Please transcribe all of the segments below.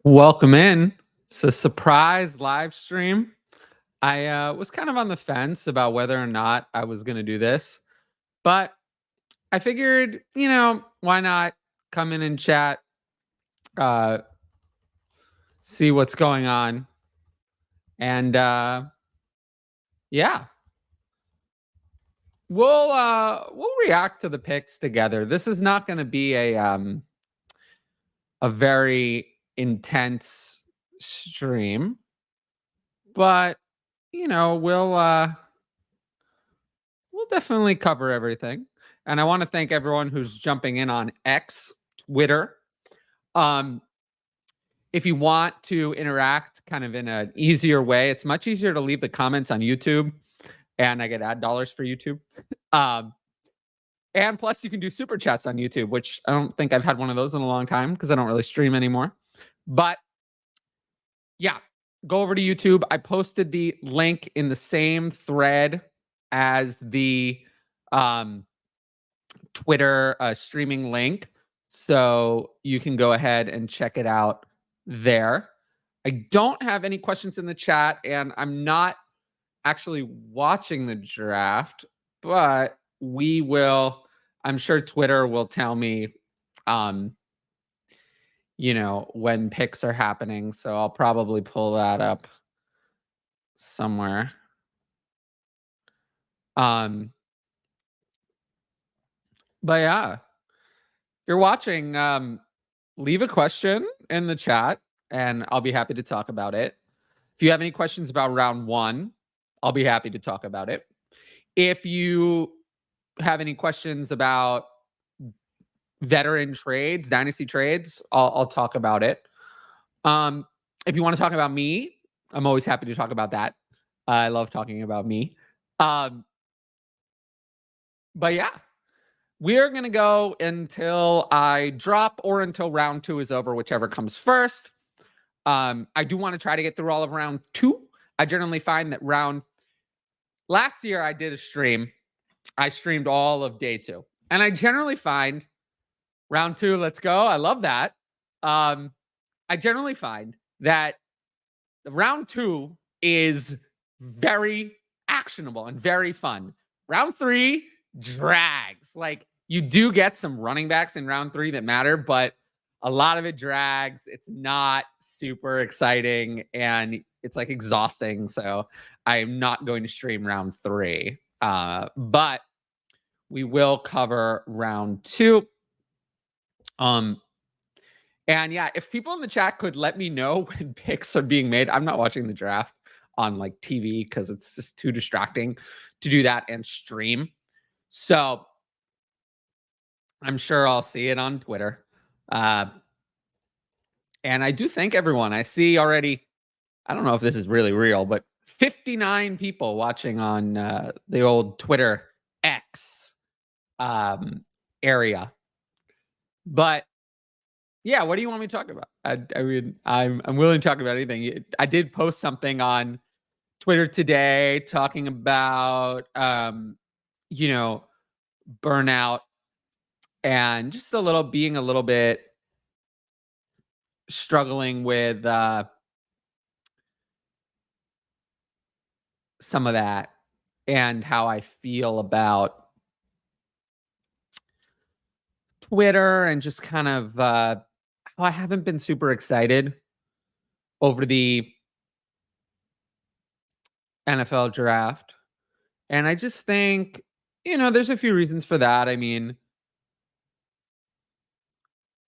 Welcome in. It's a surprise live stream. I was kind of on the fence about whether or not I was going to do this, but I figured, why not come in and chat, uh, see what's going on, and yeah, we'll react to the picks together. This is not going to be a very intense stream, but we'll definitely cover everything. And I want to thank everyone who's jumping in on X, Twitter. Um, if you want to interact kind of in an easier way, it's much easier to leave the comments on YouTube, and I get ad dollars for YouTube. Um, and plus, you can do super chats on YouTube, which I don't think I've had one of those in a long time because I don't really stream anymore. But yeah, go over to YouTube. I posted the link in the same thread as the Twitter streaming link. So you can go ahead and check it out there. I don't have any questions in the chat, and I'm not actually watching the draft, but we will. I'm sure Twitter will tell me, when picks are happening. So I'll probably pull that up somewhere. But yeah, if you're watching, leave a question in the chat and I'll be happy to talk about it. If you have any questions about round one, I'll be happy to talk about it. If you have any questions about veteran trades, dynasty trades, I'll talk about it. If you want to talk about me, I'm always happy to talk about that. I love talking about me. But yeah, we're going to go until I drop or until round two is over, whichever comes first. I do want to try to get through all of round two. I generally find that last year I did a stream. I streamed all of day two. And I generally find round two, let's go. I love that. I generally find that the round two is very actionable and very fun. Round three drags. Like, you do get some running backs in round three that matter, but a lot of it drags. It's not super exciting and it's like exhausting. So I'm not going to stream round three. But we will cover round two. And yeah, if people in the chat could let me know when picks are being made. I'm not watching the draft on like TV because it's just too distracting to do that and stream. So I'm sure I'll see it on Twitter. And I do thank everyone. I see already, I don't know if this is really real, but 59 people watching on the old Twitter X area. But yeah, what do you want me to talk about? I mean, I'm willing to talk about anything. I did post something on Twitter today talking about burnout and just being a little bit struggling with some of that and how I feel about Twitter and just kind of how I haven't been super excited over the NFL draft. And I just think, there's a few reasons for that. I mean,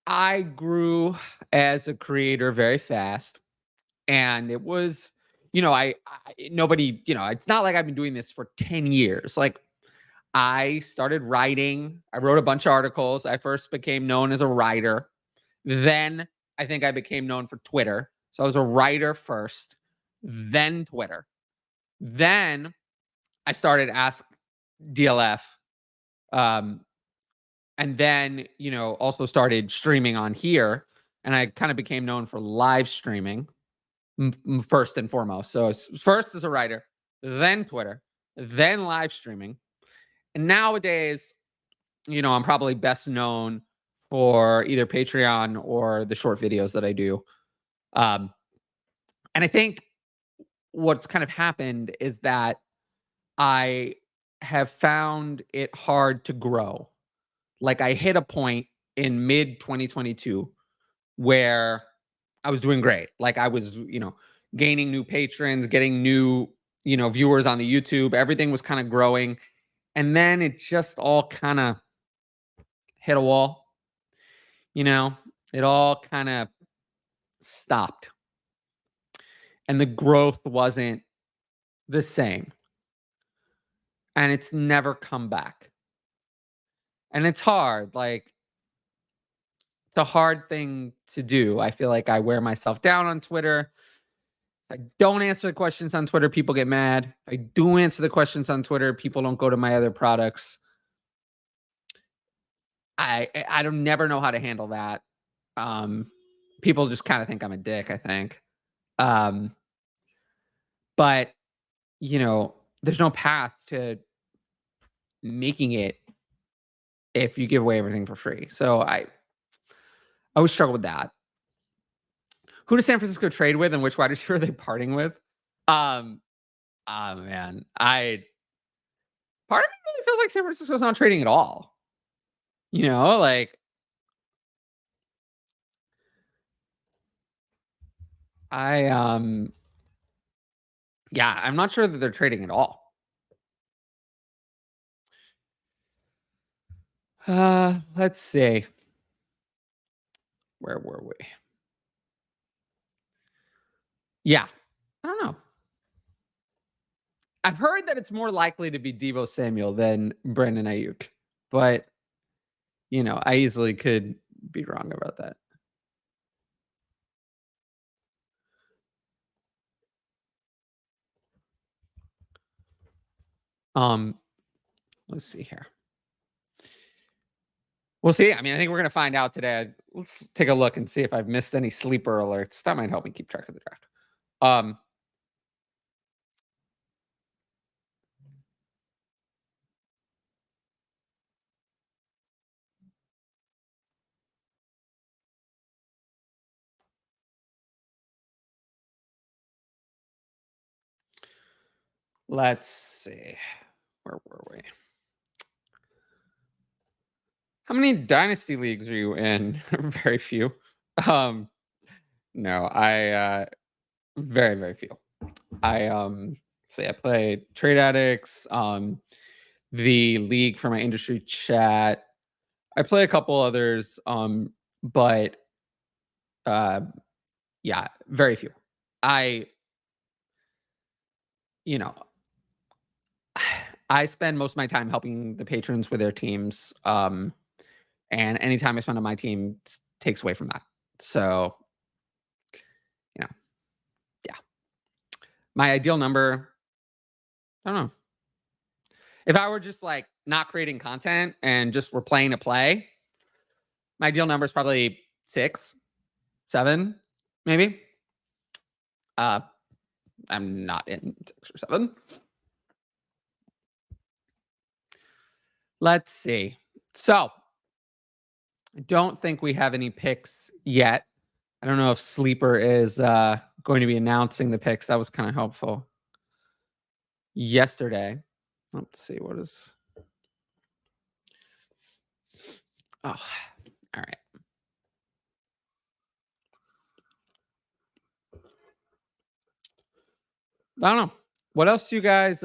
I grew as a creator very fast, and it was, nobody, it's not like I've been doing this for 10 years. Like, I started writing. I wrote a bunch of articles. I first became known as a writer. Then I think I became known for Twitter. So I was a writer first, then Twitter. Then I started Ask DLF. And then, also started streaming on here. And I kind of became known for live streaming first and foremost. So first as a writer, then Twitter, then live streaming. And nowadays, I'm probably best known for either Patreon or the short videos that I do. Um, and I think what's kind of happened is that I have found it hard to grow. Like I hit a point in mid 2022 where I was doing great. Like I was, gaining new patrons, getting new, viewers on the YouTube. Everything was kind of growing. And then it just all kind of hit a wall, you know? It all kind of stopped. And the growth wasn't the same. And it's never come back. And it's hard. Like it's a hard thing to do. I feel like I wear myself down on Twitter. If I don't answer the questions on Twitter, people get mad. If I do answer the questions on Twitter, people don't go to my other products. I don't never know how to handle that. People just kind of think I'm a dick, I think. Um, but there's no path to making it if you give away everything for free. So I always struggle with that. Who does San Francisco trade with, and which wide receiver are they parting with? Um, man, part of me really feels like San Francisco's not trading at all. Like I yeah, I'm not sure that they're trading at all. Let's see. Where were we? Yeah, I don't know. I've heard that it's more likely to be Deebo Samuel than Brandon Ayuk, but I easily could be wrong about that. Um, let's see here. We'll see. I mean, I think we're gonna find out today. Let's take a look and see if I've missed any sleeper alerts. That might help me keep track of the draft. Let's see. Where were we? How many dynasty leagues are you in? Very few. No, I very, very few. I play Trade Addicts, the league for my industry chat. I play a couple others, but yeah, very few. I you know, I spend most of my time helping the patrons with their teams. And any time I spend on my team takes away from that. So, you know, yeah. My ideal number, I don't know. If I were just like not creating content and just we're playing to play, my ideal number is probably 6, 7, maybe. I'm not in 6 or 7. Let's see. So, I don't think we have any picks yet. I don't know if Sleeper is going to be announcing the picks. That was kind of helpful yesterday. Let's see what is. Oh, all right. I don't know. What else do you guys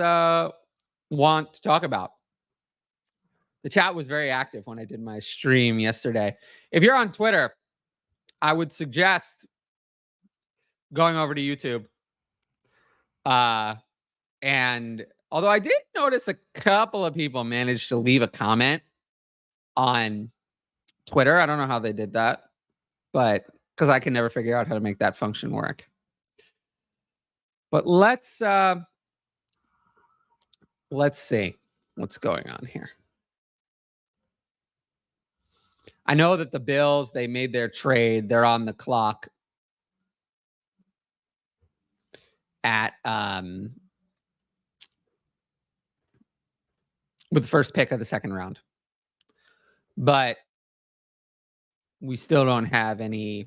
want to talk about? The chat was very active when I did my stream yesterday. If you're on Twitter, I would suggest going over to YouTube. And although I did notice a couple of people managed to leave a comment on Twitter. I don't know how they did that, but because I can never figure out how to make that function work. But let's see what's going on here. I know that the Bills, they made their trade. They're on the clock at with the first pick of the second round. But we still don't have any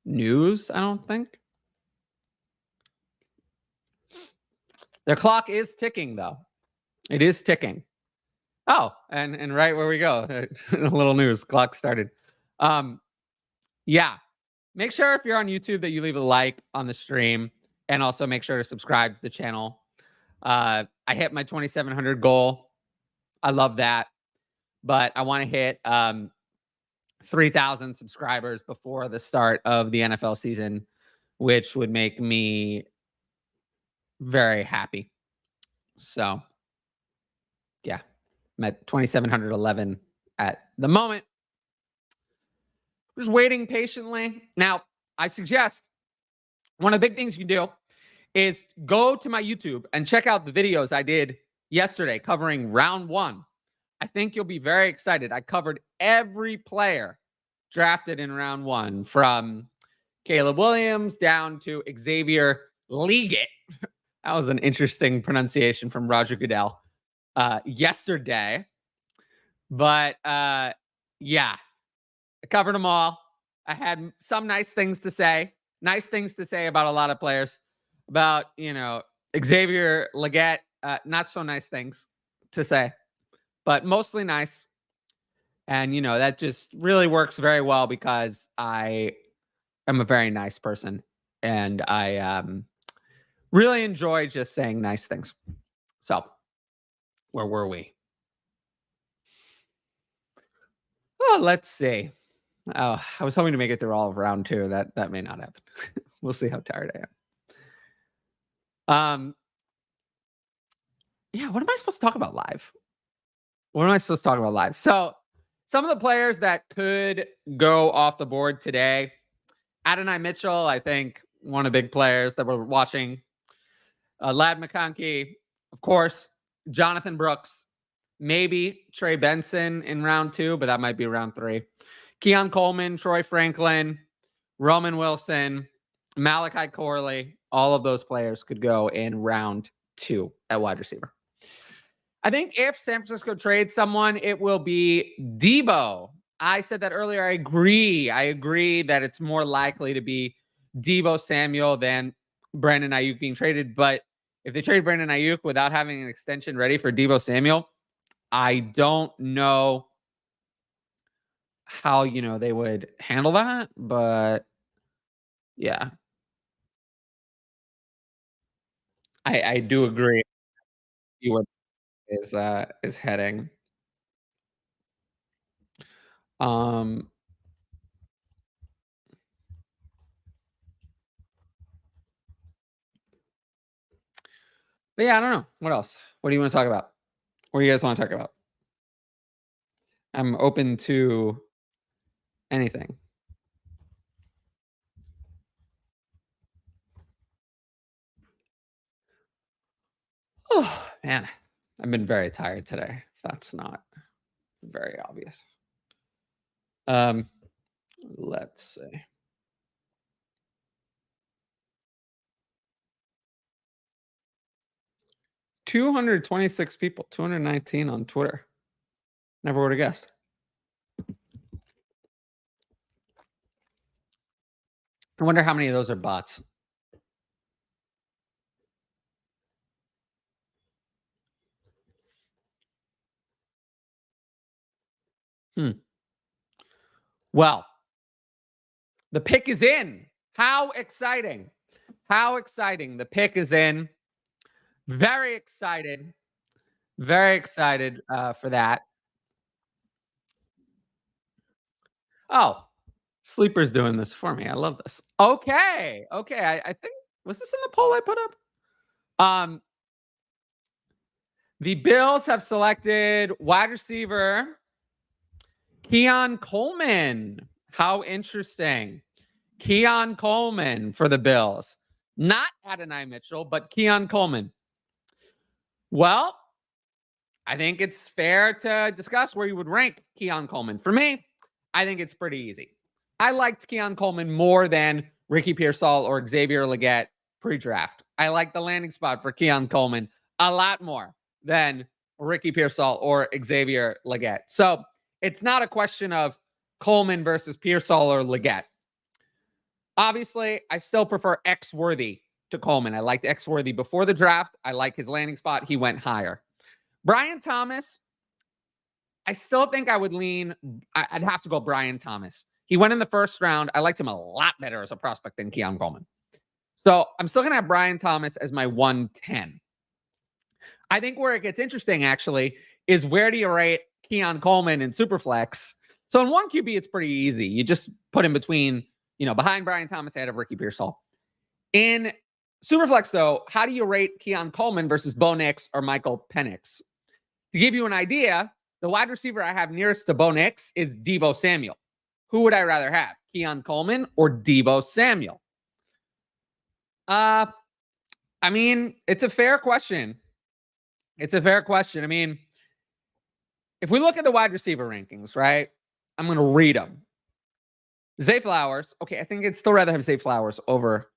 news, I don't think. Their clock is ticking, though. It is ticking. Oh, and right where we go, a little news. Clock started. Um, yeah. Make sure if you're on YouTube that you leave a like on the stream, and also make sure to subscribe to the channel. I hit my 2,700 goal. I love that, but I want to hit 3,000 subscribers before the start of the NFL season, which would make me very happy. So, yeah, I'm at 2,711 at the moment. Just waiting patiently. Now, I suggest one of the big things you can do is go to my YouTube and check out the videos I did yesterday covering round 1. I think you'll be very excited. I covered every player drafted in round 1, from Caleb Williams down to Xavier Leggett. That was an interesting pronunciation from Roger Goodell yesterday. But yeah, I covered them all. I had some nice things to say about a lot of players. About, Xavier Leggett, not so nice things to say, but mostly nice. And, that just really works very well because I am a very nice person, and I really enjoy just saying nice things. So, where were we? Oh, let's see. Oh, I was hoping to make it through all of round 2. That may not happen. We'll see how tired I am. Yeah, what am I supposed to talk about live? What am I supposed to talk about live? So, some of the players that could go off the board today: Adonai Mitchell, I think one of the big players that we're watching. Lad McConkey, of course. Jonathan Brooks, maybe Trey Benson in round 2, but that might be round 3. Keon Coleman, Troy Franklin, Roman Wilson, Malachi Corley, all of those players could go in round 2 at wide receiver. I think if San Francisco trades someone, it will be Debo. I said that earlier. I agree that it's more likely to be Debo Samuel than Brandon Ayuk being traded. But if they trade Brandon Ayuk without having an extension ready for Debo Samuel, I don't know how, they would handle that. But yeah, I do agree. He is heading. Um, but yeah, I don't know. What else? What do you want to talk about? What do you guys want to talk about? I'm open to anything. Oh, man. I've been very tired today. If that's not very obvious. Let's see. $226 people, 219 on Twitter. Never would have guessed. I wonder how many of those are bots. Well, the pick is in. How exciting. How exciting. The pick is in. Very excited. Very excited for that. Oh, Sleeper's doing this for me. I love this. Okay. I think, was this in the poll I put up? The Bills have selected wide receiver Keon Coleman. How interesting. Keon Coleman for the Bills. Not Adonai Mitchell, but Keon Coleman. Well, I think it's fair to discuss where you would rank Keon Coleman. For me, I think it's pretty easy. I liked Keon Coleman more than Ricky Pearsall or Xavier Leggett pre-draft. I like the landing spot for Keon Coleman a lot more than Ricky Pearsall or Xavier Leggett. So it's not a question of Coleman versus Pearsall or Leggett. Obviously, I still prefer X-worthy to Coleman. I liked X-worthy before the draft. I like his landing spot. He went higher. Brian Thomas, I still think I would lean. I'd have to go Brian Thomas. He went in the first round. I liked him a lot better as a prospect than Keon Coleman. So I'm still going to have Brian Thomas as my 110. I think where it gets interesting, actually, is where do you rate Keon Coleman in Superflex? So in 1QB, it's pretty easy. You just put him between, behind Brian Thomas, ahead of Ricky Pearsall. In Superflex, though, how do you rate Keon Coleman versus Bo Nix or Michael Penix? To give you an idea, the wide receiver I have nearest to Bo Nix is Deebo Samuel. Who would I rather have, Keon Coleman or Deebo Samuel? I mean, it's a fair question. It's a fair question. I mean, if we look at the wide receiver rankings, right? I'm going to read them. Zay Flowers. Okay, I think I'd still rather have Zay Flowers over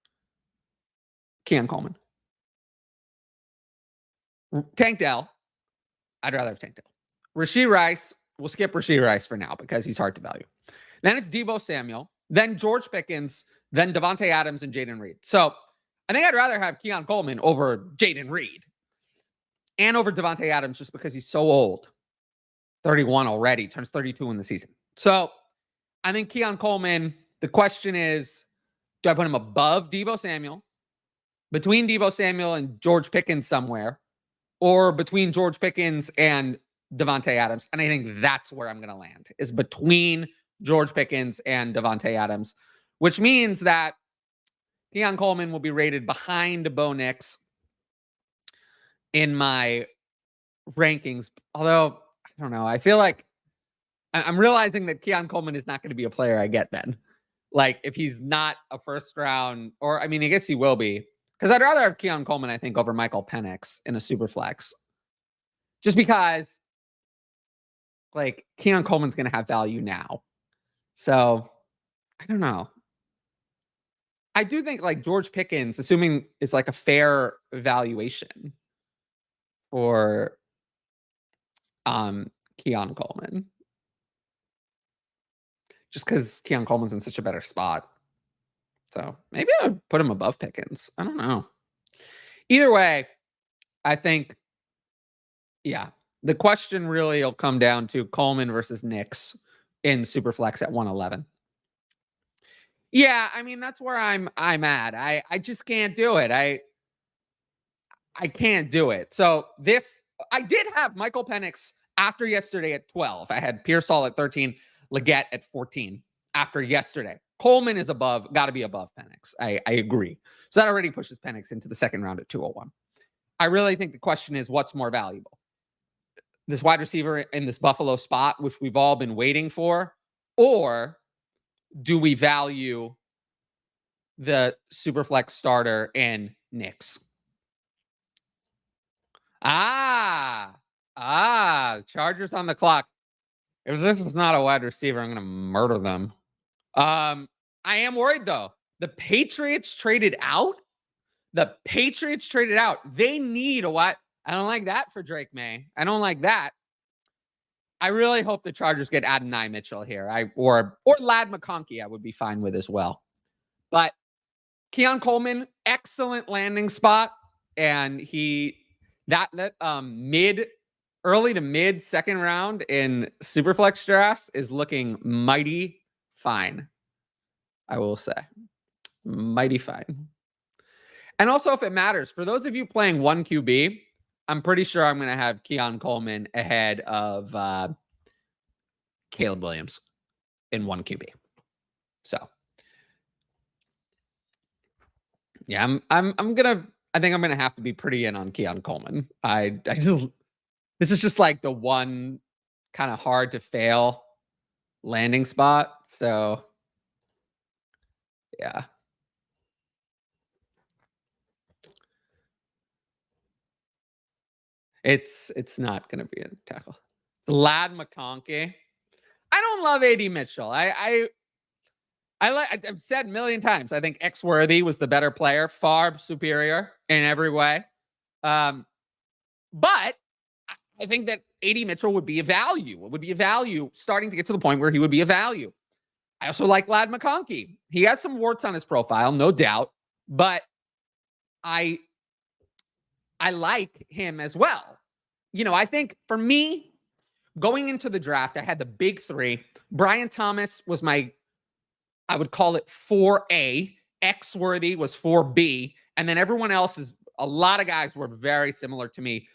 Keon Coleman. Tank Dell. I'd rather have Tank Dell. Rashee Rice. We'll skip Rashee Rice for now because he's hard to value. Then it's Deebo Samuel. Then George Pickens. Then Devontae Adams and Jaden Reed. So I think I'd rather have Keon Coleman over Jaden Reed. And over Devontae Adams just because he's so old. 31 already. Turns 32 in the season. So I think Keon Coleman, the question is, do I put him above Deebo Samuel? Between Deebo Samuel and George Pickens somewhere? Or between George Pickens and Devontae Adams? And I think that's where I'm going to land, is between George Pickens and Devontae Adams, which means that Keon Coleman will be rated behind Bo Nix in my rankings. Although, I don't know. I feel like I'm realizing that Keon Coleman is not going to be a player I get then. Like, if he's not a first round, or I mean, I guess he will be. Because I'd rather have Keon Coleman, I think, over Michael Penix in a super flex. Just because, like, Keon Coleman's going to have value now. So, I don't know. I do think, like, George Pickens, assuming it's like a fair valuation for Keon Coleman. Just because Keon Coleman's in such a better spot. So maybe I would put him above Pickens. I don't know. Either way, I think, yeah, the question really will come down to Coleman versus Nix in Superflex at 111. Yeah, I mean, that's where I'm at. I just can't do it. I can't do it. So I did have Michael Penix after yesterday at 12. I had Pearsall at 13, Leggett at 14 after yesterday. Coleman is got to be above Penix. I agree. So that already pushes Penix into the second round at 201. I really think the question is, what's more valuable? This wide receiver in this Buffalo spot, which we've all been waiting for, or do we value the Superflex starter in Nix? Chargers on the clock. If this is not a wide receiver, I'm going to murder them. I am worried, though. The Patriots traded out. They need a what? I don't like that for Drake May. I don't like that. I really hope the Chargers get Adonai Mitchell here. Or Lad McConkey I would be fine with as well. But Keon Coleman, excellent landing spot. And early to mid second round in Superflex drafts is looking mighty fine. I will say. Mighty fine. And also, if it matters, for those of you playing 1QB, I'm pretty sure I'm going to have Keon Coleman ahead of Caleb Williams in 1QB. So, yeah, I think I'm going to have to be pretty in on Keon Coleman. This is just like the one kind of hard to fail landing spot. So, yeah. It's not going to be a tackle. Lad McConkey. I don't love AD Mitchell. I've said a million times, I think X-Worthy was the better player, far superior in every way. But I think that AD Mitchell would be a value. It would be a value starting to get to the point where he would be a value. I also like Ladd McConkey. He has some warts on his profile, no doubt, but I like him as well. I think for me, going into the draft, I had the big three. Brian Thomas was I would call it 4A. X-Worthy was 4B. And then everyone else a lot of guys were very similar to me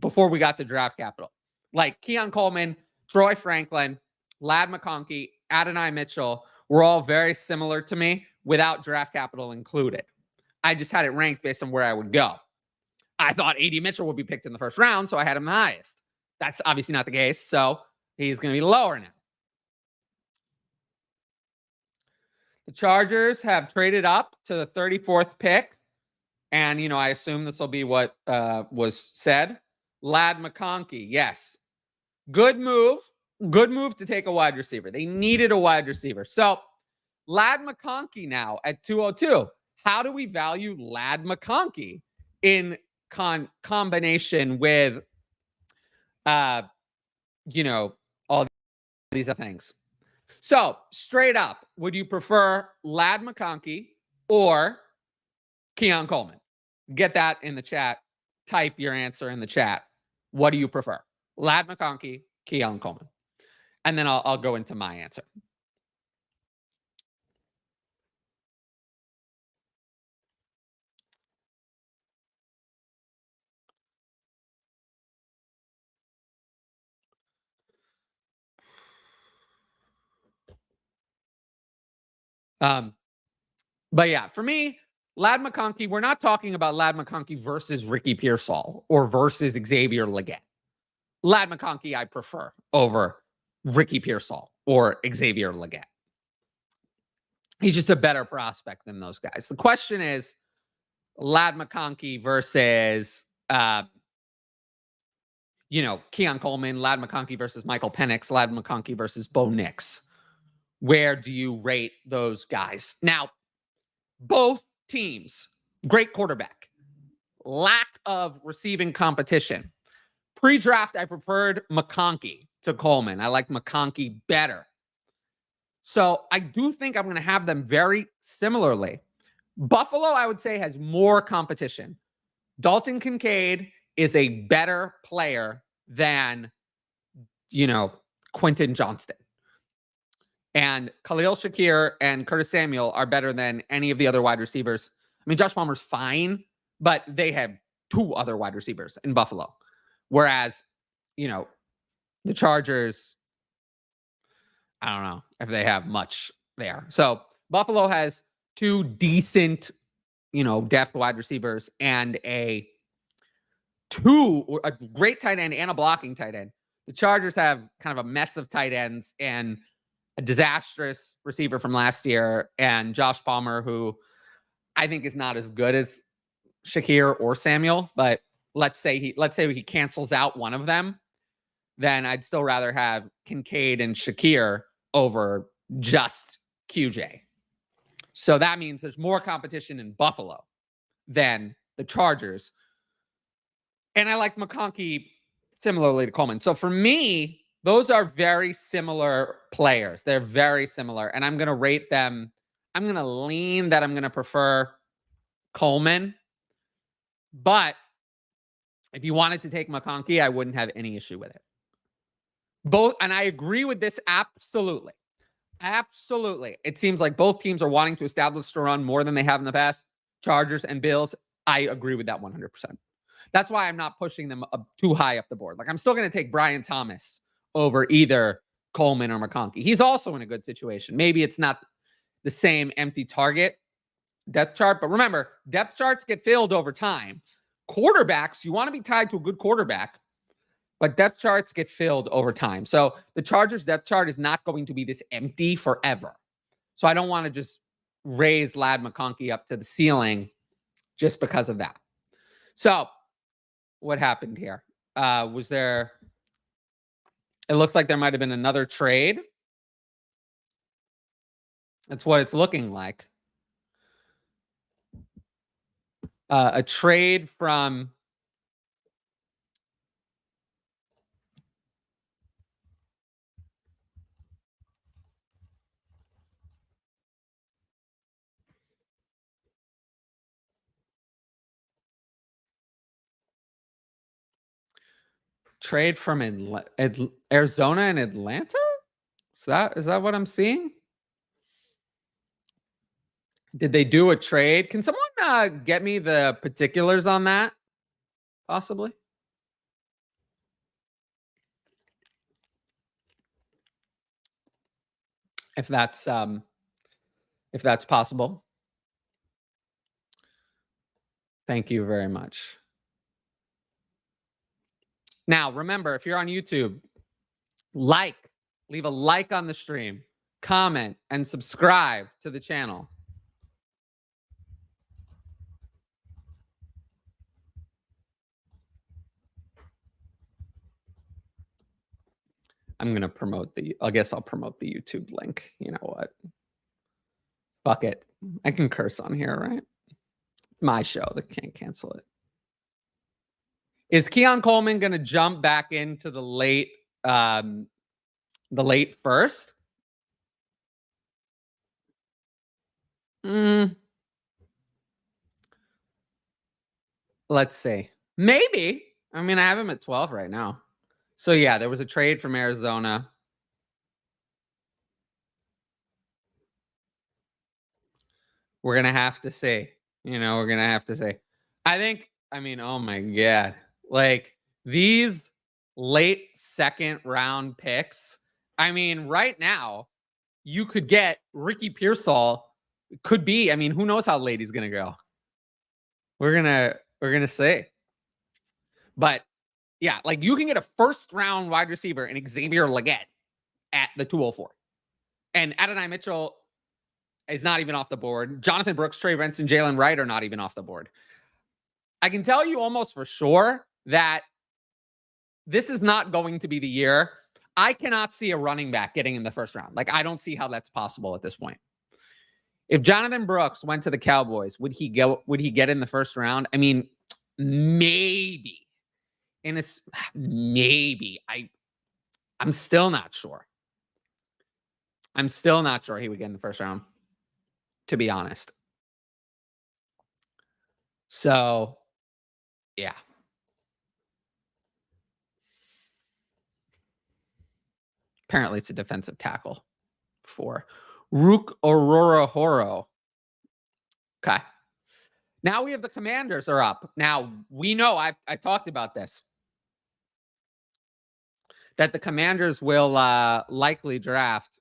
before we got to draft capital. Like Keon Coleman, Troy Franklin, Ladd McConkey, Adonai Mitchell were all very similar to me without draft capital included. I just had it ranked based on where I would go. I thought A.D. Mitchell would be picked in the first round, so I had him the highest. That's obviously not the case, so he's going to be lower now. The Chargers have traded up to the 34th pick, and, I assume this will be what was said. Ladd McConkey, yes. Good move. Good move to take a wide receiver. They needed a wide receiver. So, Ladd McConkey now at 202. How do we value Ladd McConkey in combination with, all these other things? So, straight up, would you prefer Ladd McConkey or Keon Coleman? Get that in the chat. Type your answer in the chat. What do you prefer? Ladd McConkey, Keon Coleman. And then I'll go into my answer. But yeah, for me, Ladd McConkey, we're not talking about Ladd McConkey versus Ricky Pearsall or versus Xavier Legette. Ladd McConkey, I prefer over Ricky Pearsall or Xavier Legette. He's just a better prospect than those guys. The question is Ladd McConkey versus, Keon Coleman, Ladd McConkey versus Michael Penix, Ladd McConkey versus Bo Nix. Where do you rate those guys? Now, both teams, great quarterback, lack of receiving competition. Pre-draft, I preferred McConkey to Coleman. I like McConkey better. So I do think I'm going to have them very similarly. Buffalo, I would say, has more competition. Dalton Kincaid is a better player than, Quentin Johnston. And Khalil Shakir and Curtis Samuel are better than any of the other wide receivers. I mean, Josh Palmer's fine, but they have two other wide receivers in Buffalo. Whereas, the Chargers, I don't know if they have much there. So Buffalo has two decent, depth wide receivers and a great tight end and a blocking tight end. The Chargers have kind of a mess of tight ends and a disastrous receiver from last year, and Josh Palmer, who I think is not as good as Shakir or Samuel, but let's say he cancels out one of them, then I'd still rather have Kincaid and Shakir over just QJ. So that means there's more competition in Buffalo than the Chargers. And I like McConkey similarly to Coleman. So for me, those are very similar players. They're very similar. And I'm going to rate them. I'm going to lean that I'm going to prefer Coleman. But if you wanted to take McConkey, I wouldn't have any issue with it. Both, and I agree with this absolutely. Absolutely. It seems like both teams are wanting to establish a run more than they have in the past. Chargers and Bills. I agree with that 100%. That's why I'm not pushing them up too high up the board. Like, I'm still going to take Brian Thomas over either Coleman or McConkey. He's also in a good situation. Maybe it's not the same empty target depth chart, but remember, depth charts get filled over time. Quarterbacks, you want to be tied to a good quarterback, but depth charts get filled over time. So the Chargers depth chart is not going to be this empty forever. So I don't want to just raise Ladd McConkey up to the ceiling just because of that. So what happened here? Was there... It looks like there might have been another trade. That's what it's looking like. A trade from... Trade from Arizona and Atlanta? Is that what I'm seeing? Did they do a trade? Can someone get me the particulars on that? Possibly. If that's possible. Thank you very much. Now, remember, if you're on YouTube, leave a like on the stream, comment, and subscribe to the channel. I'm going to promote I guess I'll promote the YouTube link. You know what? Fuck it. I can curse on here, right? It's my show. They can't cancel it. Is Keon Coleman going to jump back into the late first? Let's see. Maybe. I mean, I have him at 12 right now. So yeah, there was a trade from Arizona. We're going to have to see. You know, we're going to have to see. I mean, oh my God. Like these late second round picks. I mean, right now, you could get Ricky Pearsall. Could be. I mean, who knows how late he's going to go. We're going to see. But yeah, like you can get a first round wide receiver in Xavier Legette at the 204. And Adonai Mitchell is not even off the board. Jonathan Brooks, Trey Benson, Jalen Wright are not even off the board. I can tell you almost for sure that this is not going to be the year. I cannot see a running back getting in the first round. Like, I don't see how that's possible at this point. If Jonathan Brooks went to the Cowboys, would he get in the first round? I mean, maybe. Maybe. I'm still not sure. I'm still not sure he would get in the first round, to be honest. So, yeah. Apparently, it's a defensive tackle for Rook Aurora Horo. Okay. Now we have the Commanders are up. Now, we know, I talked about this, that the Commanders will likely draft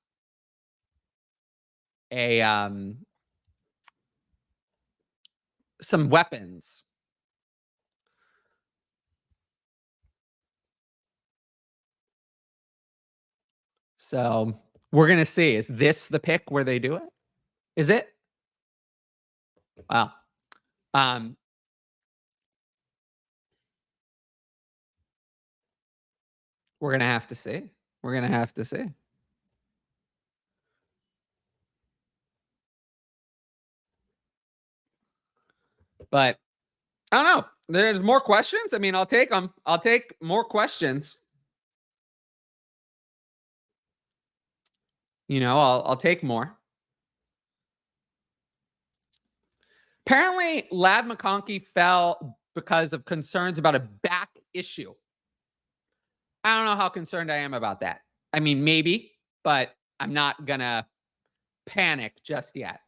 some weapons. So we're going to see. Is this the pick where they do it? Is it? Wow. We're going to have to see. We're going to have to see. But I don't know. There's more questions. I mean, I'll take them. I'll take more questions. You know, I'll take more. Apparently, Ladd McConkey fell because of concerns about a back issue. I don't know how concerned I am about that. I mean, maybe, but I'm not going to panic just yet.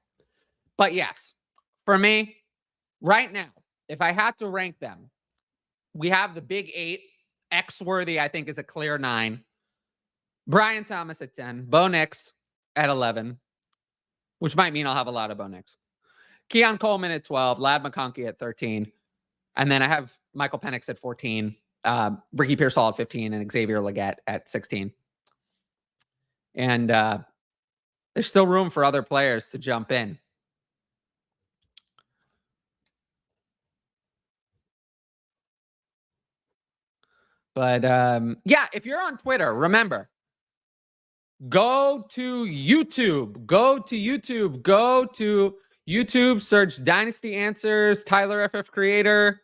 But yes, for me, right now, if I had to rank them, we have the big 8. X-Worthy, I think, is a clear 9. Brian Thomas at 10. Bo Nix at 11, which might mean I'll have a lot of Bo Nix. Keon Coleman at 12. Ladd McConkey at 13. And then I have Michael Penix at 14. Ricky Pearsall at 15. And Xavier Legette at 16. And there's still room for other players to jump in. But yeah, if you're on Twitter, remember, go to YouTube. Go to YouTube. Go to YouTube. Search Dynasty Answers, Tyler FF Creator.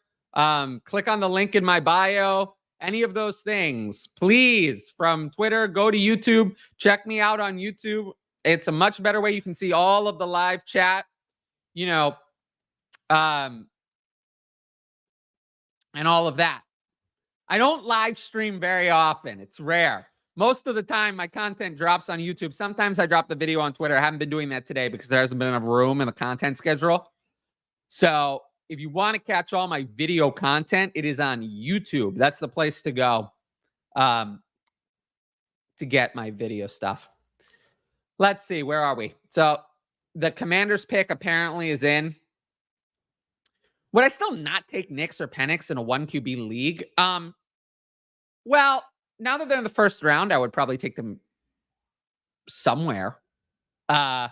Click on the link in my bio. Any of those things, please, from Twitter, go to YouTube. Check me out on YouTube. It's a much better way. You can see all of the live chat, you know, and all of that. I don't live stream very often. It's rare. Most of the time, my content drops on YouTube. Sometimes I drop the video on Twitter. I haven't been doing that today because there hasn't been enough room in the content schedule. So if you want to catch all my video content, it is on YouTube. That's the place to go to get my video stuff. Let's see. Where are we? So the Commanders pick apparently is in. Would I still not take Knicks or Penix in a 1 QB league? Well, now that they're in the first round, I would probably take them somewhere. But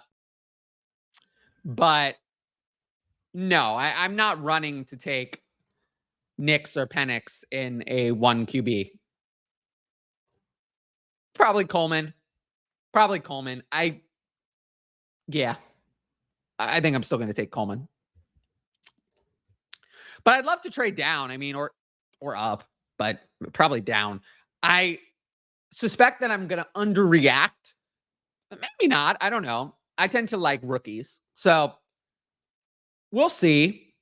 no, I'm not running to take Knicks or Penix in a 1 QB. Probably Coleman. Yeah. I think I'm still going to take Coleman. But I'd love to trade down. I mean, or up, but probably down. I suspect that I'm going to underreact. Maybe not. I don't know. I tend to like rookies. So we'll see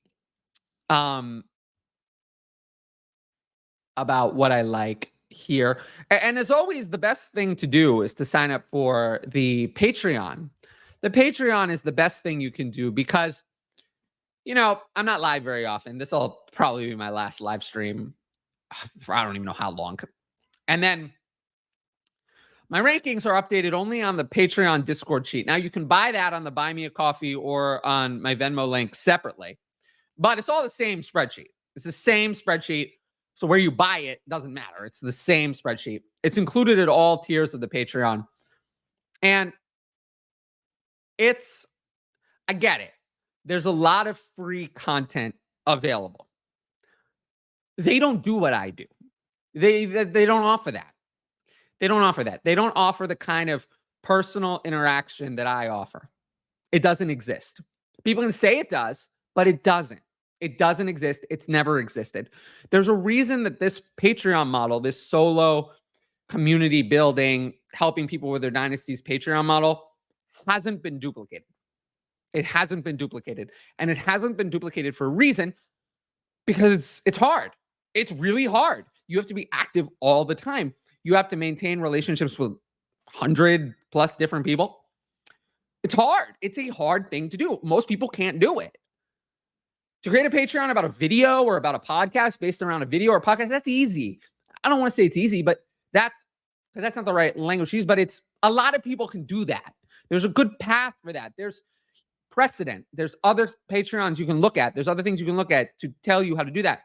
about what I like here. And as always, the best thing to do is to sign up for the Patreon. The Patreon is the best thing you can do because, you know, I'm not live very often. This will probably be my last live stream for I don't even know how long. And then my rankings are updated only on the Patreon Discord sheet. Now you can buy that on the Buy Me a Coffee or on my Venmo link separately, but it's all the same spreadsheet. It's the same spreadsheet. So where you buy it doesn't matter. It's the same spreadsheet. It's included at all tiers of the Patreon. And I get it. There's a lot of free content available. They don't do what I do. They don't offer that. They don't offer that. They don't offer the kind of personal interaction that I offer. It doesn't exist. People can say it does, but it doesn't. It doesn't exist. It's never existed. There's a reason that this Patreon model, this solo community building, helping people with their dynasties Patreon model hasn't been duplicated. It hasn't been duplicated. And it hasn't been duplicated for a reason because it's hard. It's really hard. You have to be active all the time. You have to maintain relationships with 100 plus different people. It's hard. It's a hard thing to do. Most people can't do it. To create a Patreon about a video or about a podcast based around a video or a podcast, that's easy. I don't want to say it's easy, but that's because that's not the right language to use, but it's a lot of people can do that. There's a good path for that. There's precedent. There's other Patreons you can look at. There's other things you can look at to tell you how to do that.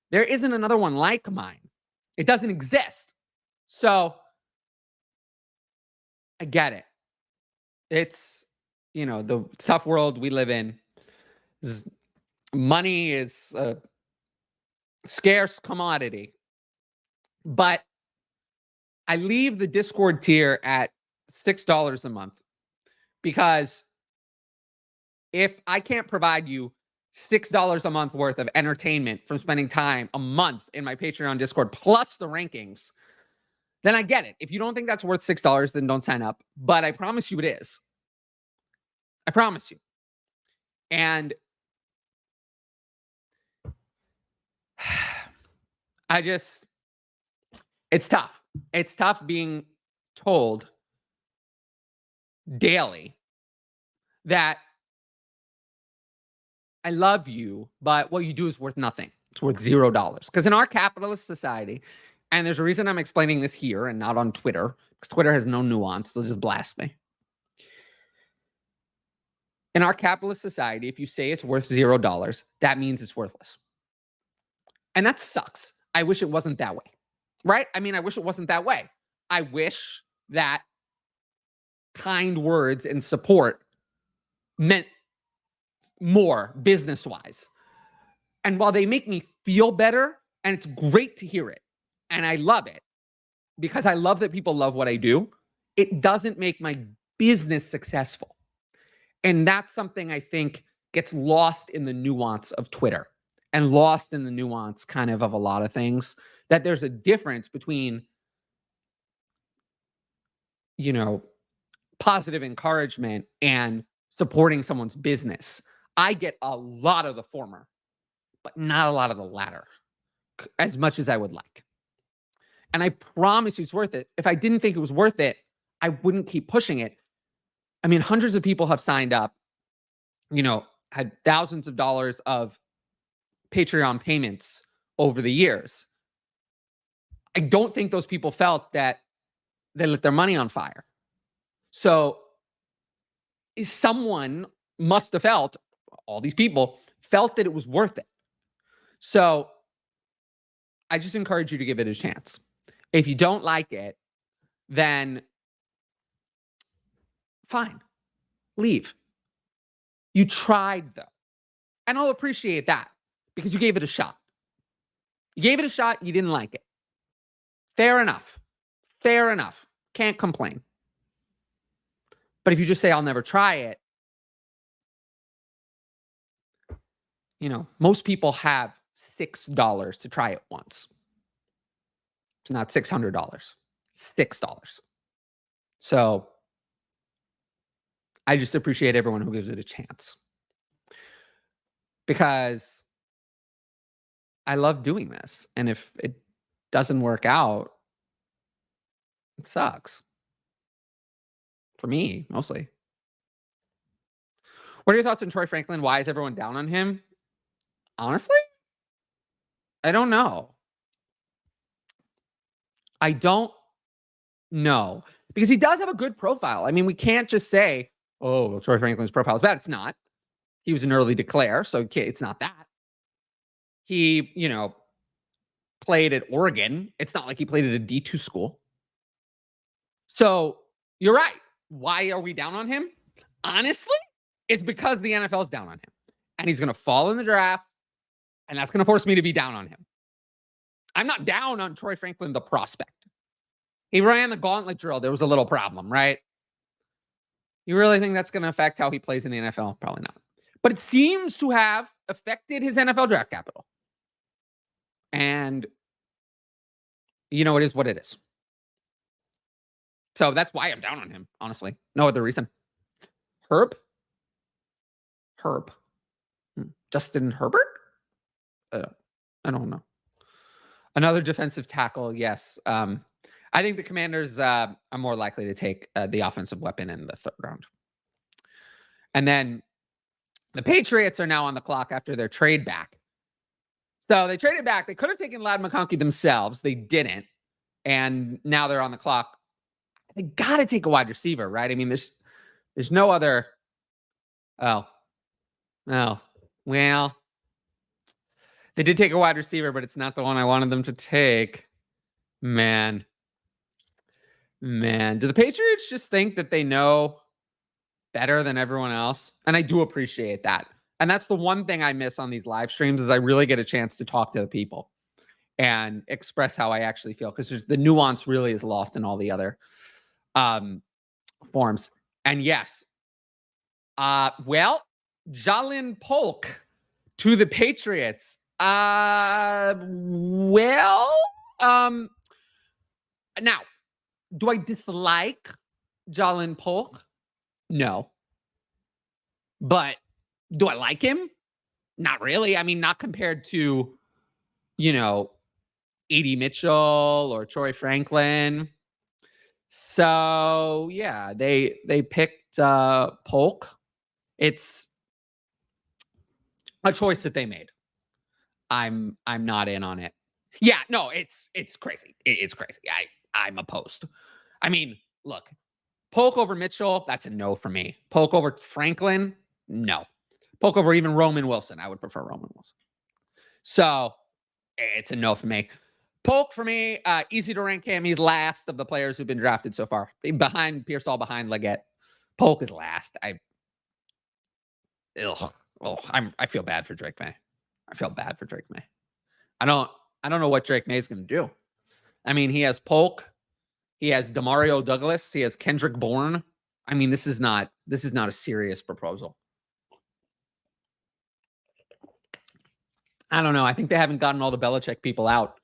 There isn't another one like mine. It doesn't exist. So I get it. It's, you know, the tough world we live in. Money is a scarce commodity. But I leave the Discord tier at $6 a month because if I can't provide you $6 a month worth of entertainment from spending time a month in my Patreon Discord plus the rankings, then I get it. If you don't think that's worth $6, then don't sign up. But I promise you it is. I promise you. And it's tough. It's tough being told daily that I love you, but what you do is worth nothing. It's worth $0. Because in our capitalist society, and there's a reason I'm explaining this here and not on Twitter, because Twitter has no nuance. They'll just blast me. In our capitalist society, if you say it's worth $0, that means it's worthless. And that sucks. I wish it wasn't that way. Right? I mean, I wish it wasn't that way. I wish that kind words and support meant more business-wise. And while they make me feel better, and it's great to hear it, and I love it, because I love that people love what I do, it doesn't make my business successful. And that's something I think gets lost in the nuance of Twitter and lost in the nuance kind of a lot of things, that there's a difference between, you know, positive encouragement and supporting someone's business. I get a lot of the former, but not a lot of the latter. as much as I would like. And I promise you it's worth it. If I didn't think it was worth it, I wouldn't keep pushing it. I mean, hundreds of people have signed up, had thousands of dollars of Patreon payments over the years. I don't think those people felt that they lit their money on fire. So someone must have felt, all these people felt that it was worth it. So I just encourage you to give it a chance. If you don't like it, then fine, leave. You tried though. And I'll appreciate that because you gave it a shot. You gave it a shot, you didn't like it. Fair enough. Fair enough. Can't complain. But if you just say, I'll never try it, most people have $6 to try it once. It's not $600, $6. So I just appreciate everyone who gives it a chance because I love doing this. And if it doesn't work out, it sucks. For me, mostly. What are your thoughts on Troy Franklin? Why is everyone down on him? Honestly, I don't know. I don't know. Because he does have a good profile. I mean, we can't just say, oh, well, Troy Franklin's profile is bad. It's not. He was an early declare, so it's not that. He, played at Oregon. It's not like he played at a D2 school. So you're right. Why are we down on him? Honestly, it's because the NFL is down on him. And he's going to fall in the draft. And that's going to force me to be down on him. I'm not down on Troy Franklin, the prospect. He ran the gauntlet drill. There was a little problem, right? You really think that's going to affect how he plays in the NFL? Probably not. But it seems to have affected his NFL draft capital. And, it is what it is. So that's why I'm down on him, honestly. No other reason. Herb? Justin Herbert? I don't know. Another defensive tackle, yes. I think the Commanders are more likely to take the offensive weapon in the third round. And then the Patriots are now on the clock after their trade back. So they traded back. They could have taken Ladd McConkey themselves. They didn't. And now they're on the clock. They got to take a wide receiver, right? I mean, there's no other. Oh, well, they did take a wide receiver, but it's not the one I wanted them to take. Man. Do the Patriots just think that they know better than everyone else? And I do appreciate that. And that's the one thing I miss on these live streams is I really get a chance to talk to the people and express how I actually feel because the nuance really is lost in all the other forms. And yes, Jalen Polk to the Patriots. Now, do I dislike Jalen Polk? No. But do I like him? Not really. I mean, not compared to, A.D. Mitchell or Troy Franklin. So, yeah, they picked Polk. It's a choice that they made. I'm not in on it. Yeah, no, it's crazy. It's crazy. I'm opposed. I mean, look, Polk over Mitchell, that's a no for me. Polk over Franklin, no. Polk over even Roman Wilson. I would prefer Roman Wilson. So it's a no for me. Polk for me, easy to rank him. He's last of the players who've been drafted so far. Behind Pearsall, behind Leggett. Polk is last. I feel bad for Drake May. I don't know what Drake May is going to do. I mean, he has Polk, he has Demario Douglas, he has Kendrick Bourne. I mean, this is not a serious proposal. I don't know. I think they haven't gotten all the Belichick people out.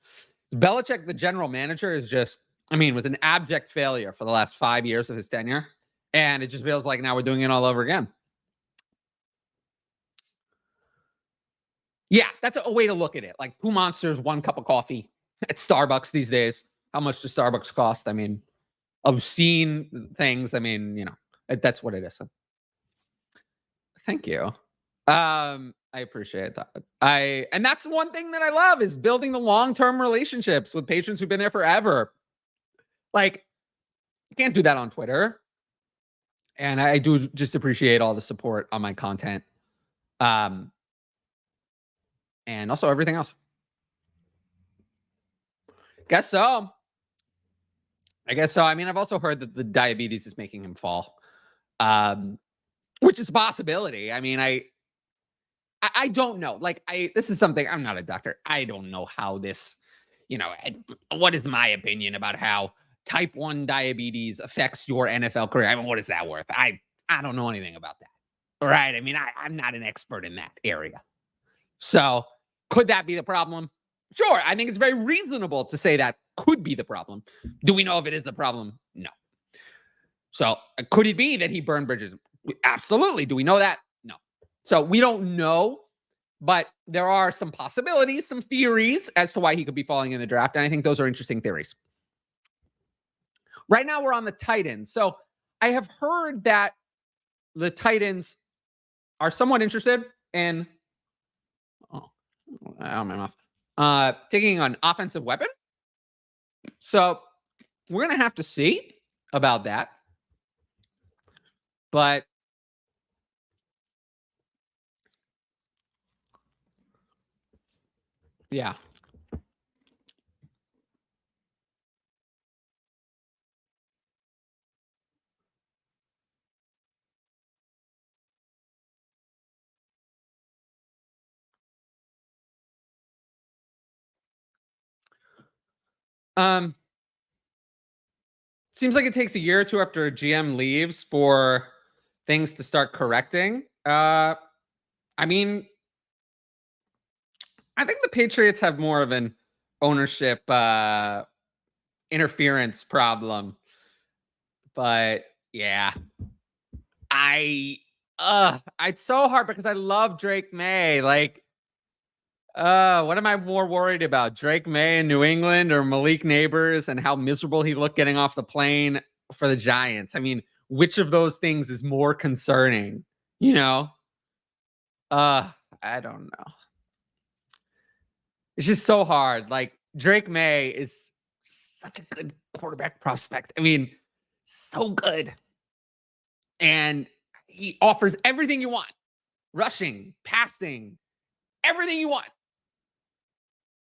Belichick, the general manager, was an abject failure for the last 5 years of his tenure. And it just feels like now we're doing it all over again. Yeah, that's a way to look at it. Like 2 monsters, 1 cup of coffee at Starbucks these days. How much does Starbucks cost? I mean, obscene things. I mean, that's what it is. So, thank you. I appreciate that. And that's one thing that I love is building the long-term relationships with patients who've been there forever. Like, you can't do that on Twitter. And I do just appreciate all the support on my content. Um, and also everything else. Guess so. I guess so. I mean, I've also heard that the diabetes is making him fall. Um, which is a possibility. I mean, I don't know. Like, this is something, I'm not a doctor. I don't know how this, what is my opinion about how type 1 diabetes affects your NFL career? I mean, what is that worth? I don't know anything about that. All right. I mean, I'm not an expert in that area. So could that be the problem? Sure. I think it's very reasonable to say that could be the problem. Do we know if it is the problem? No. So could it be that he burned bridges? Absolutely. Do we know that? No. So we don't know, but there are some possibilities, some theories as to why he could be falling in the draft. And I think those are interesting theories. Right now we're on the Titans. So I have heard that the Titans are somewhat interested in my mouth. Taking an offensive weapon. So we're going to have to see about that. But yeah. Seems like it takes a year or two after a GM leaves for things to start correcting. I mean, I think the Patriots have more of an ownership interference problem. But yeah, it's so hard because I love Drake May. Like, what am I more worried about? Drake May in New England or Malik Neighbors and how miserable he looked getting off the plane for the Giants? I mean, which of those things is more concerning? You know? I don't know. It's just so hard. Like Drake May is such a good quarterback prospect. I mean, so good. And he offers everything you want. Rushing, passing, everything you want.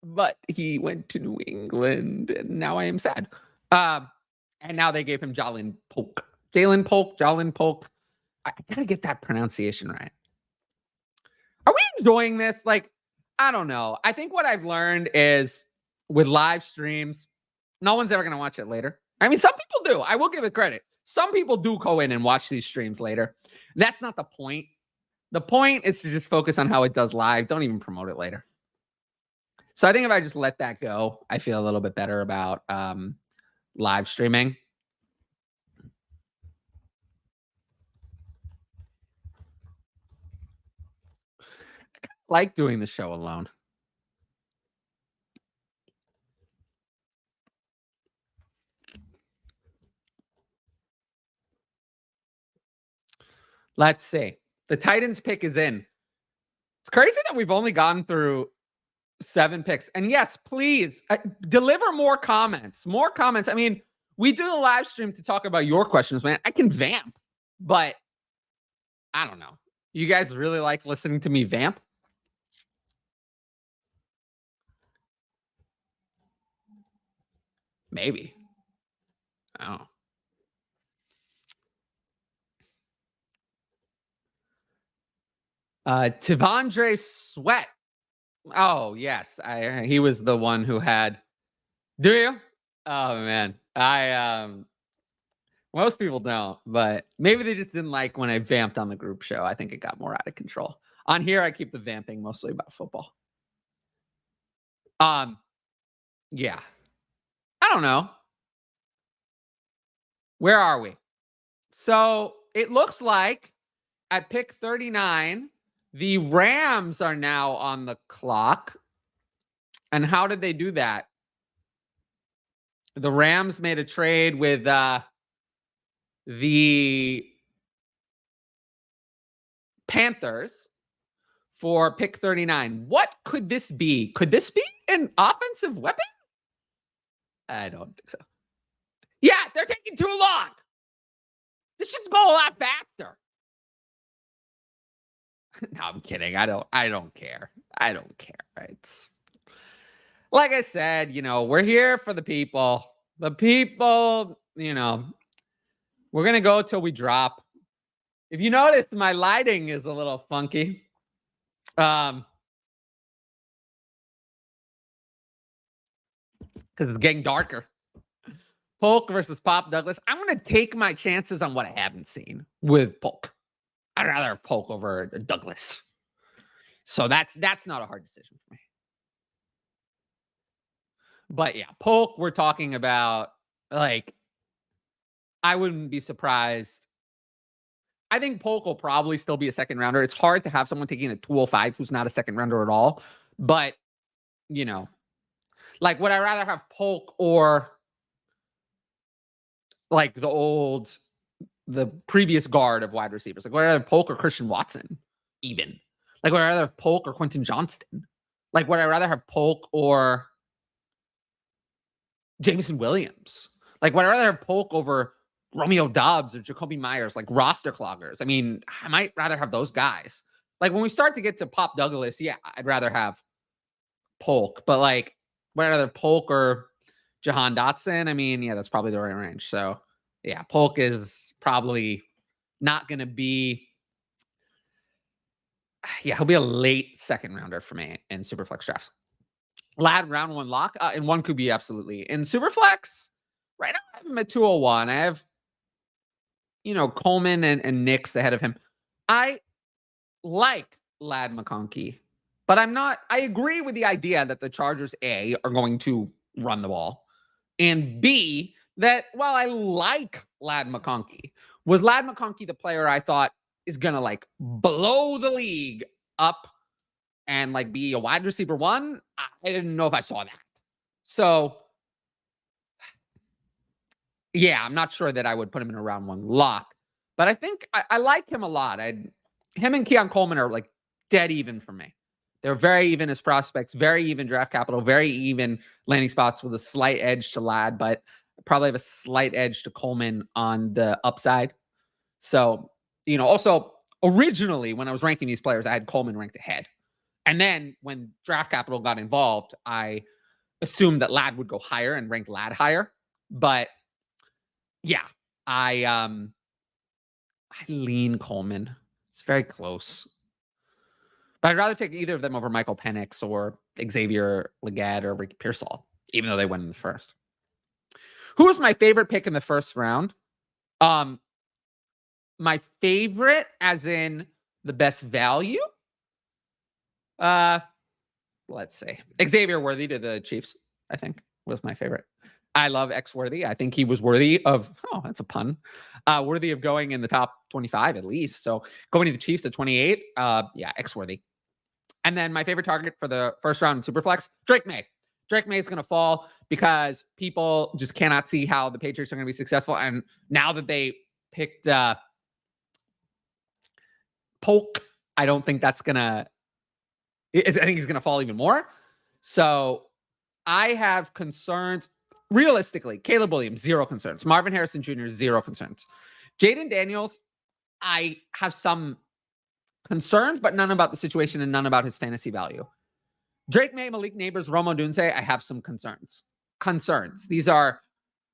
But he went to New England, and now I am sad. And now they gave him Jalen Polk. Jalen Polk. I gotta get that pronunciation right. Are we enjoying this? Like, I don't know. I think what I've learned is with live streams, no one's ever gonna watch it later. I mean, some people do. I will give it credit. Some people do go in and watch these streams later. That's not the point. The point is to just focus on how it does live. Don't even promote it later. So I think if I just let that go, I feel a little bit better about live streaming. I like doing the show alone. Let's see. The Titans pick is in. It's crazy that we've only gone through 7 picks. And yes, please deliver more comments. More comments. I mean, we do the live stream to talk about your questions, man. I can vamp, but I don't know. You guys really like listening to me vamp? Maybe. Oh. Tivandre Sweat. Oh, yes. He was the one who had. Do you? Oh man. Most people don't, but maybe they just didn't like when I vamped on the group show. I think it got more out of control. On here, I keep the vamping mostly about football. Um, yeah. I don't know. Where are we? So it looks like at pick 39, The Rams are now on the clock. And how did they do that? The Rams made a trade with the Panthers for pick 39. What could this be? Could this be an offensive weapon? I don't think so. Yeah, they're taking too long. This should go a lot faster. No, I'm kidding. I don't care. I don't care. It's like I said, we're here for the people. The people, we're gonna go till we drop. If you notice, my lighting is a little funky. Because it's getting darker. Polk versus Pop Douglas. I'm going to take my chances on what I haven't seen with Polk. I'd rather have Polk over Douglas. So that's not a hard decision for me. But yeah, Polk, we're talking about, like, I wouldn't be surprised. I think Polk will probably still be a second rounder. It's hard to have someone taking a 205 who's not a second rounder at all. But, like, would I rather have Polk or like the previous guard of wide receivers? Like, would I rather have Polk or Christian Watson even? Like, would I rather have Polk or Quentin Johnston? Like, would I rather have Polk or Jameson Williams? Like, would I rather have Polk over Romeo Doubs or Jacoby Myers, like roster cloggers? I mean, I might rather have those guys. Like, when we start to get to Pop Douglas, yeah, I'd rather have Polk. But, like, would I rather have Polk or Jahan Dotson? I mean, yeah, that's probably the right range. So, yeah, Polk is probably not going to be. Yeah, he'll be a late second rounder for me in Superflex drafts. Lad, round one lock. And one could be absolutely. In Superflex, right now I have him at 201. I have, Coleman and Nix ahead of him. I like Lad McConkey, but I agree with the idea that the Chargers, A, are going to run the ball, and B, that while I like Lad McConkey, was Lad McConkey the player I thought is going to, like, blow the league up and, like, be a wide receiver one? I didn't know if I saw that. So, yeah, I'm not sure that I would put him in a round one lock, but I think I like him a lot. Him and Keon Coleman are, like, dead even for me. They're very even as prospects, very even draft capital, very even landing spots with a slight edge to Lad, but probably have a slight edge to Coleman on the upside. So, also originally when I was ranking these players, I had Coleman ranked ahead. And then when draft capital got involved, I assumed that Lad would go higher and rank Lad higher. But yeah, I lean Coleman. It's very close. But I'd rather take either of them over Michael Penix or Xavier Legette or Ricky Pearsall, even though they went in the first. Who was my favorite pick in the first round? My favorite, as in the best value? Let's see. Xavier Worthy to the Chiefs, I think, was my favorite. I love X Worthy. I think he was worthy of, that's a pun, worthy of going in the top 25 at least. So going to the Chiefs at 28, yeah, X Worthy. And then my favorite target for the first round in Superflex, Drake May. Drake May is going to fall because people just cannot see how the Patriots are going to be successful. And now that they picked Polk, I don't think that's going to, I think he's going to fall even more. So I have concerns. Realistically, Caleb Williams, 0 concerns. Marvin Harrison Jr., 0 concerns. Jaden Daniels, I have some concerns, but none about the situation and none about his fantasy value. Drake May, Malik Neighbors, Rome Odunze, I have some concerns. These are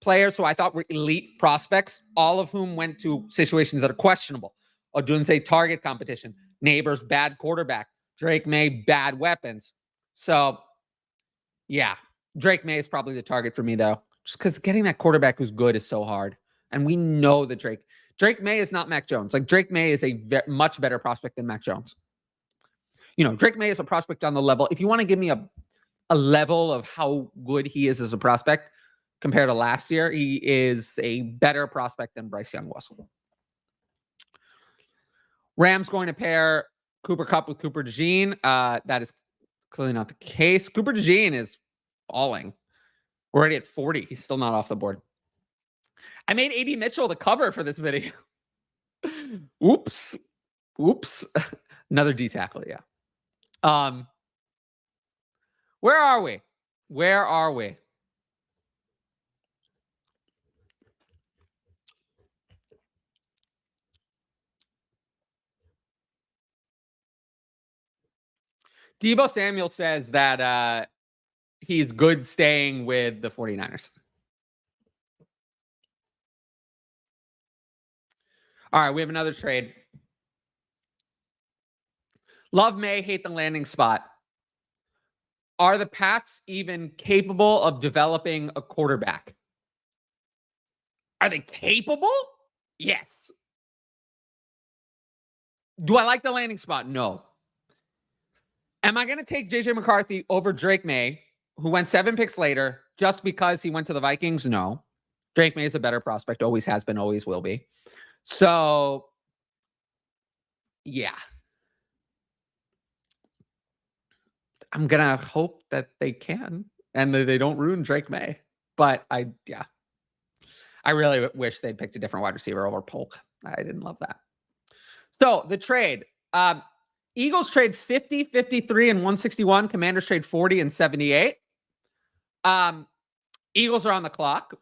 players who I thought were elite prospects, all of whom went to situations that are questionable. Odunze, target competition. Neighbors, bad quarterback. Drake May, bad weapons. So, yeah, Drake May is probably the target for me, though, just because getting that quarterback who's good is so hard. And we know that Drake May is not Mac Jones. Like, Drake May is a much better prospect than Mac Jones. Drake May is a prospect on the level. If you want to give me a level of how good he is as a prospect compared to last year, he is a better prospect than Bryce Young was. Rams going to pair Cooper Kupp with Cooper DeJean. That is clearly not the case. Cooper DeJean is falling. We're already at 40. He's still not off the board. I made A.D. Mitchell the cover for this video. Oops. Another D tackle, yeah. Where are we? Deebo Samuel says that he's good staying with the 49ers. All right, we have another trade. Love May, hate the landing spot. Are the Pats even capable of developing a quarterback? Are they capable? Yes. Do I like the landing spot? No. Am I going to take JJ McCarthy over Drake May, who went 7 picks later, just because he went to the Vikings? No. Drake May is a better prospect, always has been, always will be. So, yeah. I'm going to hope that they can and that they don't ruin Drake May. But I really wish they picked a different wide receiver over Polk. I didn't love that. So the trade, Eagles trade 50, 53, and 161. Commanders trade 40 and 78. Eagles are on the clock.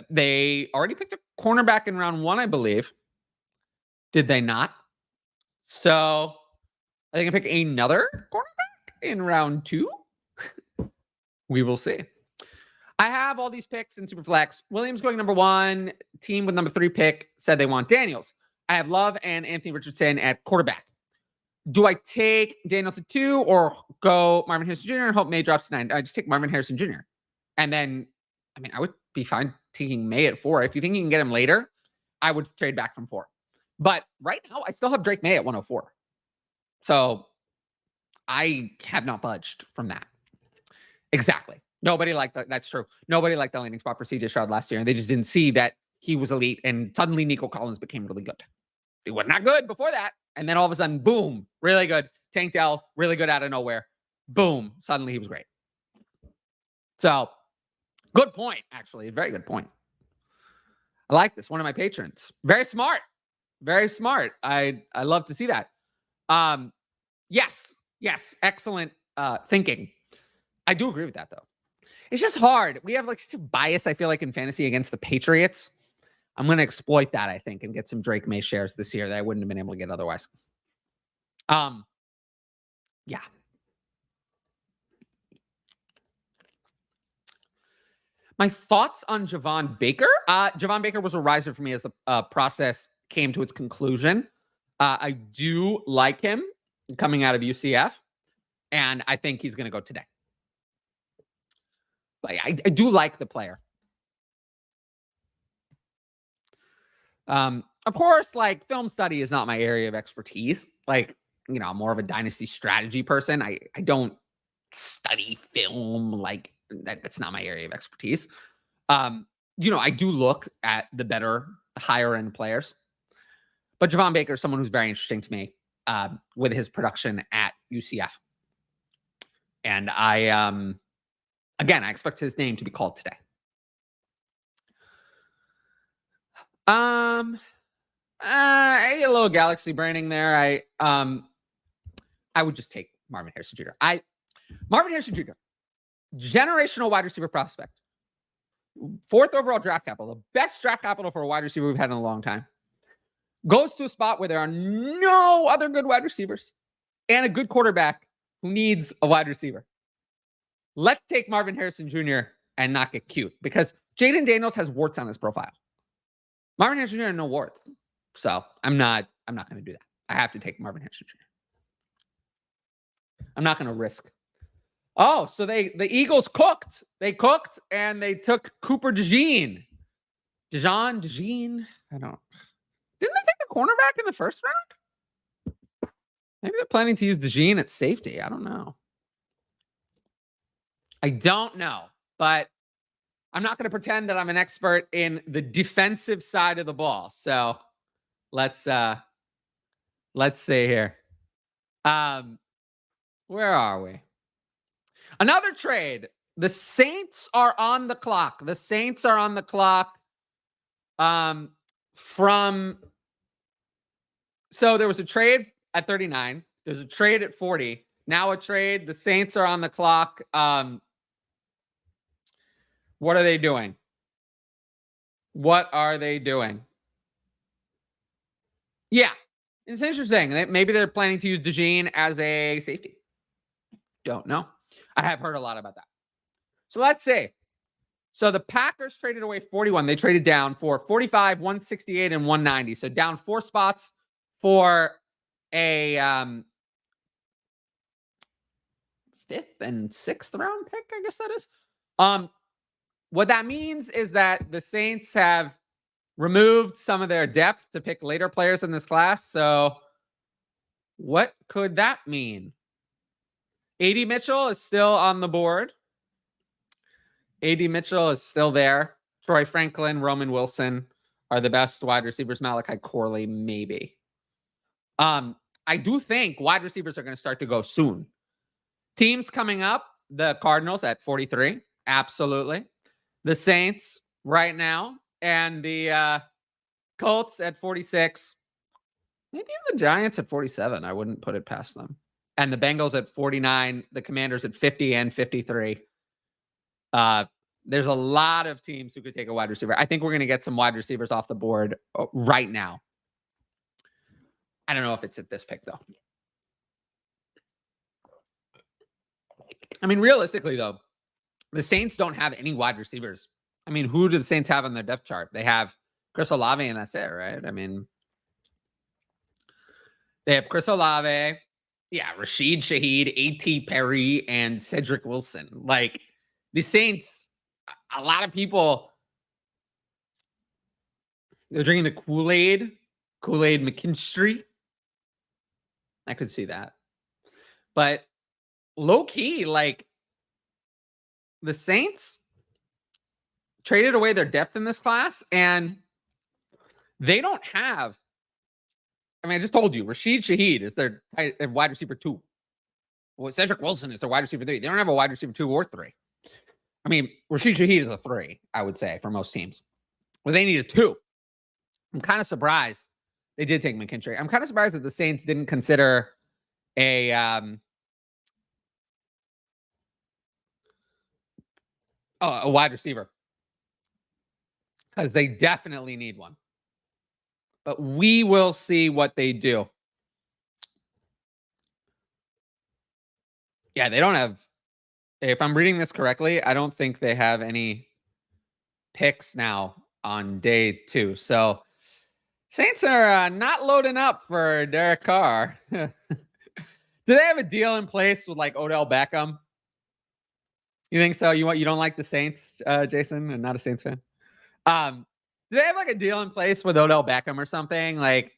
They already picked a cornerback in round 1, I believe. Did they not? So are they going to pick another cornerback in round 2? We will see. I have all these picks in Superflex. Williams going number 1. Team with number 3 pick said they want Daniels. I have Love and Anthony Richardson at quarterback. Do I take Daniels at 2 or go Marvin Harrison Jr. and hope May drops to 9? I just take Marvin Harrison Jr. And then, I would be fine taking May at 4. If you think you can get him later, I would trade back from 4. But right now, I still have Drake May at 104. So I have not budged from that. Exactly. Nobody liked that. That's true. Nobody liked the landing spot for CJ Stroud last year, and they just didn't see that he was elite, and suddenly Nico Collins became really good. He was not good before that, and then all of a sudden, boom, really good. Tank Dell, really good out of nowhere. Boom, suddenly he was great. So, good point, actually. Very good point. I like this. One of my patrons. Very smart. Very smart. I love to see that. Yes. Excellent thinking. I do agree with that, though. It's just hard. We have such a bias, I feel like, in fantasy against the Patriots. I'm going to exploit that, I think, and get some Drake May shares this year that I wouldn't have been able to get otherwise. Yeah. My thoughts on Javon Baker. Javon Baker was a riser for me as the process came to its conclusion. I do like him coming out of UCF, and I think he's going to go today. But I do like the player. Of course, film study is not my area of expertise. I'm more of a dynasty strategy person. I don't study film. That's not my area of expertise. I do look at the better, higher end players. But Javon Baker is someone who's very interesting to me with his production at UCF. And I expect his name to be called today. A little galaxy branding there. I would just take Marvin Harrison Jr. Marvin Harrison Jr., generational wide receiver prospect. 4th overall draft capital, the best draft capital for a wide receiver we've had in a long time. Goes to a spot where there are no other good wide receivers and a good quarterback who needs a wide receiver. Let's take Marvin Harrison Jr. and not get cute, because Jaden Daniels has warts on his profile. Marvin Harrison Jr. has no warts. So I'm not going to do that. I have to take Marvin Harrison Jr. I'm not going to risk. Oh, so the Eagles cooked. They cooked and they took Cooper DeJean. DeJean. I don't. Didn't they take the cornerback in the first round? Maybe they're planning to use DeJean at safety. I don't know. But I'm not going to pretend that I'm an expert in the defensive side of the ball. So let's see here. Where are we? Another trade. The Saints are on the clock. The Saints are on the clock. Um, from so there was a trade at 39. There's a trade at 40. Now a trade. The Saints are on the clock. What are they doing? What are they doing? Yeah, it's interesting. Maybe they're planning to use DeJean as a safety. Don't know. I have heard a lot about that. So let's see. So the Packers traded away 41. They traded down for 45, 168, and 190. So down 4 spots for a 5th and 6th round pick, I guess that is. What that means is that the Saints have removed some of their depth to pick later players in this class. So what could that mean? A.D. Mitchell is still on the board. A.D. Mitchell is still there. Troy Franklin, Roman Wilson are the best wide receivers. Malachi Corley, maybe. I do think wide receivers are going to start to go soon. Teams coming up, the Cardinals at 43. Absolutely. The Saints right now. And the Colts at 46. Maybe even the Giants at 47. I wouldn't put it past them. And the Bengals at 49. The Commanders at 50 and 53. There's a lot of teams who could take a wide receiver. I think we're going to get some wide receivers off the board right now. I don't know if it's at this pick, though. I mean, realistically, though, the Saints don't have any wide receivers. I mean, who do the Saints have on their depth chart? They have Chris Olave, and that's it, right? I mean, they have Chris Olave, yeah, Rashid Shaheed, A.T. Perry, and Cedric Wilson. Like, the Saints, a lot of people, they're drinking the Kool-Aid McKinstry. I could see that. But low-key, like, the Saints traded away their depth in this class, and they don't have, I mean, I just told you, Rashid Shaheed is their wide receiver 2. Well, Cedric Wilson is their wide receiver 3. They don't have a wide receiver 2 or 3. I mean, Rashid Shaheed is a 3, I would say, for most teams. Well, they need a 2. I'm kind of surprised they did take McKinstry. I'm kind of surprised that the Saints didn't consider a wide receiver, because they definitely need one. But we will see what they do. Yeah, they don't have, if I'm reading this correctly, I don't think they have any picks now on day 2. So Saints are not loading up for Derek Carr. Do they have a deal in place with like Odell Beckham? You think so? You don't like the Saints, Jason, and not a Saints fan? Do they have like a deal in place with Odell Beckham or something? Like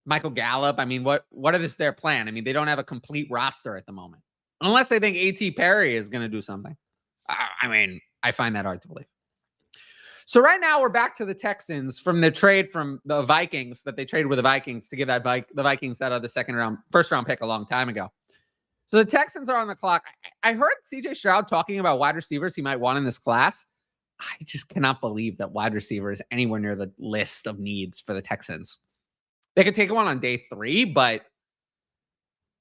Michael Gallup? I mean, what is their plan? I mean, they don't have a complete roster at the moment. Unless they think A.T. Perry is going to do something. I mean, I find that hard to believe. So right now we're back to the Texans from the trade from the Vikings that they traded with the Vikings to give that the Vikings that other first round pick a long time ago. So the Texans are on the clock. I heard CJ Stroud talking about wide receivers he might want in this class. I just cannot believe that wide receiver is anywhere near the list of needs for the Texans. They could take one on day 3, but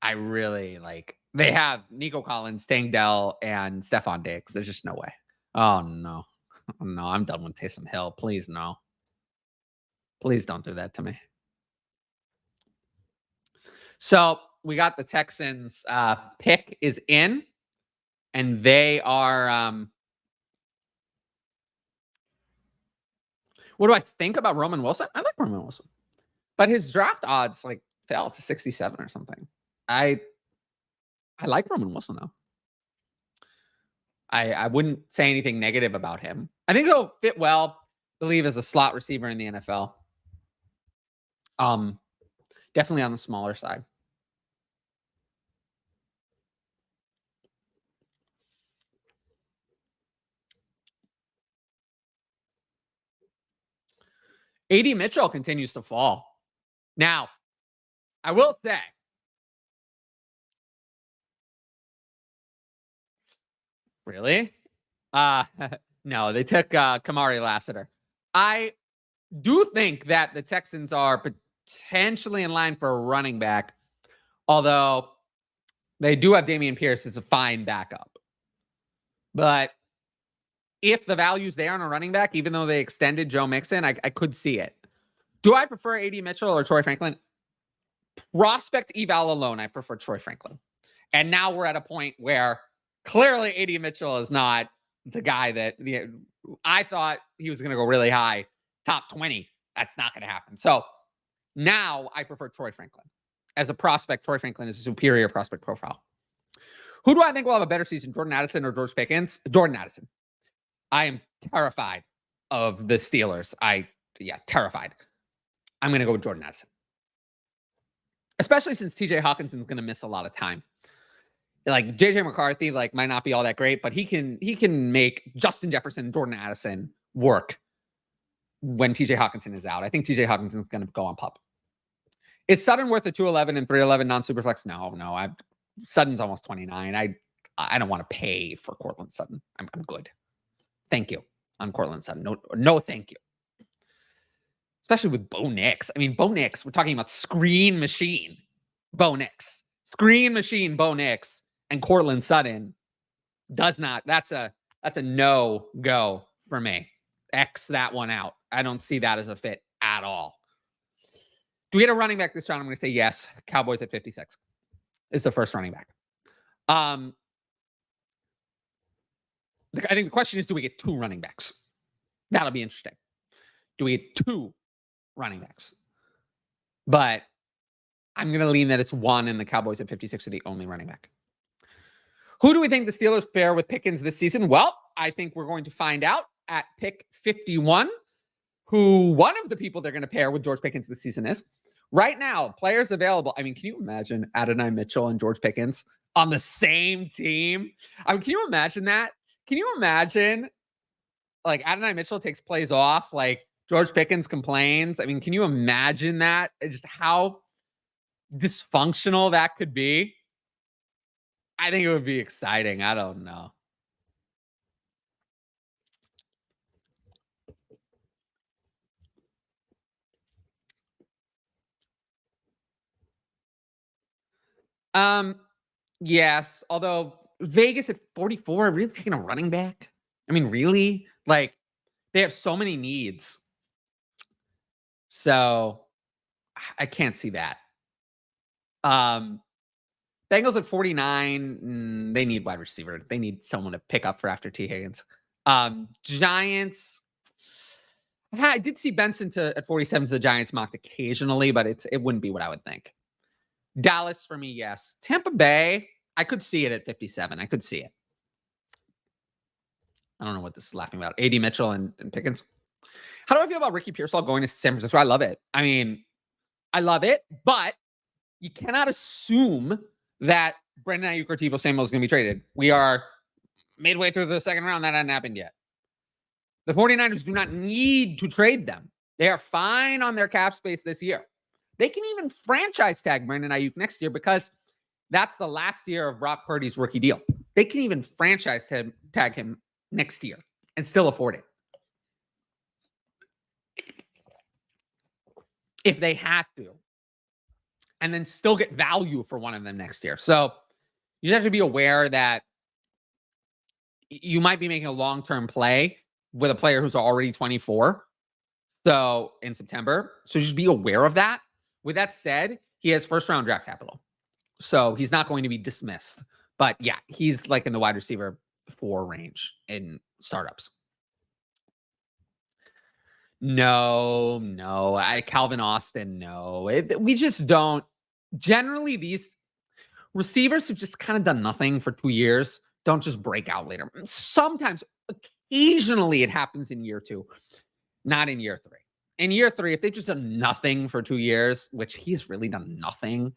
I really they have Nico Collins, Tank Dell, and Stephon Diggs. There's just no way. Oh, no. No, I'm done with Taysom Hill. Please, no. Please don't do that to me. So we got the Texans pick is in, and they are what do I think about Roman Wilson? I like Roman Wilson, but his draft odds fell to 67 or something. I like Roman Wilson though. I wouldn't say anything negative about him. I think he'll fit well, I believe, as a slot receiver in the NFL. Definitely on the smaller side. A.D. Mitchell continues to fall. Now, I will say, Really? Uh, no, they took Kamari Lassiter. I do think that the Texans are potentially in line for a running back, although they do have Dameon Pierce as a fine backup. But if the value's there on a running back, even though they extended Joe Mixon, I could see it. Do I prefer A.D. Mitchell or Troy Franklin? Prospect eval alone, I prefer Troy Franklin. And now we're at a point where clearly A.D. Mitchell is not the guy that I thought he was going to go really high, top 20. That's not going to happen. So now I prefer Troy Franklin. As a prospect, Troy Franklin is a superior prospect profile. Who do I think will have a better season, Jordan Addison or George Pickens? Jordan Addison. I am terrified of the Steelers. Terrified. I'm going to go with Jordan Addison. Especially since TJ Hawkinson's going to miss a lot of time. Like JJ McCarthy, might not be all that great, but he can make Justin Jefferson, Jordan Addison work when TJ Hawkinson is out. I think TJ Hawkinson's going to go on pup. Is Sutton worth a 211 and 311 non-superflex? No. Sutton's almost 29. I don't want to pay for Cortland Sutton. I'm good. Thank you on Cortland Sutton. No, thank you. Especially with Bo Nix. I mean, Bo Nix, we're talking about screen machine. Bo Nix. Screen machine Bo Nix and Cortland Sutton does not. That's a no-go for me. X that one out. I don't see that as a fit at all. Do we get a running back this round? I'm going to say yes. Cowboys at 56 is the first running back. I think the question is, do we get two running backs? That'll be interesting. Do we get two running backs? But I'm going to lean that it's one, and the Cowboys at 56 are the only running back. Who do we think the Steelers pair with Pickens this season? Well, I think we're going to find out at pick 51 who one of the people they're going to pair with George Pickens this season is. Right now, players available. I mean, can you imagine Adonai Mitchell and George Pickens on the same team? I mean, can you imagine that? Can you imagine, Adonai Mitchell takes plays off, George Pickens complains? I mean, can you imagine that? Just how dysfunctional that could be? I think it would be exciting. I don't know. Yes, although Vegas at 44, really taking a running back? I mean, really? They have so many needs. So I can't see that. Bengals at 49, they need wide receiver. They need someone to pick up for after T. Higgins. Giants. I did see Benson at 47 to the Giants mocked occasionally, but it wouldn't be what I would think. Dallas for me, yes. Tampa Bay, I could see it at 57. I could see it. I don't know what this is laughing about. A.D. Mitchell and Pickens. How do I feel about Ricky Pearsall going to San Francisco? I love it. I mean, I love it, but you cannot assume that Brandon Ayuk or Tebow Samuel is going to be traded. We are midway through the second round. That hasn't happened yet. The 49ers do not need to trade them. They are fine on their cap space this year. They can even franchise tag Brandon Ayuk next year because that's the last year of Brock Purdy's rookie deal. They can even franchise tag him next year and still afford it. If they had to. And then still get value for one of them next year. So you just have to be aware that you might be making a long-term play with a player who's already 24. So in September. So just be aware of that. With that said, he has first-round draft capital. So he's not going to be dismissed. But yeah, he's in the wide receiver 4 range in startups. No. Calvin Austin, no. We just don't. Generally, these receivers who've just kind of done nothing for 2 years don't just break out later. Sometimes, occasionally, it happens in year 2, not in year 3. In year 3, if they've just done nothing for 2 years, which he's really done nothing,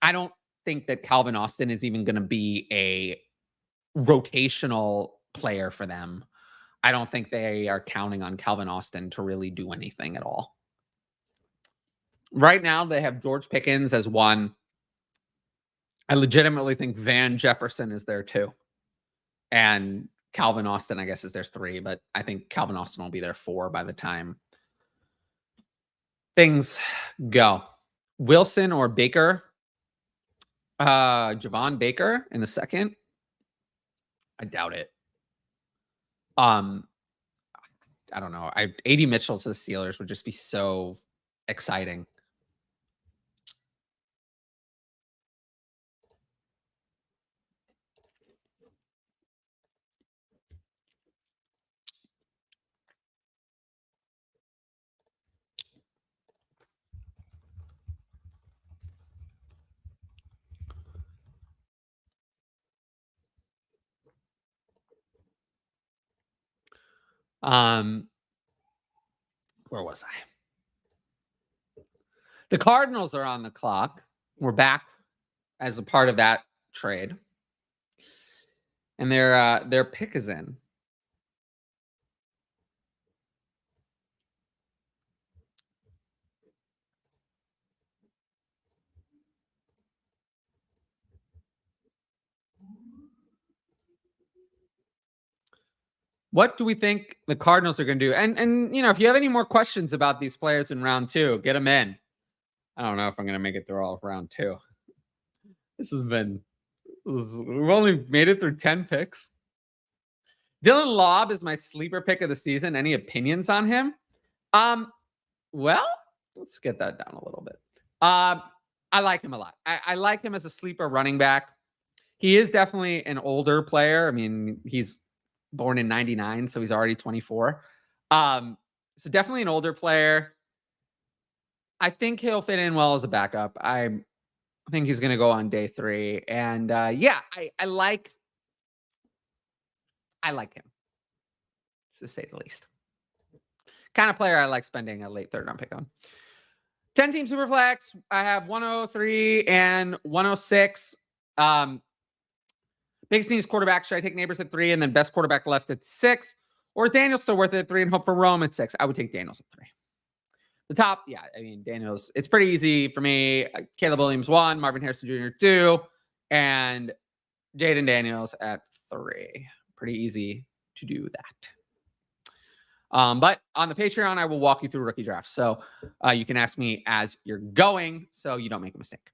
I don't think that Calvin Austin is even going to be a rotational player for them. I don't think they are counting on Calvin Austin to really do anything at all. Right now, they have George Pickens as 1. I legitimately think Van Jefferson is there too. And Calvin Austin, I guess, is their 3, but I think Calvin Austin will be their 4 by the time things go. Wilson or Baker? Javon Baker in the second? I doubt it. I don't know. AD Mitchell to the Steelers would just be so exciting. Where was I? The Cardinals are on the clock. We're back as a part of that trade. And their pick is in. What do we think the Cardinals are going to do? And if you have any more questions about these players in round 2, get them in. I don't know if I'm going to make it through all of round 2. We've only made it through 10 picks. Dylan Lobb is my sleeper pick of the season. Any opinions on him? Well, let's get that down a little bit. I like him a lot. I like him as a sleeper running back. He is definitely an older player. I mean, he's born in 99, so he's already 24. So definitely an older player. I think he'll fit in well as a backup. I think he's going to go on day 3. And yeah, I like him, to say the least. Kind of player I like spending a late 3rd round pick on. 10-team Superflex. I have 103 and 106. Biggest needs quarterback. Should I take Neighbors at 3 and then best quarterback left at 6? Or is Daniels still worth it at 3 and hope for Rome at 6? I would take Daniels at 3. The top, yeah, I mean, Daniels, it's pretty easy for me. Caleb Williams 1, Marvin Harrison Jr. 2, and Jaden Daniels at 3. Pretty easy to do that. But on the Patreon, I will walk you through rookie drafts. So you can ask me as you're going so you don't make a mistake.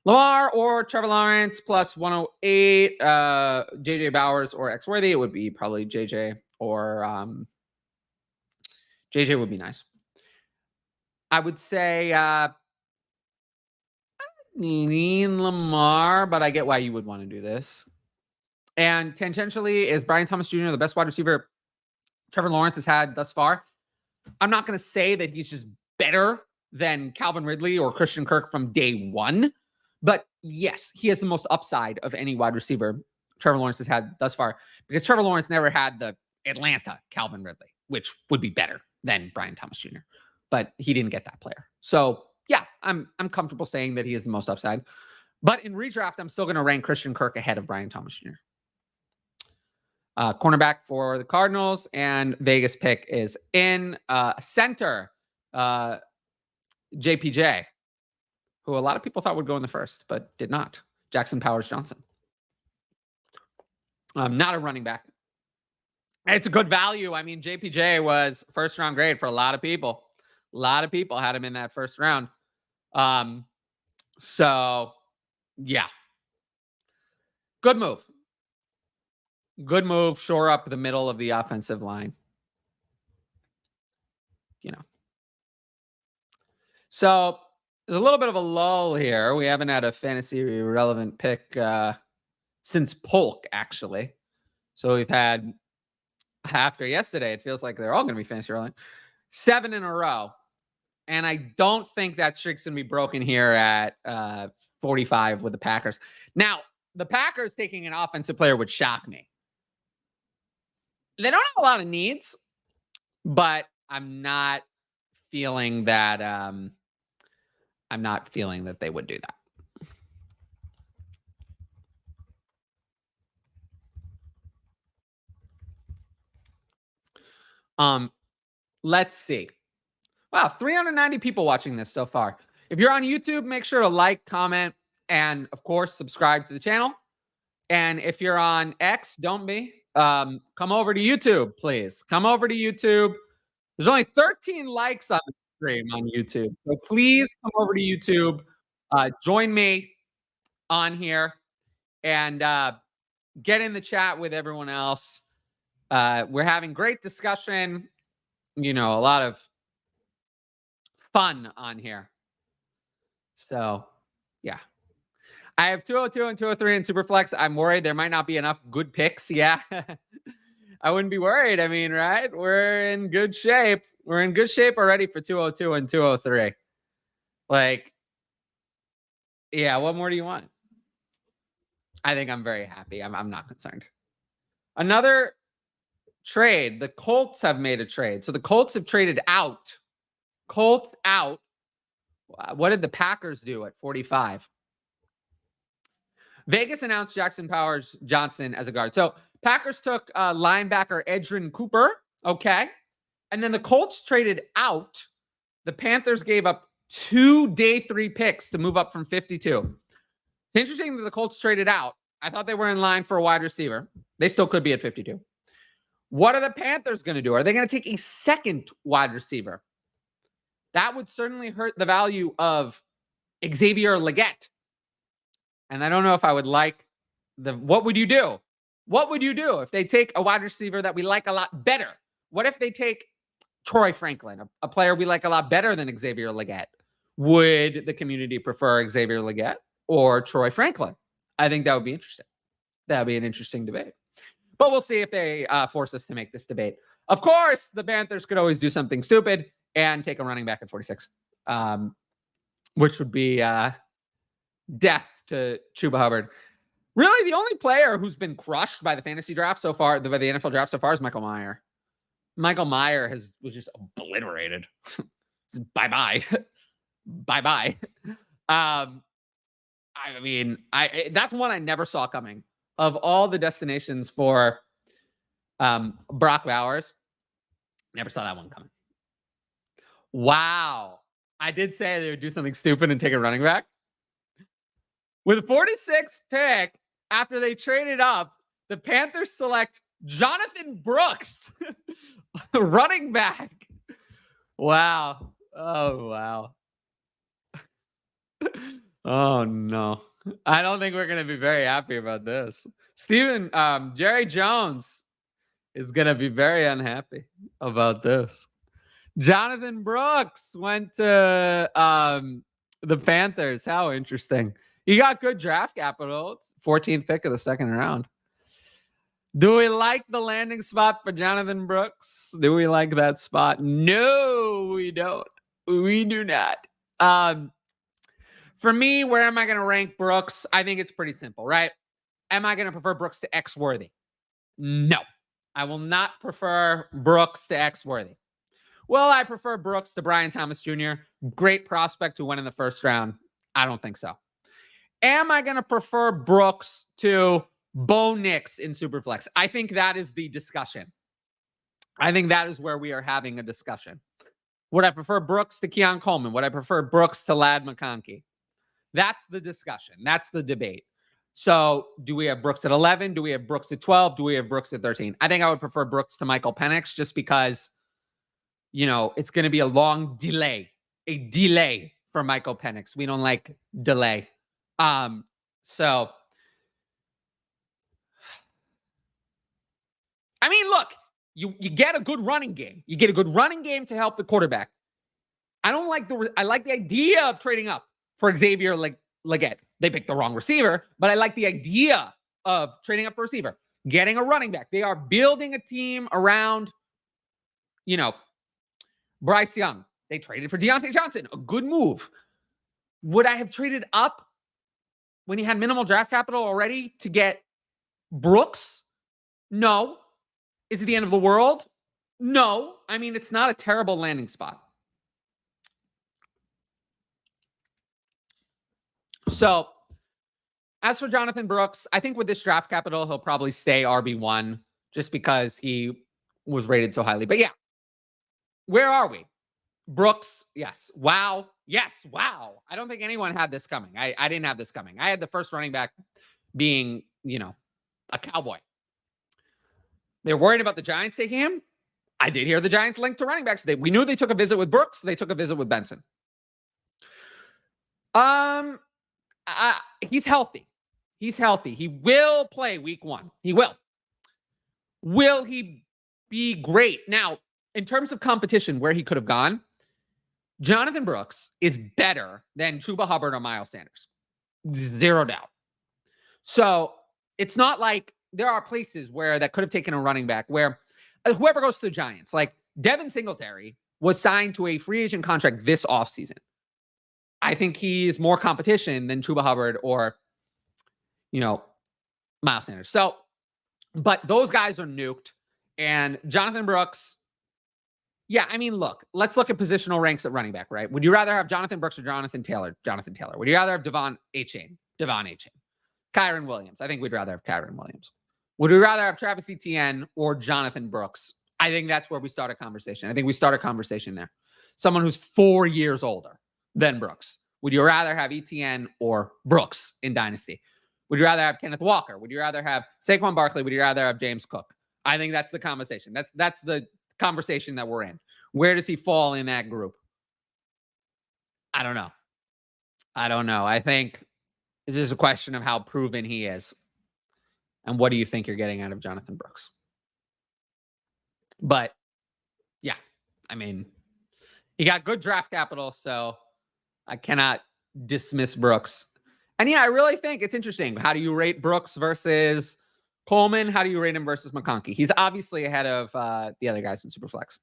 Lamar or Trevor Lawrence plus 108, JJ Bowers or X Worthy. It would be probably JJ or JJ would be nice. I would say lean Lamar, but I get why you would want to do this. And tangentially, is Brian Thomas Jr. the best wide receiver Trevor Lawrence has had thus far? I'm not going to say that he's just better than Calvin Ridley or Christian Kirk from day 1. But yes, he has the most upside of any wide receiver Trevor Lawrence has had thus far, because Trevor Lawrence never had the Atlanta Calvin Ridley, which would be better than Brian Thomas Jr. But he didn't get that player. So yeah, I'm comfortable saying that he is the most upside. But in redraft, I'm still going to rank Christian Kirk ahead of Brian Thomas Jr. Cornerback for the Cardinals, and Vegas pick is in center, JPJ, who a lot of people thought would go in the first, but did not. Jackson Powers Johnson. Not a running back. It's a good value. I mean, JPJ was 1st round grade for a lot of people. A lot of people had him in that 1st round. So, yeah. Good move. Good move. Shore up the middle of the offensive line. So, there's a little bit of a lull here. We haven't had a fantasy relevant pick since Polk, actually. So we've had, after yesterday, it feels like they're all going to be fantasy relevant. 7 in a row. And I don't think that streak's going to be broken here at 45 with the Packers. Now, the Packers taking an offensive player would shock me. They don't have a lot of needs, but I'm not feeling that they would do that. Let's see. Wow, 390 people watching this so far. If you're on YouTube, make sure to like, comment, and of course, subscribe to the channel. And if you're on X, don't be. Come over to YouTube, please. Come over to YouTube. There's only 13 likes on the stream on YouTube. So please come over to YouTube. Join me on here and get in the chat with everyone else. We're having great discussion. A lot of fun on here. So, yeah. I have 202 and 203 in Superflex. I'm worried there might not be enough good picks. Yeah. I wouldn't be worried. I mean, right? We're in good shape. We're in good shape already for 202 and 203. Like, yeah, what more do you want? I think I'm very happy. I'm not concerned. Another trade. The Colts have made a trade. So the Colts have traded out. Colts out. What did the Packers do at 45? Vegas announced Jackson Powers Johnson as a guard. So Packers took linebacker Edgerrin Cooper. Okay. And then the Colts traded out. The Panthers gave up 2 day 3 picks to move up from 52. It's interesting that the Colts traded out. I thought they were in line for a wide receiver. They still could be at 52. What are the Panthers going to do? Are they going to take a second wide receiver? That would certainly hurt the value of Xavier Legette. And I don't know if I would like what would you do? What would you do if they take a wide receiver that we like a lot better? What if they take Troy Franklin, a player we like a lot better than Xavier Legette? Would the community prefer Xavier Legette or Troy Franklin? I think that would be interesting. That would be an interesting debate. But we'll see if they force us to make this debate. Of course, the Panthers could always do something stupid and take a running back at 46, which would be death to Chuba Hubbard. Really, the only player who's been crushed by the fantasy draft so far, by the NFL draft so far, is Michael Mayer. Michael Mayer was just obliterated. Bye-bye. Bye-bye. I mean, that's one I never saw coming. Of all the destinations for Brock Bowers, never saw that one coming. Wow. I did say they would do something stupid and take a running back. With the 46th pick, after they traded up, the Panthers select Jonathan Brooks, running back. Wow. Oh, wow. Oh, no. I don't think we're going to be very happy about this. Jerry Jones is going to be very unhappy about this. Jonathan Brooks went to the Panthers. How interesting. He got good draft capital. It's 14th pick of the second round. Do we like the landing spot for Jonathan Brooks? Do we like that spot? No, we don't. We do not. For me, where am I going to rank Brooks? I think it's pretty simple, right? Am I going to prefer Brooks to X-worthy? No. I will not prefer Brooks to X-worthy. Will I prefer Brooks to Brian Thomas Jr.? Great prospect who went in the first round. I don't think so. Am I going to prefer Brooks to Bo Nix in Superflex? I think that is the discussion. I think that is where we are having a discussion. Would I prefer Brooks to Keon Coleman? Would I prefer Brooks to Ladd McConkey? That's the discussion. That's the debate. So do we have Brooks at 11? Do we have Brooks at 12? Do we have Brooks at 13? I think I would prefer Brooks to Michael Penix just because, it's going to be a long delay. A delay for Michael Penix. We don't like delay. So, I mean, look, you get a good running game. You get a good running game to help the quarterback. I like the idea of trading up for Xavier Legette. They picked the wrong receiver, but I like the idea of trading up for receiver, getting a running back. They are building a team around, Bryce Young. They traded for Deontay Johnson. A good move. Would I have traded up when he had minimal draft capital already to get Brooks? No. Is it the end of the world? No. I mean, it's not a terrible landing spot. So, as for Jonathan Brooks, I think with this draft capital, he'll probably stay RB1 just because he was rated so highly. But yeah, where are we? Brooks, yes. Wow. Yes, wow. I don't think anyone had this coming. I didn't have this coming. I had the first running back being a Cowboy. They're worried about the Giants taking him. I did hear the Giants linked to running backs. We knew they took a visit with Brooks. They took a visit with Benson. He's healthy. He's healthy. He will play week 1. He will. Will he be great? Now, in terms of competition, where he could have gone, Jonathan Brooks is better than Chuba Hubbard or Miles Sanders. 0 doubt. So it's not like there are places where that could have taken a running back where whoever goes to the Giants, like Devin Singletary was signed to a free agent contract this offseason. I think he's more competition than Chuba Hubbard or, Miles Sanders. So, but those guys are nuked. And Jonathan Brooks, yeah, I mean, look, let's look at positional ranks at running back, right? Would you rather have Jonathan Brooks or Jonathan Taylor? Jonathan Taylor. Would you rather have Devon Achane? Devon Achane. Kyron Williams. I think we'd rather have Kyron Williams. Would we rather have Travis Etienne or Jonathan Brooks? I think that's where we start a conversation. I think we start a conversation there. Someone who's 4 years older than Brooks. Would you rather have Etienne or Brooks in Dynasty? Would you rather have Kenneth Walker? Would you rather have Saquon Barkley? Would you rather have James Cook? I think that's the conversation. That's the conversation that we're in. Where does he fall in that group? I don't know. I think this is a question of how proven he is. And what do you think you're getting out of Jonathan Brooks? But, yeah, I mean, he got good draft capital, so I cannot dismiss Brooks. And, yeah, I really think it's interesting. How do you rate Brooks versus Coleman? How do you rate him versus McConkey? He's obviously ahead of the other guys in Superflex.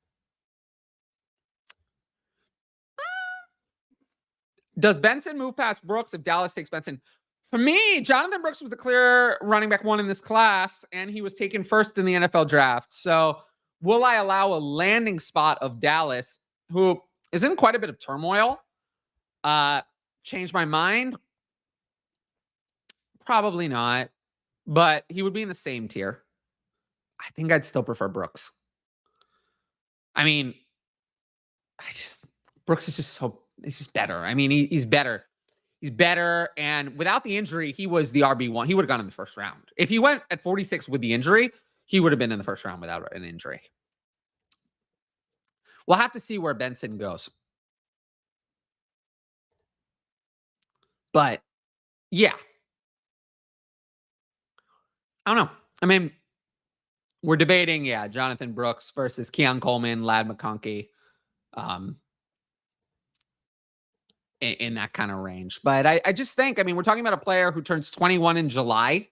Does Benson move past Brooks if Dallas takes Benson? For me, Jonathan Brooks was the clear running back 1 in this class, and he was taken first in the NFL draft. So will I allow a landing spot of Dallas, who is in quite a bit of turmoil, change my mind? Probably not, but he would be in the same tier. I think I'd still prefer Brooks. I mean, Brooks is just he's just better. I mean, he's better. He's better. And without the injury, he was the RB1. He would have gone in the first round. If he went at 46 with the injury, he would have been in the first round without an injury. We'll have to see where Benson goes. But, yeah. I don't know. I mean, we're debating, Jonathan Brooks versus Keon Coleman, Ladd McConkey. In that kind of range. But I just think, I mean, we're talking about a player who turns 21 in July.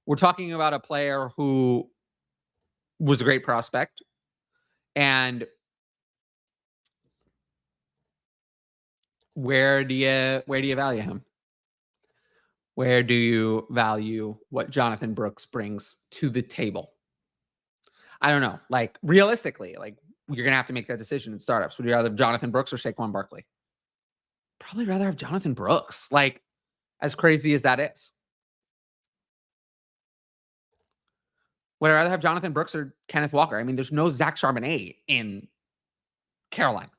We're talking about a player who was a great prospect. And where do you value him? Where do you value what Jonathan Brooks brings to the table? I don't know. Like, realistically, like, you're going to have to make that decision in startups. Would you rather have Jonathan Brooks or Saquon Barkley? Probably rather have Jonathan Brooks. Like, as crazy as that is. Would I rather have Jonathan Brooks or Kenneth Walker? I mean, there's no Zach Charbonnet in Carolina.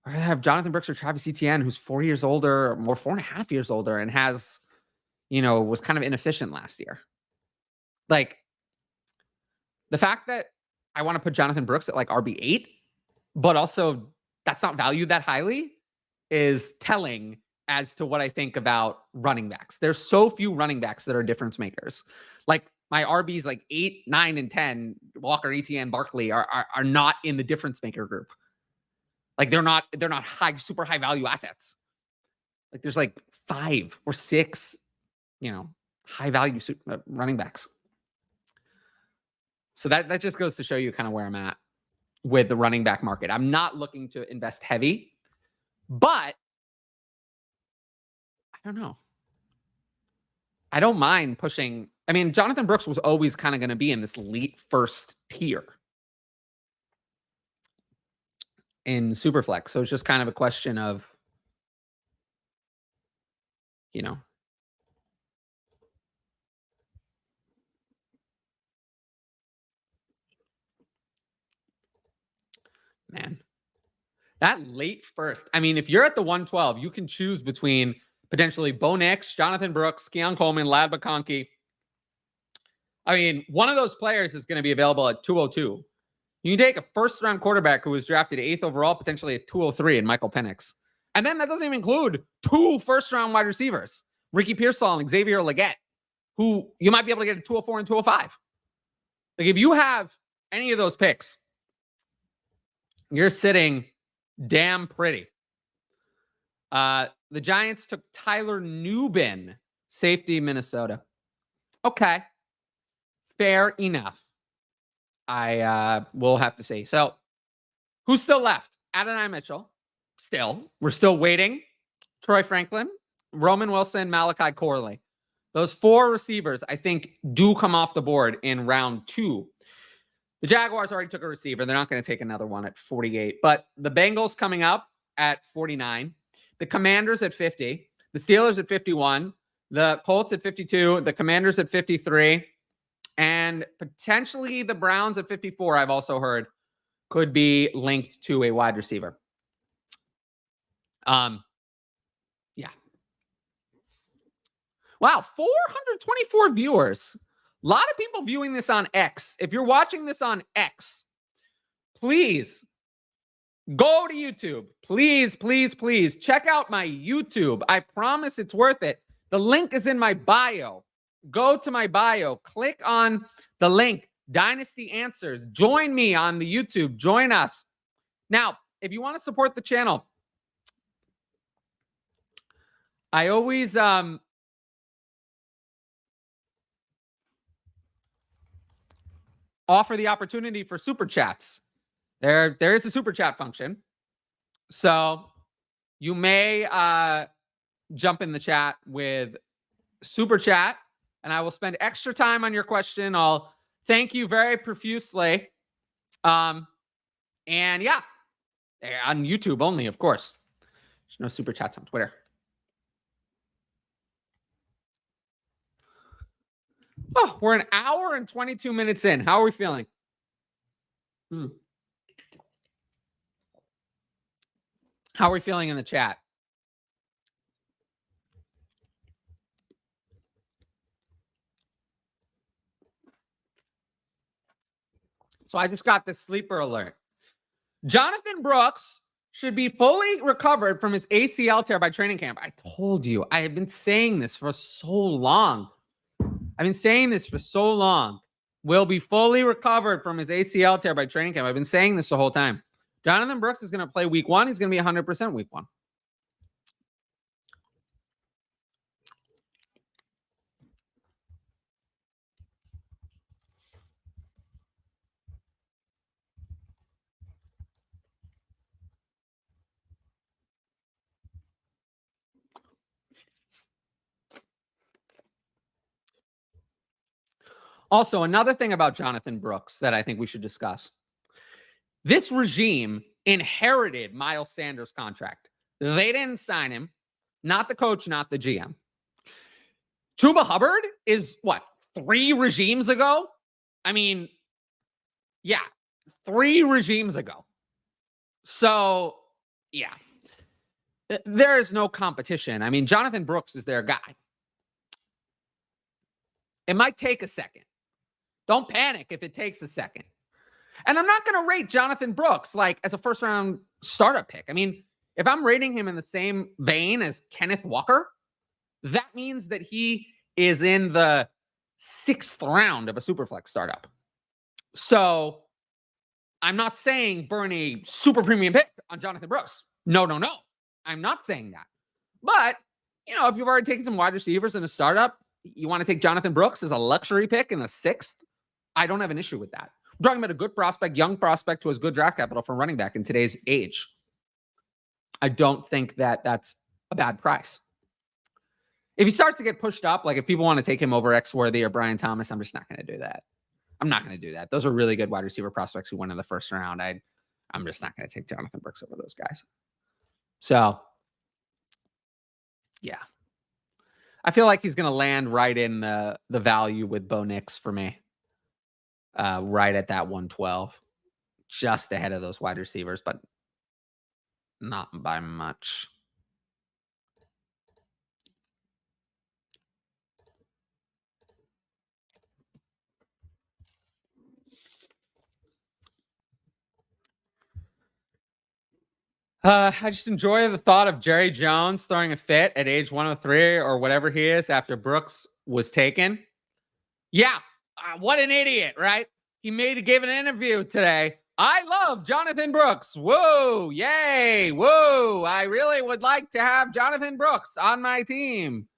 Or I have Jonathan Brooks or Travis Etienne, who's 4 years older, or 4.5 years older, and has, was kind of inefficient last year. Like, the fact that I want to put Jonathan Brooks at like RB8, but also that's not valued that highly, is telling as to what I think about running backs. There's so few running backs that are difference makers. Like, my RBs like 8, 9, and 10, Walker, Etienne, Barkley are not in the difference maker group. Like, they're not super high value assets. Like, there's like 5 or 6, high value running backs. So that just goes to show you kind of where I'm at with the running back market. I'm not looking to invest heavy, but I don't know. I don't mind pushing. I mean, Jonathan Brooks was always kind of going to be in this elite first tier in Superflex. So it's just kind of a question of, man, that late first. I mean, if you're at the 112, you can choose between Potentially Bo Nix, Jonathan Brooks, Keon Coleman, Lad McConkey. I mean, one of those players is going to be available at 202. You can take a first-round quarterback who was drafted 8th overall, potentially at 203 in Michael Penix. And then that doesn't even include 2 first-round wide receivers, Ricky Pearsall and Xavier Legette, who you might be able to get at 204 and 205. Like, if you have any of those picks, you're sitting damn pretty. The Giants took Tyler Nubin, safety, Minnesota. Okay. Fair enough. I will have to say. So, who's still left? Adonai Mitchell. Still. We're still waiting. Troy Franklin, Roman Wilson, Malachi Corley. Those 4 receivers, I think, do come off the board in round 2. The Jaguars already took a receiver. They're not going to take another one at 48. But the Bengals coming up at 49. The Commanders at 50. The Steelers at 51. The Colts at 52. The Commanders at 53. And potentially the Browns at 54, I've also heard, could be linked to a wide receiver. Yeah. Wow, 424 viewers. A lot of people viewing this on X. If you're watching this on X, please go to YouTube. Please, please, please check out my YouTube. I promise it's worth it. The link is in my bio. Go to my bio. Click on the link, Dynasty Answers. Join me on the YouTube. Join us. Now, if you want to support the channel, I always offer the opportunity for super chats. There is a super chat function. So you may jump in the chat with super chat, and I will spend extra time on your question. I'll thank you very profusely. And yeah, on YouTube only, of course. There's no super chats on Twitter. Oh, we're an hour and 22 minutes in. How are we feeling? How are we feeling in the chat? So I just got this sleeper alert. Jonathan Brooks should be fully recovered from his ACL tear by training camp. I told you. I have been saying this for so long. Will be fully recovered from his ACL tear by training camp. I've been saying this the whole time. Jonathan Brooks is going to play week 1. He's going to be 100% week 1. Also, another thing about Jonathan Brooks that I think we should discuss. This regime inherited Miles Sanders' contract. They didn't sign him. Not the coach, not the GM. Chuba Hubbard is, 3 regimes ago? I mean, yeah, 3 regimes ago. So, yeah. There is no competition. I mean, Jonathan Brooks is their guy. It might take a second. Don't panic if it takes a second. And I'm not going to rate Jonathan Brooks as a first-round startup pick. I mean, if I'm rating him in the same vein as Kenneth Walker, that means that he is in the 6th round of a Superflex startup. So I'm not saying burn a super premium pick on Jonathan Brooks. No. I'm not saying that. But, if you've already taken some wide receivers in a startup, you want to take Jonathan Brooks as a luxury pick in the 6th? I don't have an issue with that. We're talking about a good prospect, young prospect who has good draft capital for running back in today's age. I don't think that that's a bad price. If he starts to get pushed up, if people want to take him over Xworthy or Brian Thomas, I'm just not going to do that. I'm not going to do that. Those are really good wide receiver prospects who went in the 1st round. I'm just not going to take Jonathan Brooks over those guys. So, yeah. I feel like he's going to land right in the value with Bo Nix for me. Right at that 112. Just ahead of those wide receivers, but not by much. I just enjoy the thought of Jerry Jones throwing a fit at age 103 or whatever he is after Brooks was taken. Yeah, what an idiot, right? Gave an interview today. I love Jonathan Brooks. Whoa, yay, whoa. I really would like to have Jonathan Brooks on my team.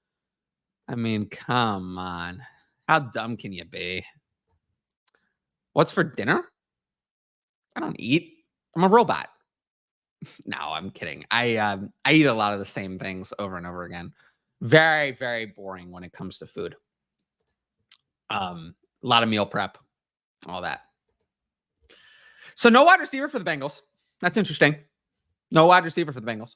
I mean, come on. How dumb can you be? What's for dinner? I don't eat. I'm a robot. No, I'm kidding. I eat a lot of the same things over and over again. Very, very boring when it comes to food. A lot of meal prep, all that. So no wide receiver for the Bengals. That's interesting. No wide receiver for the Bengals.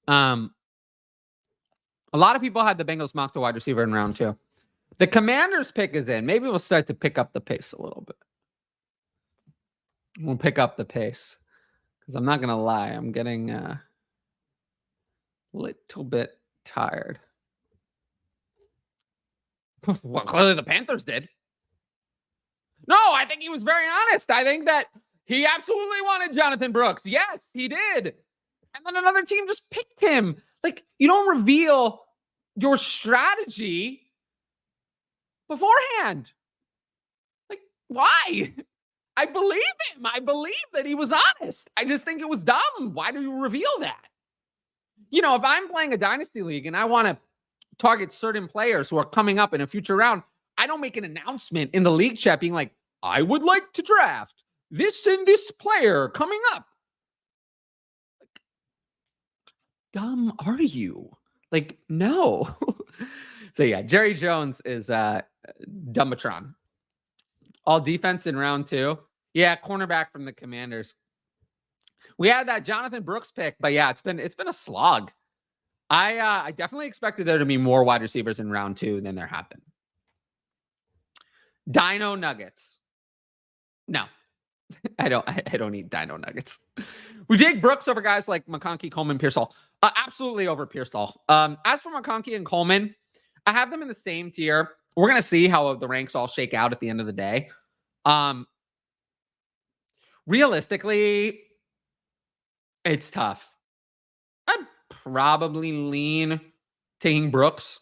Um, a lot of people had the Bengals mocked to wide receiver in round 2. The Commanders pick is in. Maybe we'll start to pick up the pace a little bit. We'll pick up the pace because I'm not gonna lie, I'm getting a little bit tired. Well, clearly the Panthers did. No, I think he was very honest. I think that he absolutely wanted Jonathan Brooks. Yes, he did. And then another team just picked him. Like, you don't reveal your strategy beforehand. Like, why? I believe him. I believe that he was honest. I just think it was dumb. Why do you reveal that? You know, if I'm playing a dynasty league and I want to target certain players who are coming up in a future round, I don't make an announcement in the league chat being like, I would like to draft this and this player coming up. Like, dumb are you? Like, no. So yeah, Jerry Jones is Dumbatron. All defense in round 2. Yeah, cornerback from the Commanders. We had that Jonathan Brooks pick, but yeah, it's been a slog. I definitely expected there to be more wide receivers in round 2 than there have been. Dino Nuggets. No, I don't eat Dino Nuggets. We take Brooks over guys like McConkey, Coleman, Pearsall. Absolutely over Pearsall. As for McConkey and Coleman, I have them in the same tier. We're gonna see how the ranks all shake out at the end of the day. Realistically, it's tough. I'd probably lean taking Brooks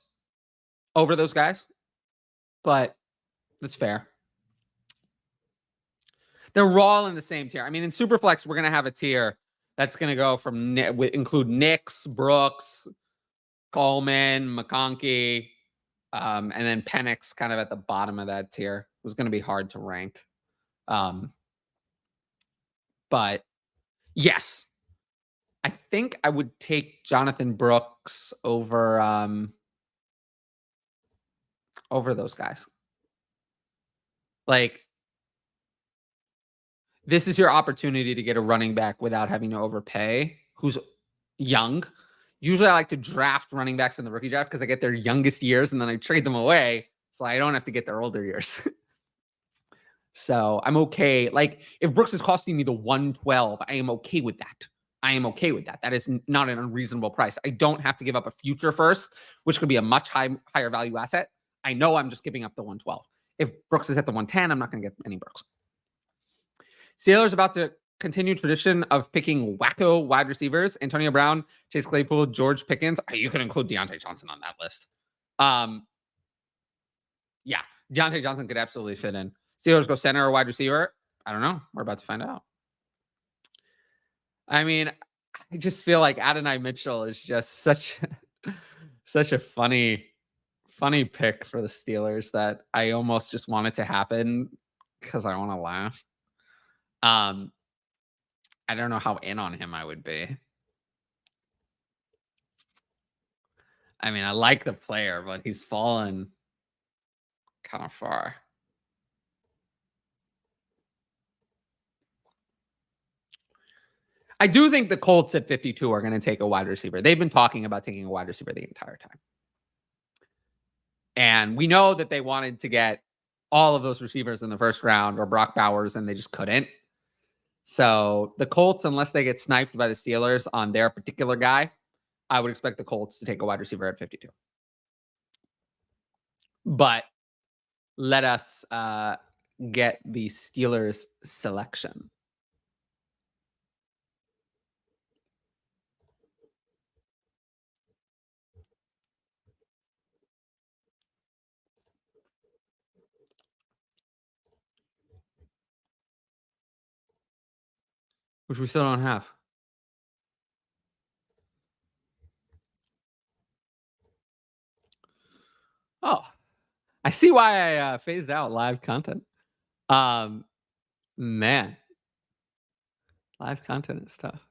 over those guys, but that's fair. They're all in the same tier. I mean, in Superflex, we're going to have a tier that's going to go from include Nix, Brooks, Coleman, McConkey, and then Penix kind of at the bottom of that tier. It was going to be hard to rank. But yes, I think I would take Jonathan Brooks over those guys. Like, this is your opportunity to get a running back without having to overpay, who's young. Usually I like to draft running backs in the rookie draft because I get their youngest years and then I trade them away so I don't have to get their older years. So I'm okay. Like, if Brooks is costing me the 112, I am okay with that. I am okay with that. That is not an unreasonable price. I don't have to give up a future first, which could be a much higher value asset. I know I'm just giving up the 112. If Brooks is at the 110, I'm not going to get any Brooks. Steelers about to continue tradition of picking wacko wide receivers. Antonio Brown, Chase Claypool, George Pickens. You can include Deontay Johnson on that list. Yeah, Deontay Johnson could absolutely fit in. Steelers go center or wide receiver. I don't know. We're about to find out. I mean, I just feel like Adonai Mitchell is just such a funny pick for the Steelers that I almost just want it to happen because I want to laugh. I don't know how in on him I would be. I mean, I like the player, but he's fallen kind of far. I do think the Colts at 52 are going to take a wide receiver. They've been talking about taking a wide receiver the entire time. And we know that they wanted to get all of those receivers in the first round or Brock Bowers, and they just couldn't. So the Colts, unless they get sniped by the Steelers on their particular guy, I would expect the Colts to take a wide receiver at 52. But let us get the Steelers selection. Which we still don't have. Oh, I see why I phased out live content. Man, live content is tough.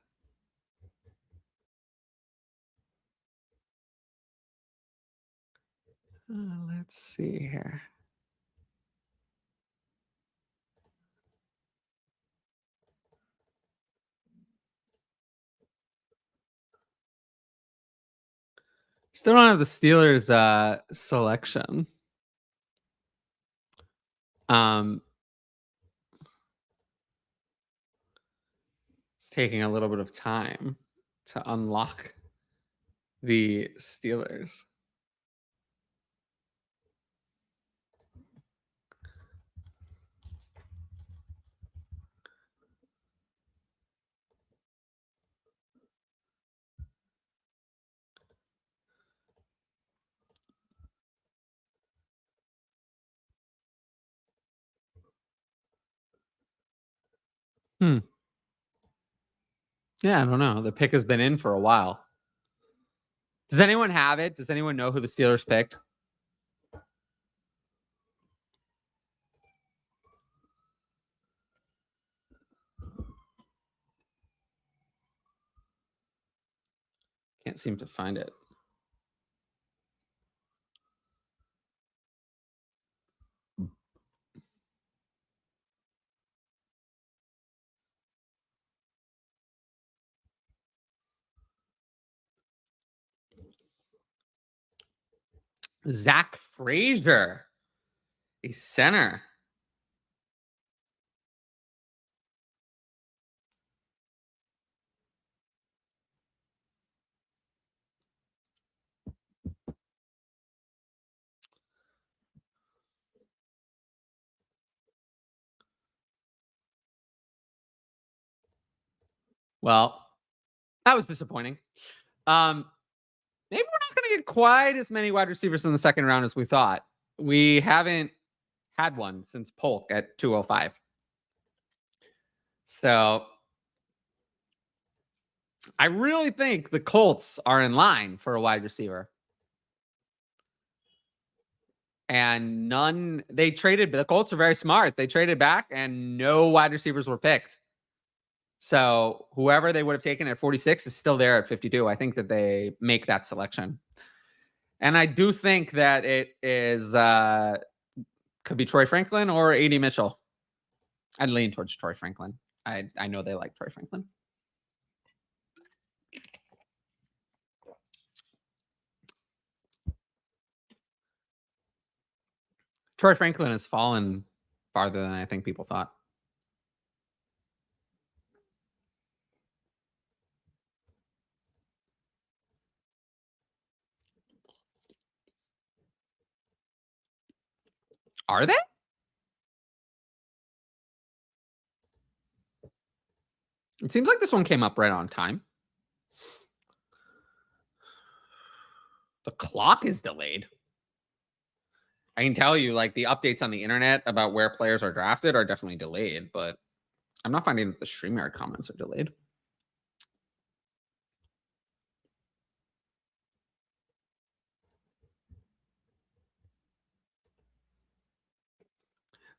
Let's see here. Still don't have the Steelers selection. It's taking a little bit of time to unlock the Steelers. Hmm. Yeah, I don't know. The pick has been in for a while. Does anyone have it? Does anyone know who the Steelers picked? Can't seem to find it. Zach Frazier, a center. Well, that was disappointing. Maybe we're not going to get quite as many wide receivers in the second round as we thought. We haven't had one since Polk at 205. So I really think the Colts are in line for a wide receiver. And they traded, but the Colts are very smart. They traded back and no wide receivers were picked. So whoever they would have taken at 46 is still there at 52. I think that they make that selection. And I do think that it is could be Troy Franklin or AD Mitchell. I'd lean towards Troy Franklin. I know they like Troy Franklin. Troy Franklin has fallen farther than I think people thought. Are they? It seems like this one came up right on time. The clock is delayed. I can tell you, like, the updates on the internet about where players are drafted are definitely delayed, but I'm not finding that the StreamYard comments are delayed.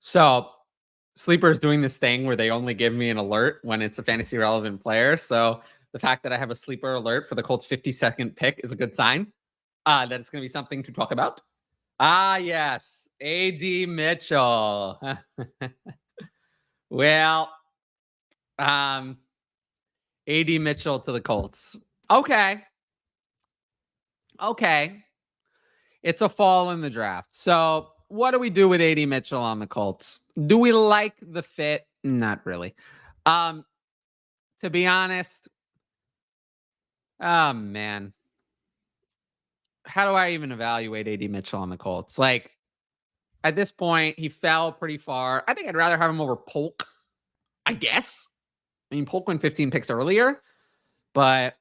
So Sleeper is doing this thing where they only give me an alert when it's a fantasy relevant player. So the fact that I have a sleeper alert for the Colts 52nd pick is a good sign that it's going to be something to talk about. Ah, yes. AD Mitchell. Well, AD Mitchell to the Colts. Okay. It's a fall in the draft. So what do we do with AD Mitchell on the Colts? Do we like the fit? Not really. To be honest, oh man. How do I even evaluate AD Mitchell on the Colts? Like at this point, he fell pretty far. I think I'd rather have him over Polk, I guess. I mean, Polk went 15 picks earlier, but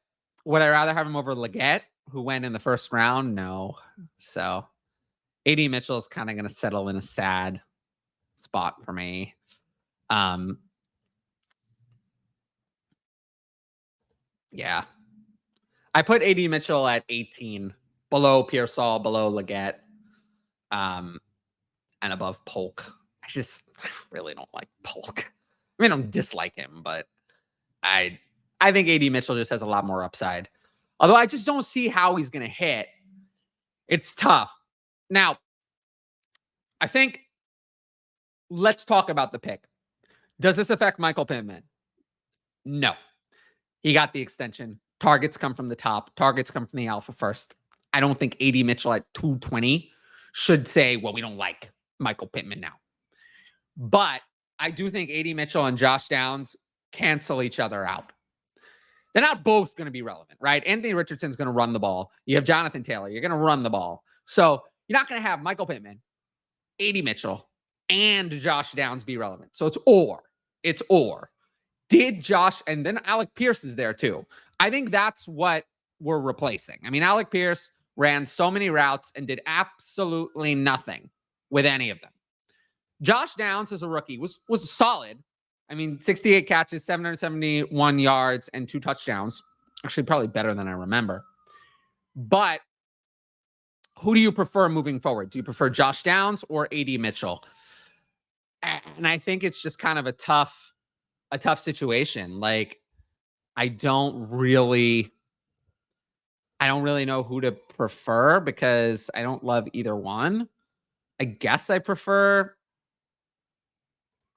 would I rather have him over Leggett, who went in the first round? No. So AD Mitchell is kind of going to settle in a sad spot for me. Yeah. I put AD Mitchell at 18, below Pearsall, below Leggett, and above Polk. I really don't like Polk. I mean, I don't dislike him, but I think AD Mitchell just has a lot more upside. Although I just don't see how he's going to hit. It's tough. Now, I think let's talk about the pick. Does this affect Michael Pittman? No. He got the extension. Targets come from the top. Targets come from the alpha first. I don't think AD Mitchell at 220 should say, well, we don't like Michael Pittman now. But I do think AD Mitchell and Josh Downs cancel each other out. They're not both going to be relevant, right? Anthony Richardson's going to run the ball. You have Jonathan Taylor. You're going to run the ball. So you're not going to have Michael Pittman, AD Mitchell, and Josh Downs be relevant. So it's or. It's or. Did Josh, and then Alec Pierce is there too. I think that's what we're replacing. I mean, Alec Pierce ran so many routes and did absolutely nothing with any of them. Josh Downs as a rookie was solid. I mean, 68 catches, 771 yards, and 2 touchdowns. Actually, probably better than I remember. But who do you prefer moving forward? Do you prefer Josh Downs or AD Mitchell? And I think it's just kind of a tough situation. Like, I don't really know who to prefer because I don't love either one. I guess I prefer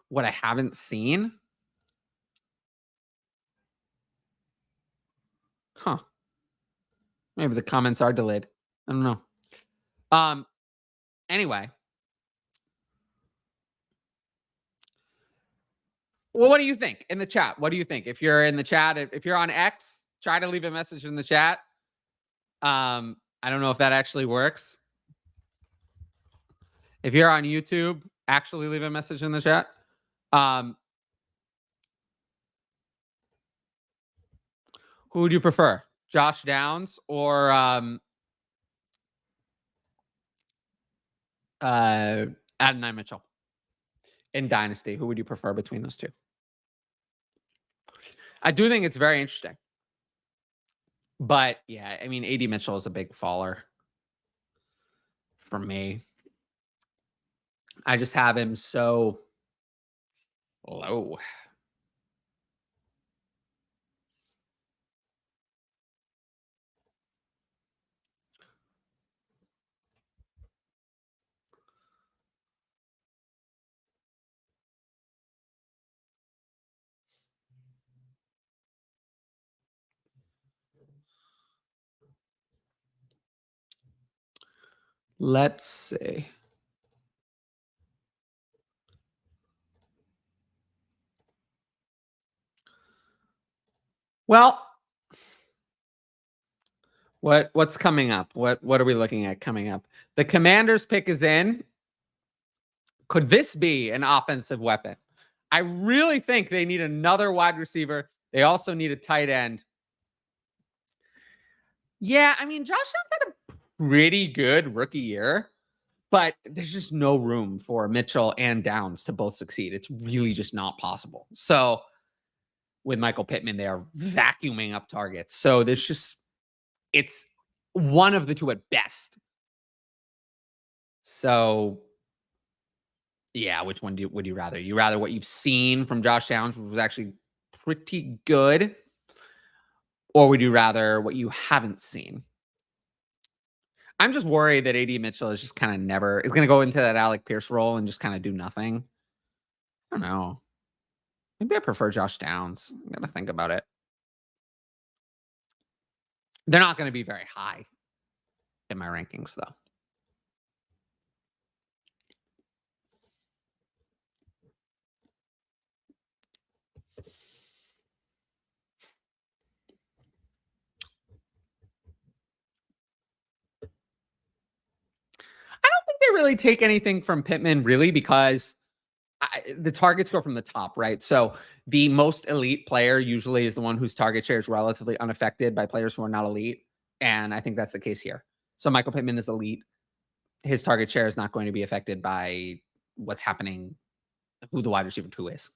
what I haven't seen. Huh. Maybe the comments are delayed. I don't know. Anyway. Well, what do you think in the chat? What do you think? If you're in the chat, if you're on X, try to leave a message in the chat. I don't know if that actually works. If you're on YouTube, actually leave a message in the chat. Who would you prefer? Josh Downs or Adonai Mitchell in Dynasty? Who would you prefer between those two? I do think it's very interesting. But yeah, I mean, AD Mitchell is a big faller for me. I just have him so low. Let's see. Well, what's coming up? What are we looking at coming up? The Commanders pick is in. Could this be an offensive weapon? I really think they need another wide receiver. They also need a tight end. Yeah, I mean, Josh Downs had a pretty good rookie year, but there's just no room for Mitchell and Downs to both succeed. It's really just not possible. So with Michael Pittman, they are vacuuming up targets. So it's one of the two at best. So yeah, which one would you rather? You rather what you've seen from Josh Downs, which was actually pretty good, or would you rather what you haven't seen? I'm just worried that AD Mitchell is just kind of never is going to go into that Alec Pierce role and just kind of do nothing. I don't know. Maybe I prefer Josh Downs. I'm going to think about it. They're not going to be very high in my rankings, though. really take anything from Pittman, really, because the targets go from the top, right? So the most elite player usually is the one whose target share is relatively unaffected by players who are not elite. And I think that's the case here. So Michael Pittman is elite. His target share is not going to be affected by what's happening, who the wide receiver 2 is.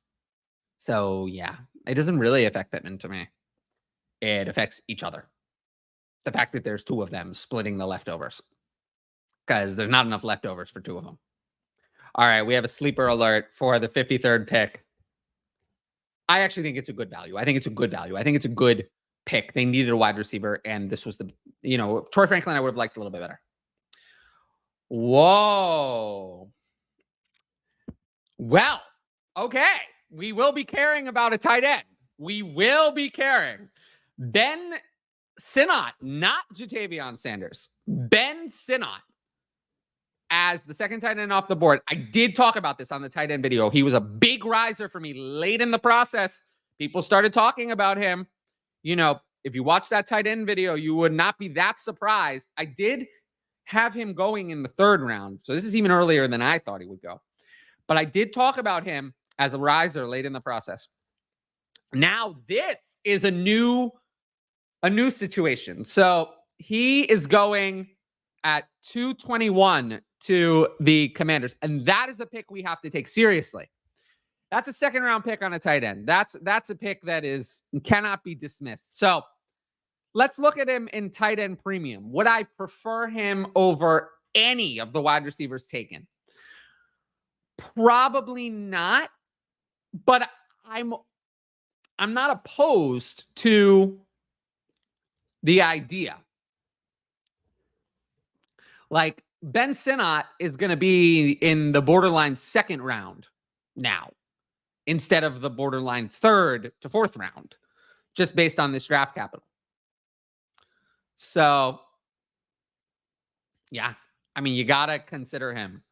So yeah, it doesn't really affect Pittman to me. It affects each other. The fact that there's 2 of them splitting the leftovers, because there's not enough leftovers for 2 of them. All right, we have a sleeper alert for the 53rd pick. I actually think it's a good value. I think it's a good pick. They needed a wide receiver, and this was Troy Franklin I would have liked a little bit better. Whoa. Well, okay. We will be caring about a tight end. We will be caring. Ben Sinnott, not Jatavion Sanders. Ben Sinnott as the second tight end off the board. I did talk about this on the tight end video. He was a big riser for me late in the process. People started talking about him. If you watch that tight end video, you would not be that surprised. I did have him going in the 3rd round. So this is even earlier than I thought he would go. But I did talk about him as a riser late in the process. Now this is a new situation. So he is going at 221 to the Commanders. And that is a pick we have to take seriously. That's a 2nd round pick on a tight end. That's a pick that cannot be dismissed. So let's look at him in tight end premium. Would I prefer him over any of the wide receivers taken? Probably not, but I'm not opposed to the idea. Like, Ben Sinnott is going to be in the borderline 2nd round now, instead of the borderline 3rd to 4th round, just based on this draft capital. So, yeah, I mean, you got to consider him.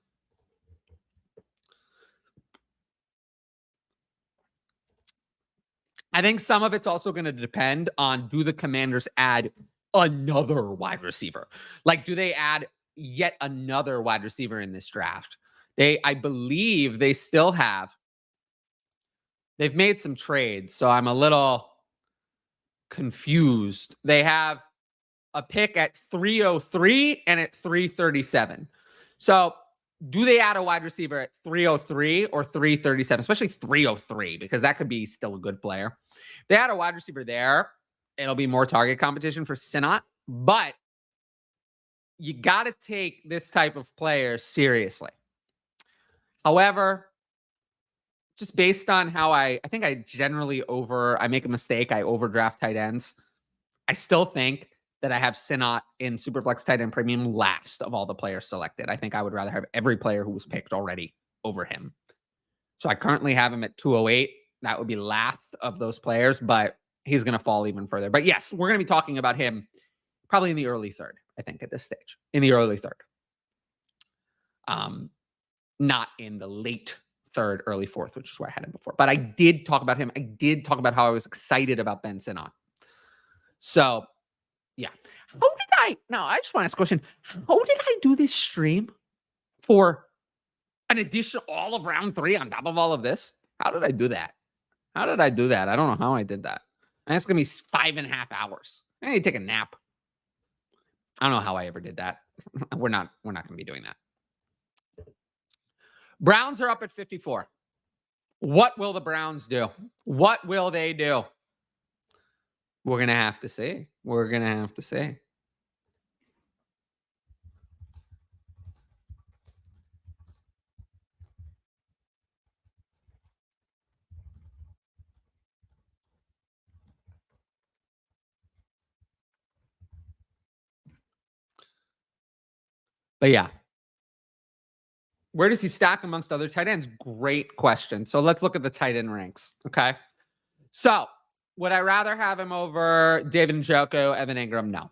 I think some of it's also going to depend on, do the Commanders add another wide receiver? Like, do they add yet another wide receiver in this draft? I believe they still have. They've made some trades, so I'm a little confused. They have a pick at 303 and at 337. So do they add a wide receiver at 303 or 337, especially 303, because that could be still a good player. If they add a wide receiver there, it'll be more target competition for Sinnott, but you got to take this type of player seriously. However, just based on how I think I generally I make a mistake. I overdraft tight ends. I still think that I have Sinnott in Superflex tight end premium last of all the players selected. I think I would rather have every player who was picked already over him. So I currently have him at 208. That would be last of those players, but he's going to fall even further. But yes, we're going to be talking about him probably in the early 3rd, I think, at this stage. In the early 3rd. Not in the late 3rd, early 4th, which is where I had him before. But I did talk about him. I did talk about how I was excited about Ben Sinnott. So, yeah. Now, I just want to ask a question. How did I do this stream for an additional all of round 3 on top of all of this? How did I do that? I don't know how I did that. And it's going to be 5.5 hours. I need to take a nap. I don't know how I ever did that. We're not going to be doing that. Browns are up at 54. What will the Browns do? What will they do? We're going to have to see. But yeah. Where does he stack amongst other tight ends? Great question. So let's look at the tight end ranks. Okay. So would I rather have him over David Njoku, Evan Ingram? No.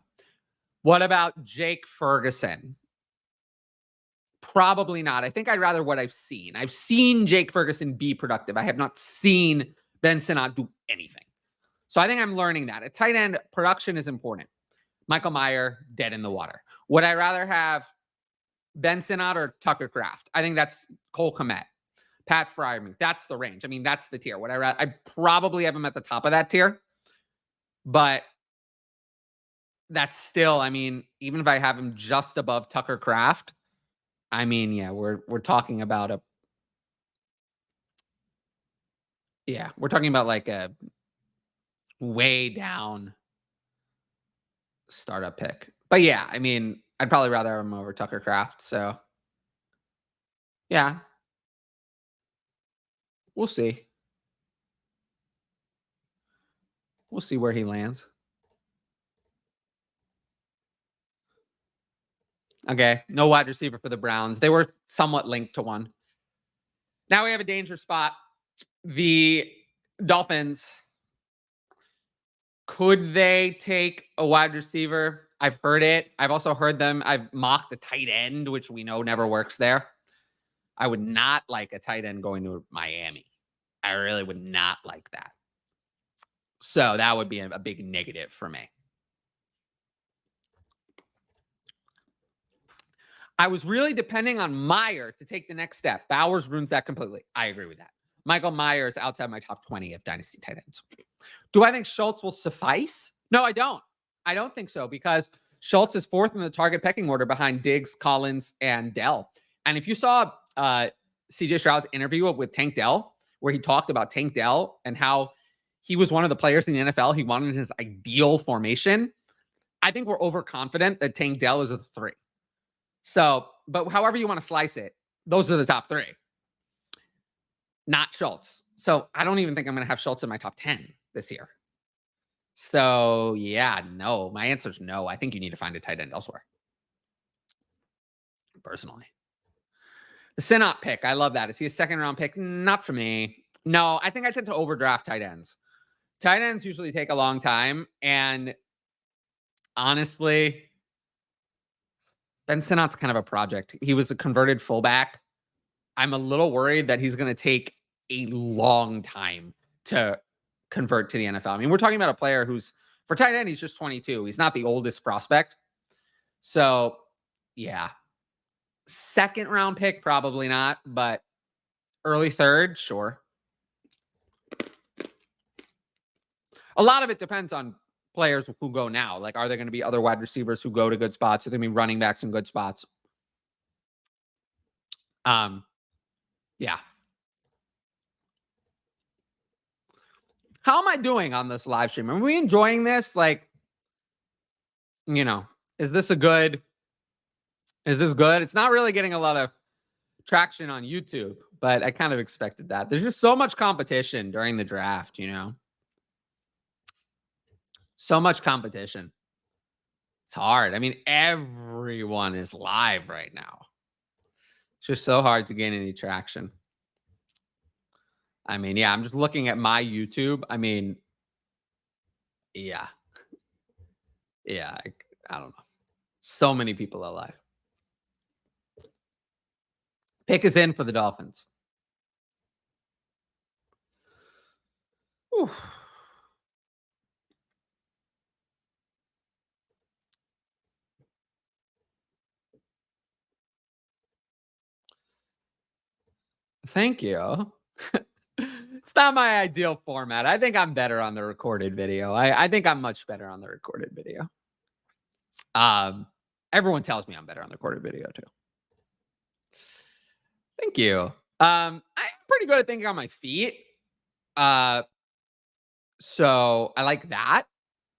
What about Jake Ferguson? Probably not. I think I'd rather what I've seen. I've seen Jake Ferguson be productive. I have not seen Ben Sinnott do anything. So I think I'm learning that. At tight end, production is important. Michael Mayer, dead in the water. Would I rather have Ben Sinnott or Tucker Kraft. I think that's Cole Kmet, Pat Fryermuth. That's the range. I mean, that's the tier. I probably have him at the top of that tier, but that's still, I mean, even if I have him just above Tucker Kraft, I mean, yeah, we're talking about we're talking about like a way down startup pick. But yeah, I mean, I'd probably rather have him over Tucker Kraft. So yeah, we'll see. We'll see where he lands. Okay, no wide receiver for the Browns. They were somewhat linked to one. Now we have a danger spot. The Dolphins, could they take a wide receiver? I've heard it. I've also heard them. I've mocked a tight end, which we know never works there. I would not like a tight end going to Miami. I really would not like that. So that would be a big negative for me. I was really depending on Meyer to take the next step. Bowers ruins that completely. I agree with that. Michael Myers outside my top 20 of Dynasty tight ends. Do I think Schultz will suffice? No, I don't. I don't think so because Schultz is fourth in the target pecking order behind Diggs, Collins, and Dell. And if you saw CJ Stroud's interview with Tank Dell, where he talked about Tank Dell and how he was one of the players in the NFL, he wanted his ideal formation. I think we're overconfident that Tank Dell is a 3. So, but however you want to slice it, those are the top 3. Not Schultz. So I don't even think I'm going to have Schultz in my top 10 this year. So yeah, no. My answer is no. I think you need to find a tight end elsewhere. Personally. The Sinnott pick. I love that. Is he a second round pick? Not for me. No, I think I tend to overdraft tight ends. Tight ends usually take a long time. And honestly, Ben Sinnott's kind of a project. He was a converted fullback. I'm a little worried that he's going to take a long time to convert to the NFL. I mean, we're talking about a player who's, for tight end, he's just 22. He's not the oldest prospect. So, yeah. Second round pick, probably not, but early third, sure. A lot of it depends on players who go now. Like, are there going to be other wide receivers who go to good spots? Are there going to be running backs in good spots? Yeah. How am I doing on this live stream? Are we enjoying this? Like, you know, is this good? It's not really getting a lot of traction on YouTube, but I kind of expected that. There's just so much competition during the draft, you know? So much competition. It's hard. I mean, everyone is live right now. It's just so hard to gain any traction. I mean, yeah, I'm just looking at my YouTube. I mean, yeah. Yeah, I don't know. So many people are live. Pick is in for the Dolphins. Whew. Thank you. It's not my ideal format. I think I'm better on the recorded video. I think I'm much better on the recorded video. Everyone tells me I'm better on the recorded video too. Thank you. I'm pretty good at thinking on my feet. So I like that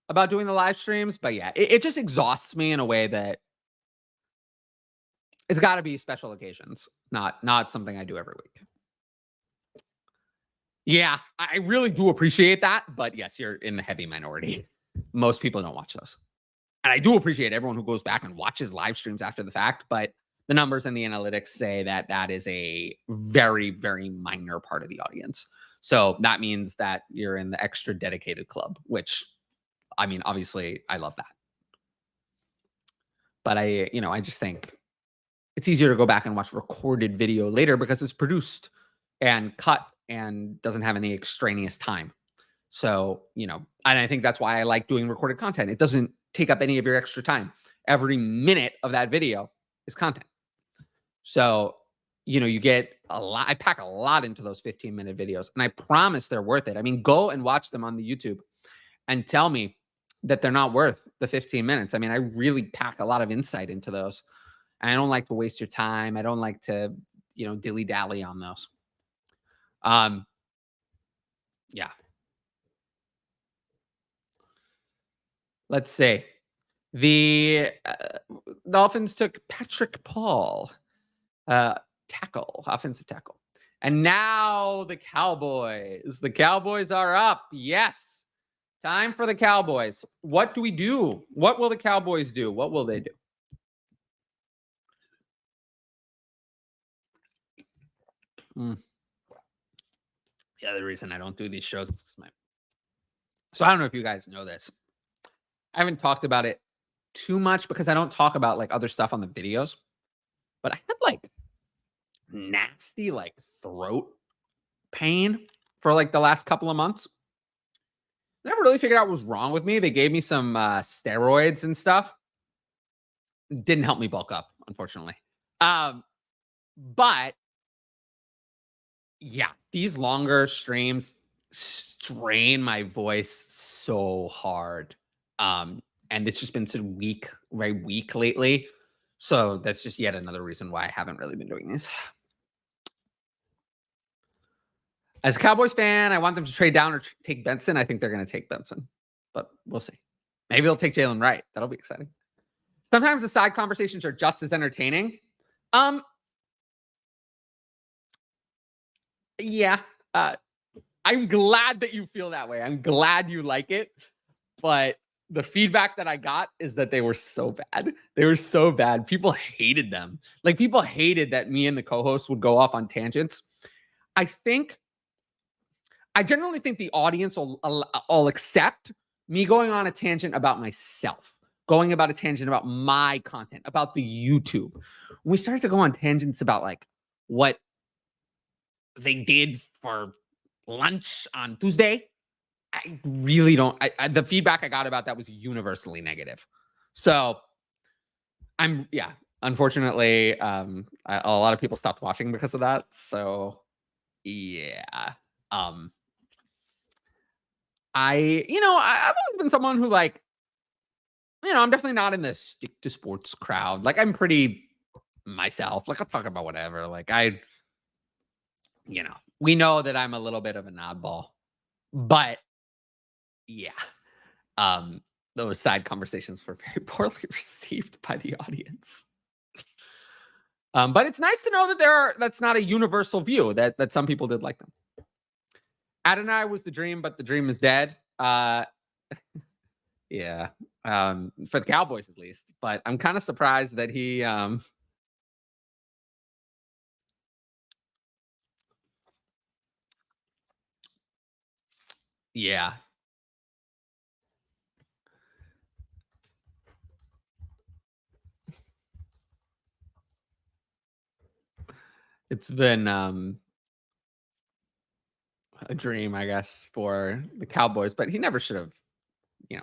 about doing the live streams, but yeah, it just exhausts me in a way that it's got to be special occasions, not something I do every week. Yeah, I really do appreciate that, but yes, you're in the heavy minority. Most people don't watch those. And I do appreciate everyone who goes back and watches live streams after the fact, but the numbers and the analytics say that that is a very, very minor part of the audience. So that means that you're in the extra dedicated club, which, I mean, obviously I love that. But I just think it's easier to go back and watch recorded video later because it's produced and cut and doesn't have any extraneous time. So, and I think that's why I like doing recorded content. It doesn't take up any of your extra time. Every minute of that video is content. So, you get a lot. I pack a lot into those 15-minute videos, and I promise they're worth it. I mean, go and watch them on the YouTube and tell me that they're not worth the 15 minutes. I mean, I really pack a lot of insight into those. And I don't like to waste your time. I don't like to, dilly dally on those. Um, yeah. Let's see. The Dolphins took Patrick Paul, uh, tackle, offensive tackle. And now the Cowboys. The Cowboys are up. Yes. Time for the Cowboys. What do we do? What will the Cowboys do? What will they do? Mm. The other reason I don't do these shows is so I don't know if you guys know this. I haven't talked about it too much because I don't talk about like other stuff on the videos, but I had like nasty like throat pain for like the last couple of months. Never really figured out what was wrong with me. They gave me some steroids and stuff. Didn't help me bulk up, unfortunately. But yeah, these longer streams strain my voice so hard. And it's just been so weak, very weak lately. So that's just yet another reason why I haven't really been doing these. As a Cowboys fan, I want them to trade down or take Benson. I think they're going to take Benson, but we'll see. Maybe they'll take Jalen Wright. That'll be exciting. Sometimes the side conversations are just as entertaining. Yeah. I'm glad that you feel that way. I'm glad you like it. But the feedback that I got is that they were so bad. They were so bad. People hated them. Like people hated that me and the co-host would go off on tangents. I generally think the audience will accept me going on a tangent about myself, going about a tangent about my content, about the YouTube. When we started to go on tangents about like what they did for lunch on Tuesday, I really don't. The feedback I got about that was universally negative. So yeah. Unfortunately, a lot of people stopped watching because of that. So yeah. Um, I've always been someone who like, I'm definitely not in the stick to sports crowd. Like I'm pretty myself. Like I'll talk about whatever. Like we know that I'm a little bit of an oddball, but yeah. Um, those side conversations were very poorly received by the audience. But it's nice to know that that's not a universal view, that some people did like them. Adonai was the dream, but the dream is dead. Yeah. For the Cowboys at least. But I'm kind of surprised that he yeah. It's been a dream, I guess, for the Cowboys, but he never should have,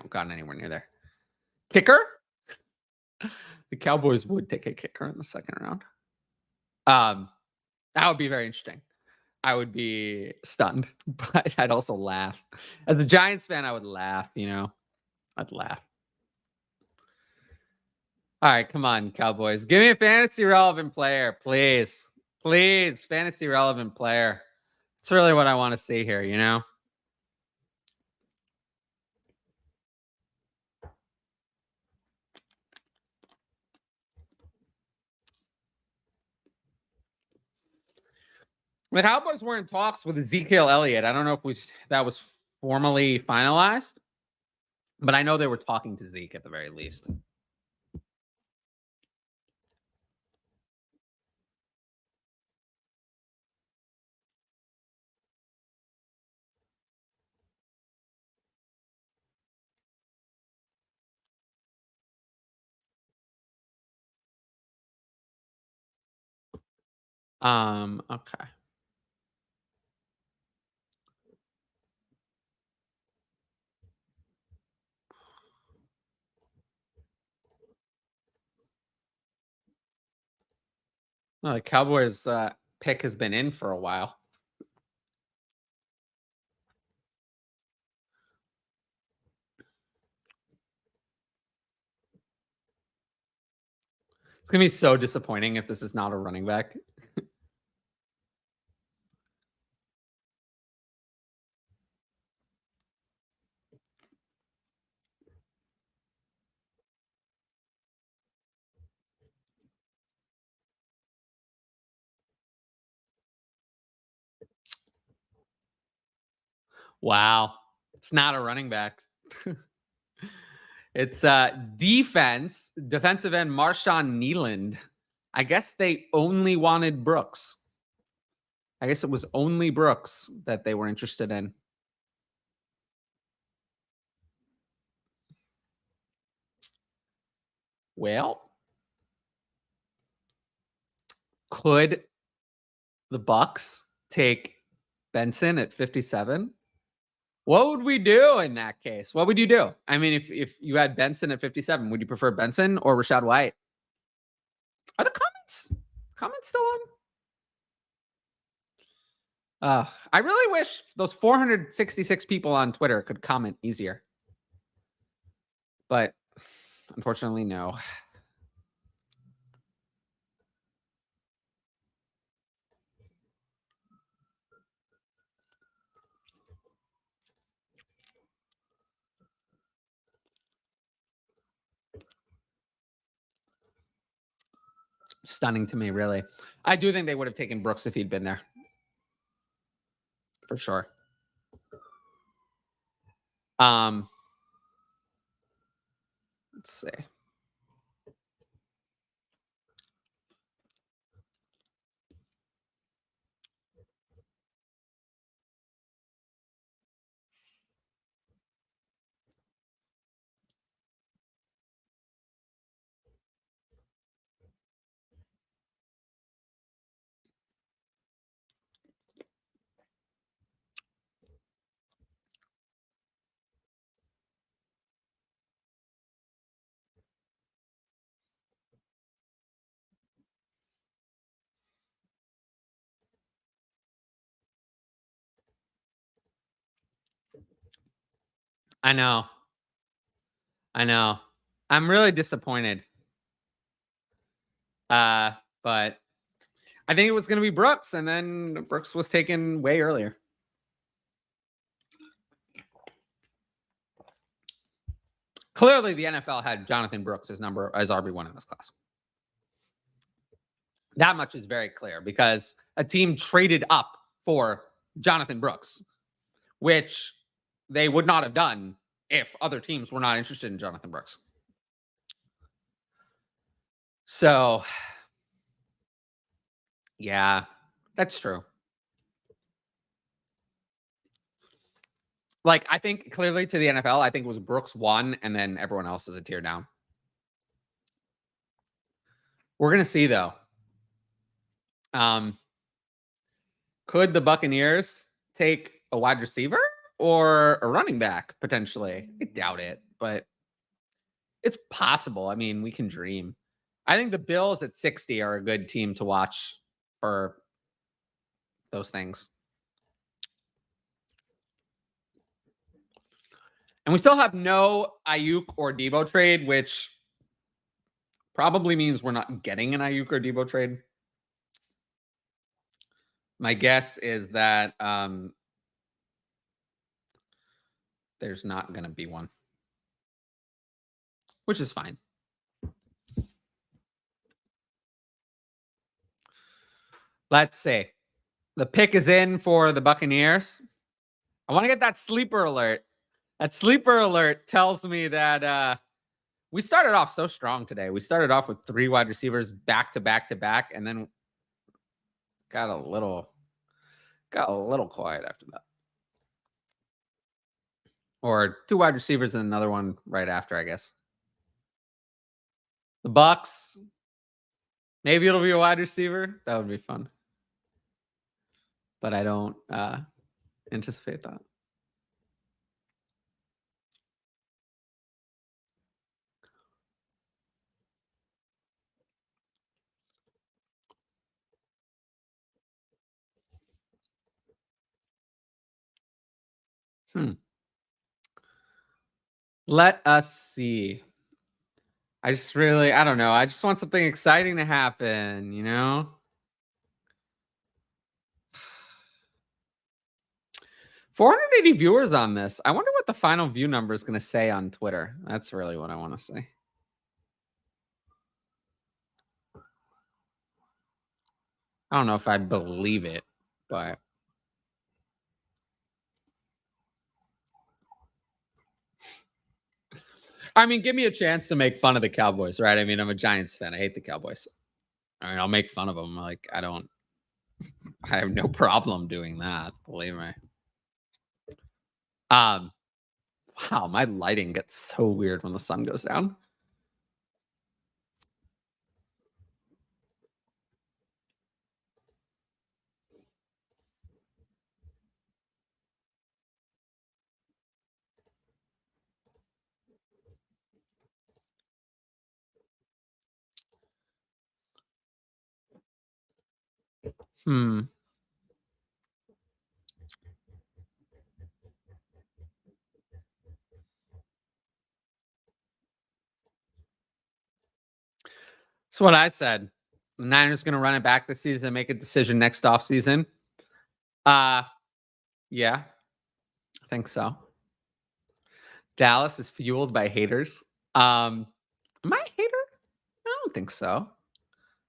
gotten anywhere near there. Kicker? The Cowboys would take a kicker in the second round. That would be very interesting. I would be stunned, but I'd also laugh. As a Giants fan, I would laugh, I'd laugh. All right, come on, Cowboys. Give me a fantasy relevant player, please. Please, fantasy relevant player. It's really what I want to see here, The Cowboys were in talks with Ezekiel Elliott. I don't know if that was formally finalized, but I know they were talking to Zeke at the very least. Okay. Well, the Cowboys pick has been in for a while. It's gonna be so disappointing if this is not a running back. Wow. It's not a running back. It's defensive end Marshawn Nealand. I guess they only wanted Brooks. I guess it was only Brooks that they were interested in. Well, could the Bucks take Benson at 57? What would we do in that case? What would you do? I mean, if you had Benson at 57, would you prefer Benson or Rashad White? Are the comments still on? I really wish those 466 people on Twitter could comment easier. But unfortunately, no. Stunning to me, really. I do think they would have taken Brooks if he'd been there. For sure. Um, let's see. I know. I know. I'm really disappointed. Uh, but I think it was going to be Brooks, and then Brooks was taken way earlier. Clearly, the NFL had Jonathan Brooks as RB1 in this class. That much is very clear because a team traded up for Jonathan Brooks, which they would not have done if other teams were not interested in Jonathan Brooks. So, yeah, that's true. Like, I think clearly to the NFL, I think it was Brooks 1, and then everyone else is a tier down. We're gonna see though. Um, could the Buccaneers take a wide receiver or a running back potentially? I doubt it, but it's possible. I mean, we can dream. I think the Bills at 60 are a good team to watch for those things. And we still have no Ayuk or Debo trade, which probably means we're not getting an Ayuk or Debo trade. My guess is that there's not going to be one, which is fine. Let's see. The pick is in for the Buccaneers. I want to get that sleeper alert. That sleeper alert tells me that we started off so strong today. We started off with 3 wide receivers back to back to back, and then got a little quiet after that. Or 2 wide receivers and another one right after, I guess. The Bucks. Maybe it'll be a wide receiver. That would be fun. But I don't anticipate that. Hmm. Let us see. I don't know. I just want something exciting to happen, you know? 480 viewers on this. I wonder what the final view number is going to say on Twitter. That's really what I want to see. I don't know if I believe it, but I mean, give me a chance to make fun of the Cowboys, right? I mean, I'm a Giants fan. I hate the Cowboys. I mean, I'll make fun of them. Like, I have no problem doing that. Believe me. Um, wow, my lighting gets so weird when the sun goes down. Hmm. That's what I said. The Niners going to run it back this season, make a decision next offseason. Yeah, I think so. Dallas is fueled by haters. Am I a hater? I don't think so.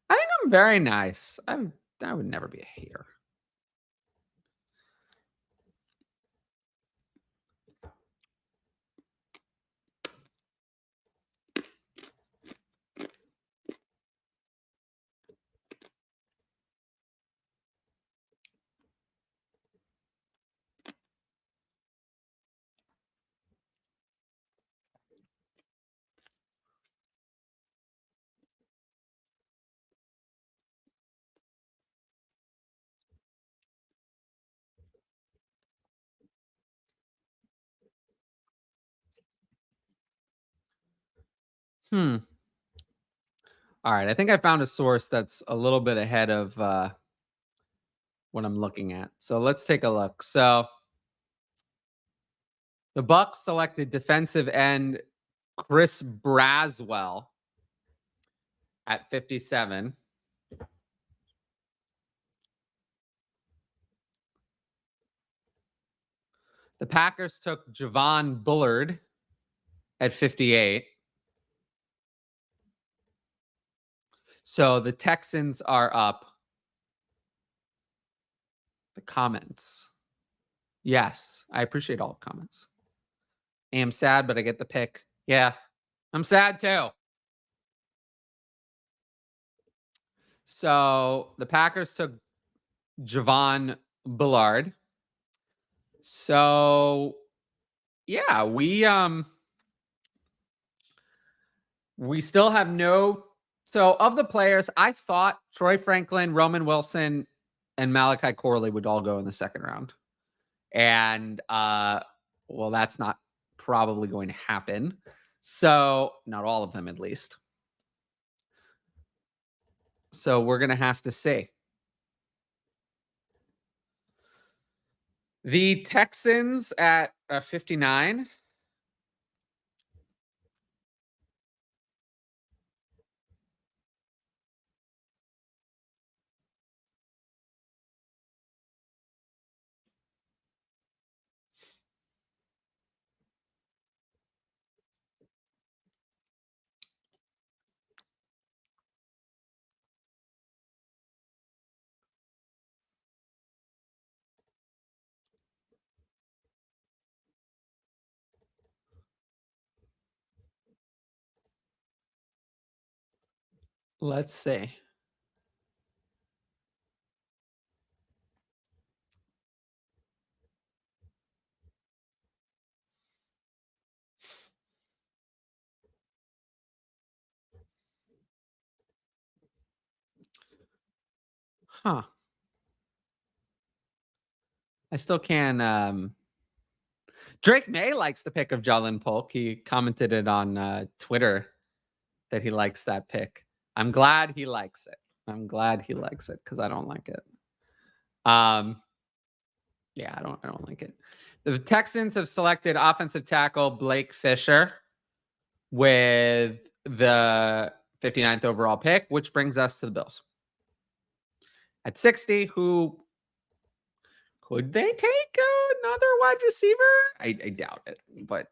I think I'm very nice. I would never be a hater. Hmm. All right. I think I found a source that's a little bit ahead of what I'm looking at. So let's take a look. So the Bucks selected defensive end Chris Braswell at 57. The Packers took Javon Bullard at 58. So the Texans are up. The comments. Yes, I appreciate all the comments. I am sad, but I get the pick. Yeah, I'm sad too. So the Packers took Javon Bullard. So yeah, we still have no. So of the players, I thought Troy Franklin, Roman Wilson, and Malachi Corley would all go in the second round. And well, that's not probably going to happen. So not all of them at least. So we're gonna have to see. The Texans at 59. Let's see. Huh. I still can. Drake May likes the pick of Jalen Polk. He commented it on Twitter that he likes that pick. I'm glad he likes it. I'm glad he likes it because I don't like it. Um, Yeah, I don't like it. The Texans have selected offensive tackle Blake Fisher with the 59th overall pick, which brings us to the Bills. At 60, who could they take another wide receiver? I doubt it, but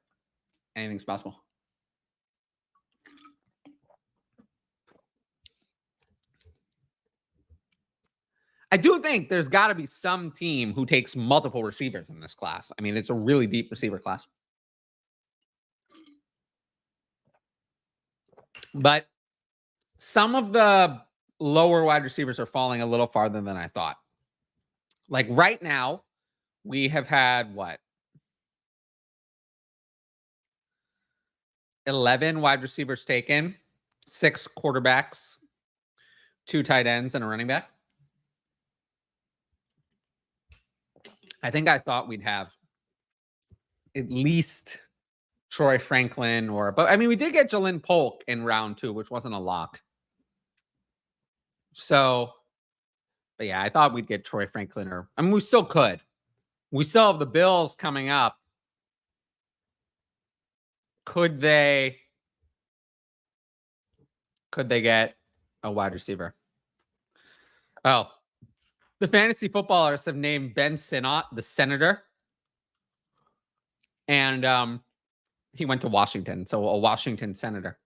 anything's possible. I do think there's got to be some team who takes multiple receivers in this class. I mean, it's a really deep receiver class. But some of the lower wide receivers are falling a little farther than I thought. Like right now, we have had what? 11 wide receivers taken, 6 quarterbacks, 2 tight ends, and a running back. I think I thought we'd have at least Troy Franklin but I mean, we did get Jalen Polk in round 2, which wasn't a lock. So, but yeah, I thought we'd get Troy Franklin I mean, we still could. We still have the Bills coming up. Could they get a wide receiver? Oh, the fantasy footballers have named Ben Sinnott the senator. And he went to Washington, so a Washington senator.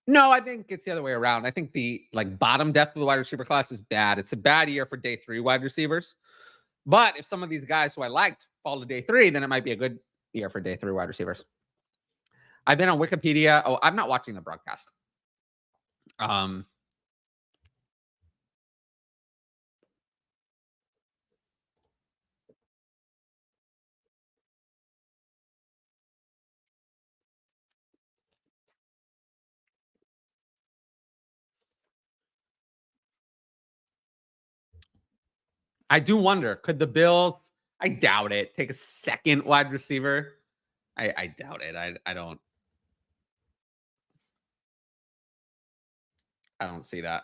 No, I think it's the other way around. I think the bottom depth of the wide receiver class is bad. It's a bad year for day 3 wide receivers. But if some of these guys who I liked fall to day 3, then it might be a good year for day 3 wide receivers. I've been on Wikipedia. Oh, I'm not watching the broadcast. I do wonder, could the Bills, I doubt it, take a second wide receiver? I doubt it. I don't see that.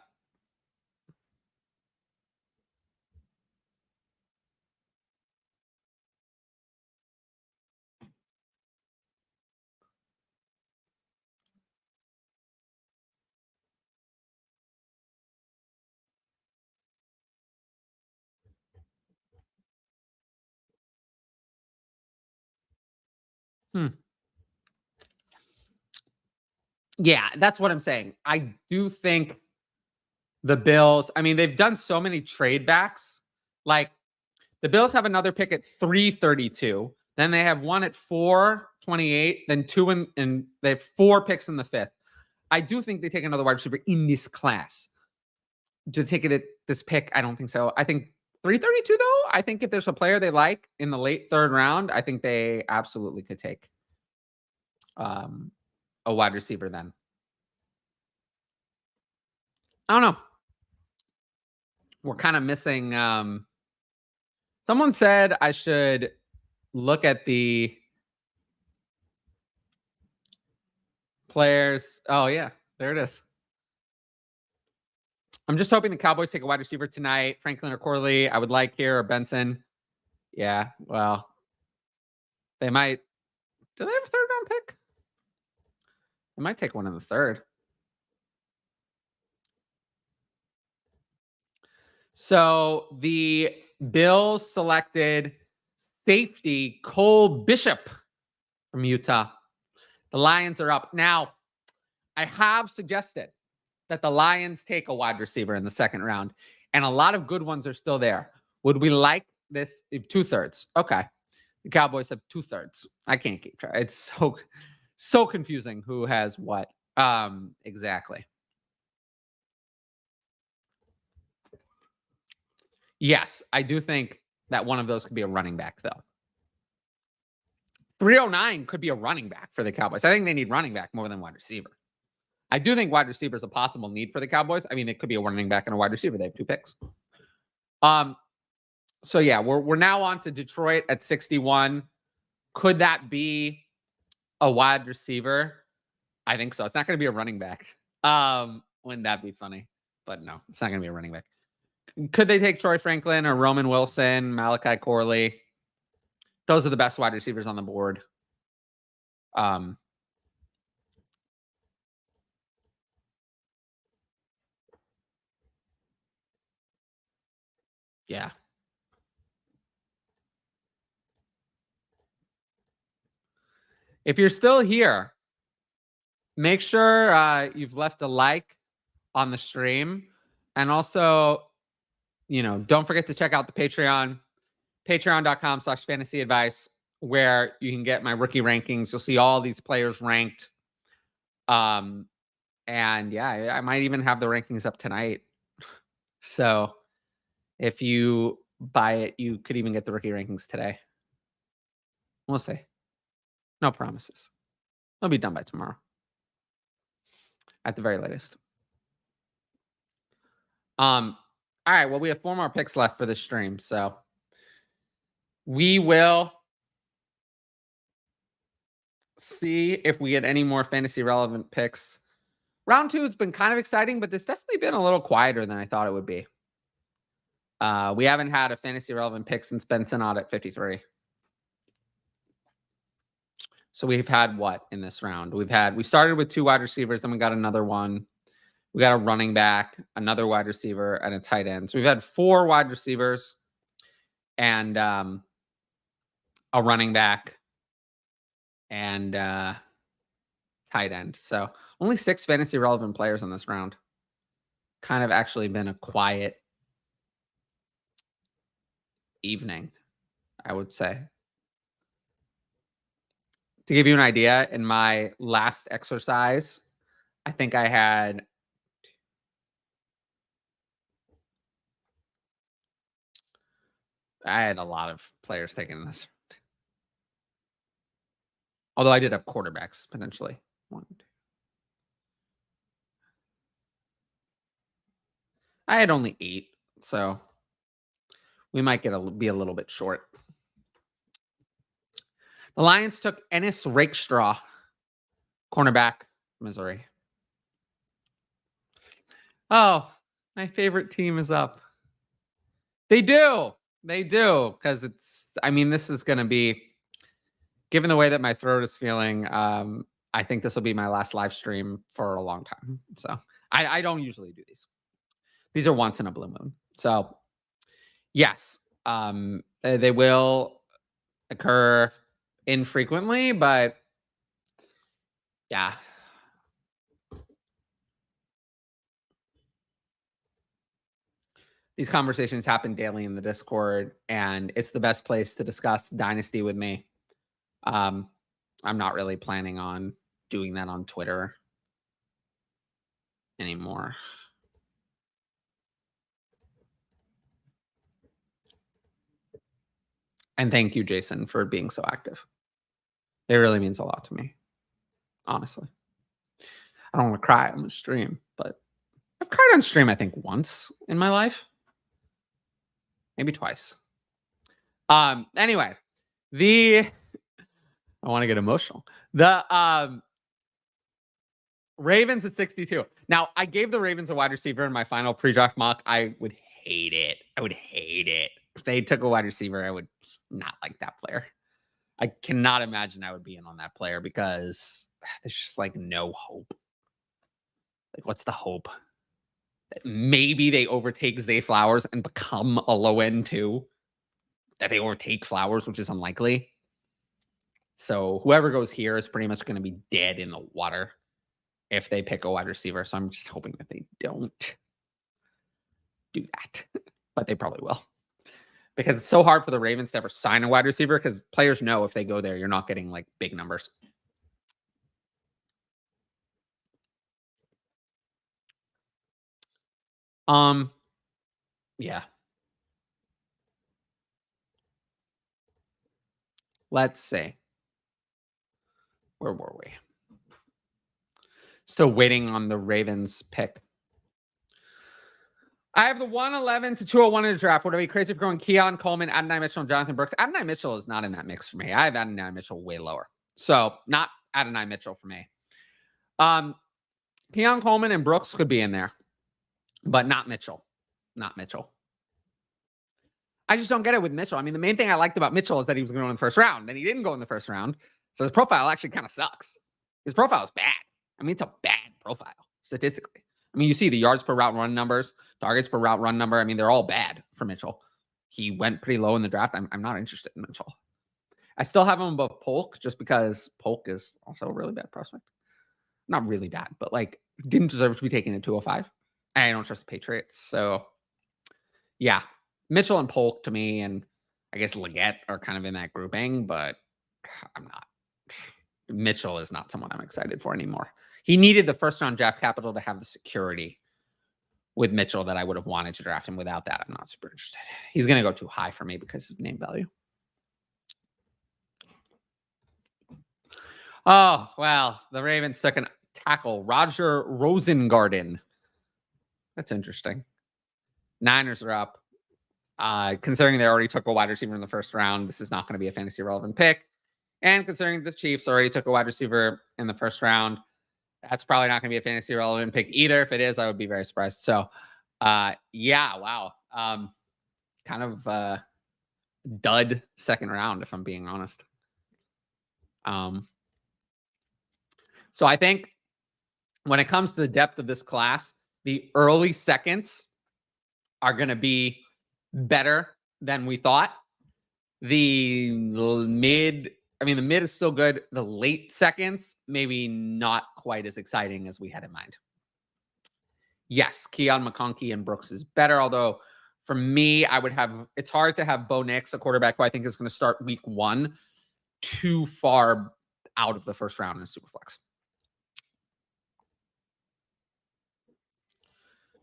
Yeah, that's what I'm saying. I do think the Bills, I mean, they've done so many trade backs. Like the Bills have another pick at 332. Then they have one at 428, then 2 and they have 4 picks in the 5th. I do think they take another wide receiver in this class. To take it at this pick, I don't think so. I think 332 though. I think if there's a player they like in the late 3rd round, I think they absolutely could take a wide receiver then. I don't know. We're kind of missing. Someone said I should look at the players. Oh, yeah. There it is. I'm just hoping the Cowboys take a wide receiver tonight. Franklin or Corley, I would like here, or Benson. Yeah, well, they might. Do they have a 3rd round pick? They might take one in the 3rd. So the Bills selected safety Cole Bishop from Utah. The Lions are up. Now, I have suggested that the Lions take a wide receiver in the 2nd round, and a lot of good ones are still there. Would we like this? 2/3. Okay. The Cowboys have 2/3. I can't keep track. It's so confusing who has what. Exactly. Yes, I do think that one of those could be a running back, though. 309 could be a running back for the Cowboys. I think they need running back more than wide receiver. I do think wide receiver is a possible need for the Cowboys. I mean, it could be a running back and a wide receiver. They have 2 picks. So yeah, we're now on to Detroit at 61. Could that be a wide receiver? I think so. It's not going to be a running back. Wouldn't that be funny? But no, it's not going to be a running back. Could they take Troy Franklin or Roman Wilson, Malachi Corley? Those are the best wide receivers on the board. Yeah. If you're still here, make sure you've left a like on the stream. And also, don't forget to check out the Patreon, patreon.com/fantasyadvice, where you can get my rookie rankings. You'll see all these players ranked. And yeah, I might even have the rankings up tonight. So if you buy it, you could even get the rookie rankings today. We'll see. No promises. It'll be done by tomorrow at the very latest. All right. Well, we have 4 more picks left for this stream, so we will see if we get any more fantasy relevant picks. Round 2 has been kind of exciting, but there's definitely been a little quieter than I thought it would be. We haven't had a fantasy relevant pick since Ben Sinnott at 53. So we've had what in this round? We started with 2 wide receivers, then we got another one. We got a running back, another wide receiver, and a tight end. So we've had 4 wide receivers and a running back and tight end. So only 6 fantasy relevant players in this round. Kind of actually been a quiet evening, I would say. To give you an idea, in my last exercise, I think I had a lot of players taking this. Although I did have quarterbacks potentially. 1, 2. I had only 8, so we might be a little bit short. The Lions took Ennis Rakestraw, cornerback, Missouri. Oh, my favorite team is up. They do, because this is going to be, given the way that my throat is feeling, I think this will be my last live stream for a long time. So I don't usually do these. These are once in a blue moon. So yes, they will occur infrequently, but yeah. These conversations happen daily in the Discord, and it's the best place to discuss Dynasty with me. I'm not really planning on doing that on Twitter anymore. And thank you, Jason, for being so active. It really means a lot to me, honestly. I don't want to cry on the stream, but I've cried on stream, I think, once in my life. Maybe twice. Anyway, I want to get emotional. The Ravens at 62. Now, I gave the Ravens a wide receiver in my final pre-draft mock. I would hate it. If they took a wide receiver, I would not like that player. I cannot imagine I would be in on that player because there's just like no hope. Like, what's the hope? That maybe they overtake Zay Flowers and become a low end too. That they overtake Flowers, which is unlikely. So whoever goes here is pretty much going to be dead in the water if they pick a wide receiver. So I'm just hoping that they don't do that, but they probably will. Because it's so hard for the Ravens to ever sign a wide receiver because players know if they go there, you're not getting like big numbers. Yeah. Let's see. Where were we? Still waiting on the Ravens pick. I have the 111 to 201 in the draft. Would I be crazy for going Keon Coleman, Adonai Mitchell, and Jonathan Brooks? Adonai Mitchell is not in that mix for me. I have Adonai Mitchell way lower. So not Adonai Mitchell for me. Keon Coleman and Brooks could be in there, but not Mitchell. Not Mitchell. I just don't get it with Mitchell. I mean, the main thing I liked about Mitchell is that he was going to go in the first round, and he didn't go in the first round. So his profile actually kind of sucks. His profile is bad. I mean, it's a bad profile statistically. I mean, you see the yards per route run numbers, targets per route run number. I mean, they're all bad for Mitchell. He went pretty low in the draft. I'm not interested in Mitchell. I still have him above Polk just because Polk is also a really bad prospect. Not really bad, but like didn't deserve to be taken at 205. I don't trust the Patriots. So yeah, Mitchell and Polk to me, and I guess Leggett are kind of in that grouping, but I'm not. Mitchell is not someone I'm excited for anymore. He needed the first round draft capital to have the security with Mitchell that I would have wanted to draft him. Without that, I'm not super interested. He's going to go too high for me because of name value. Oh, well, the Ravens took an tackle, Roger Rosengarten. That's interesting. Niners are up. Considering they already took a wide receiver in the first round, this is not going to be a fantasy relevant pick. And considering the Chiefs already took a wide receiver in the first round, that's probably not going to be a fantasy relevant pick either. If it is, I would be very surprised. So, yeah, wow. Kind of dud second round, if I'm being honest. So I think when it comes to the depth of this class, the early seconds are going to be better than we thought. The mid is still good. The late seconds, maybe not quite as exciting as we had in mind. Yes, Keon McConkey and Brooks is better. Although for me, it's hard to have Bo Nix, a quarterback who I think is going to start week 1, too far out of the first round in Superflex.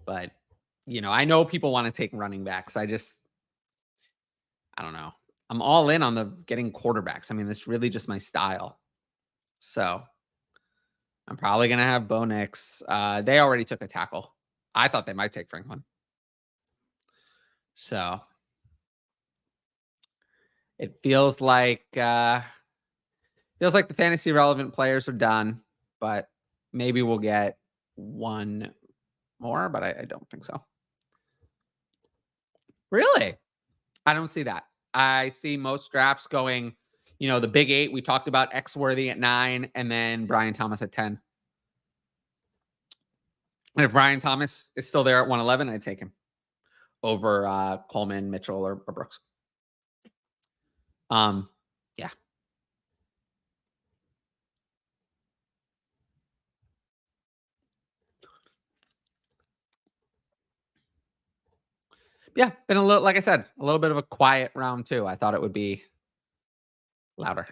But, I know people want to take running backs. I don't know. I'm all in on the getting quarterbacks. I mean, it's really just my style. So I'm probably going to have Bo Nix. They already took a tackle. I thought they might take Franklin. So it feels like the fantasy relevant players are done, but maybe we'll get one more, but I don't think so. Really? I don't see that. I see most drafts going, the big 8. We talked about Xworthy at 9 and then Brian Thomas at 10. And if Brian Thomas is still there at 111, I'd take him over Coleman, Mitchell, or Brooks. Yeah. Yeah, been a little, like I said, a little bit of a quiet round 2. I thought it would be louder.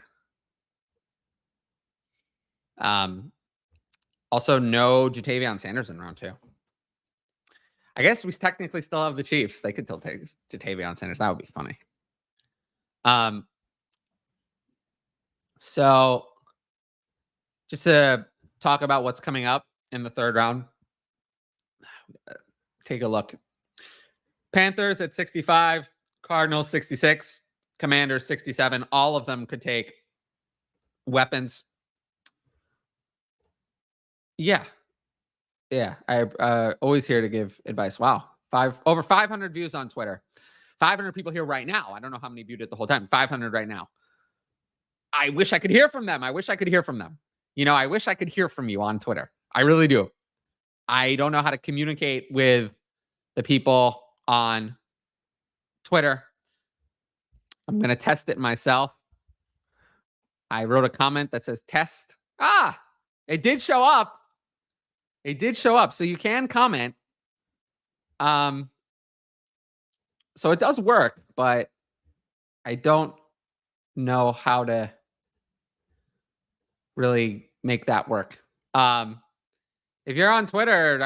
Also, no Jatavion Sanders in round 2. I guess we technically still have the Chiefs. They could still take Jatavion Sanders. That would be funny. So just to talk about what's coming up in the third round, take a look. Panthers at 65, Cardinals 66, Commanders 67. All of them could take weapons. Yeah. Yeah. I always here to give advice. Wow. Over 500 views on Twitter. 500 people here right now. I don't know how many viewed it the whole time. 500 right now. I wish I could hear from them. I wish I could hear from them. I wish I could hear from you on Twitter. I really do. I don't know how to communicate with the people on Twitter. I'm going to test it myself. I wrote a comment that says test. It did show up. It did show up. So you can comment. So it does work, but I don't know how to really make that work. If you're on Twitter,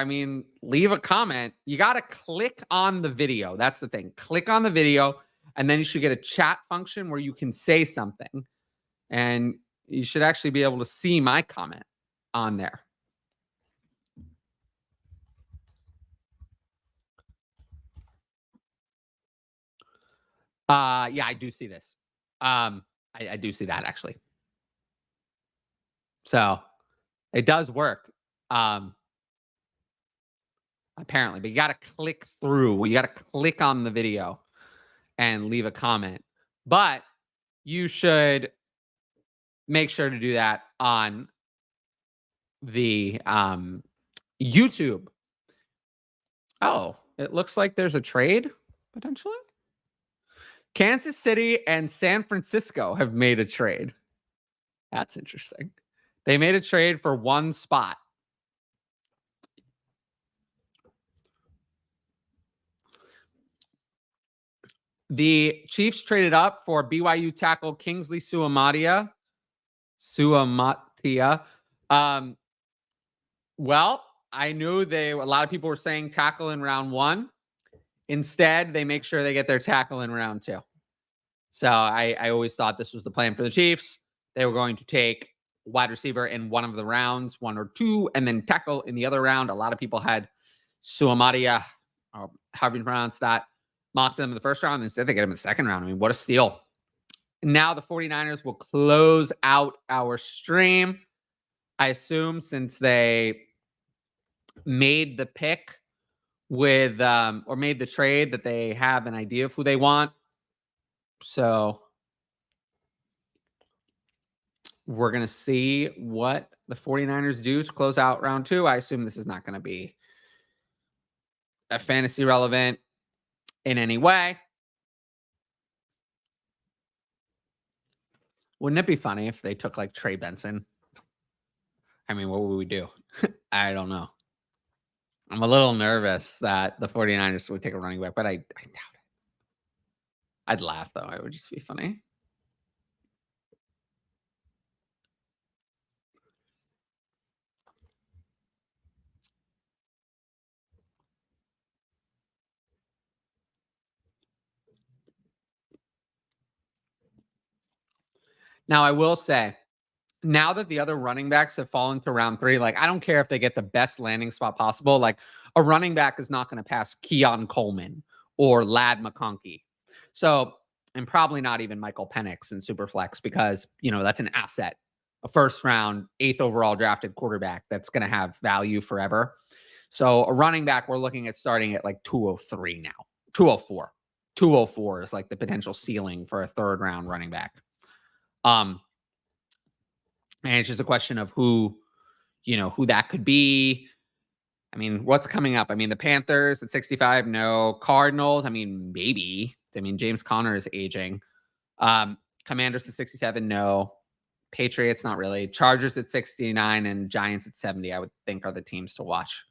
leave a comment. You got to click on the video. That's the thing. Click on the video, and then you should get a chat function where you can say something. And you should actually be able to see my comment on there. Yeah, I do see this. I do see that actually. So it does work. Apparently, but you got to click through. You got to click on the video and leave a comment. But you should make sure to do that on the YouTube. Oh, it looks like there's a trade potentially. Kansas City and San Francisco have made a trade. That's interesting. They made a trade for one spot. The Chiefs traded up for BYU tackle Kingsley Suamatia. Well, I knew a lot of people were saying tackle in round 1. Instead, they make sure they get their tackle in round 2. So I always thought this was the plan for the Chiefs. They were going to take wide receiver in one of the rounds, 1 or 2, and then tackle in the other round. A lot of people had Suamatia, or however you pronounce that, mocked them in the first round. Instead, they get him in the second round. I mean, what a steal. Now the 49ers will close out our stream. I assume since they made the pick with or made the trade that they have an idea of who they want. So we're going to see what the 49ers do to close out round 2. I assume this is not going to be a fantasy relevant in any way. Wouldn't it be funny if they took like Trey Benson? I mean, what would we do? I don't know. I'm a little nervous that the 49ers would take a running back, but I doubt it. I'd laugh, though. It would just be funny. Now, I will say, now that the other running backs have fallen to round 3, like, I don't care if they get the best landing spot possible. Like, a running back is not going to pass Keon Coleman or Ladd McConkey. So, and probably not even Michael Penix in Superflex because, that's an asset. A first round, 8th overall drafted quarterback that's going to have value forever. So, a running back, we're looking at starting at like 203 now, 204. 204 is like the potential ceiling for a 3rd round running back. And it's just a question of who that could be. I mean, what's coming up? I mean, the Panthers at 65, no. Cardinals, I mean, maybe. I mean, James Conner is aging. Commanders at 67, no. Patriots, not really. Chargers at 69 and Giants at 70, I would think, are the teams to watch.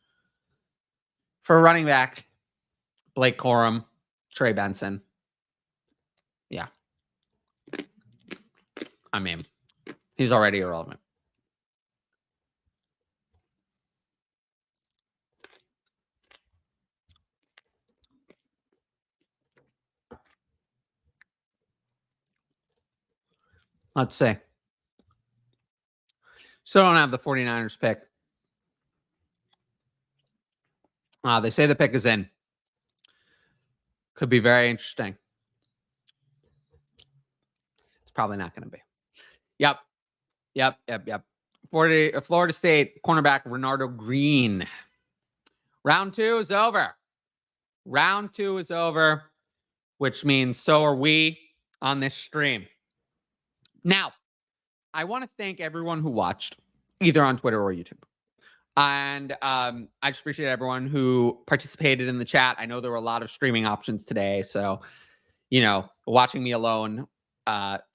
For a running back, Blake Corum, Trey Benson. Yeah. I mean, he's already irrelevant. Let's see. Still don't have the 49ers pick. They say the pick is in. Could be very interesting. It's probably not going to be. Yep. Florida State cornerback Renardo Green. Round 2 is over. Round 2 is over, which means so are we on this stream. Now, I want to thank everyone who watched, either on Twitter or YouTube. And I just appreciate everyone who participated in the chat. I know there were a lot of streaming options today. So, watching me alone,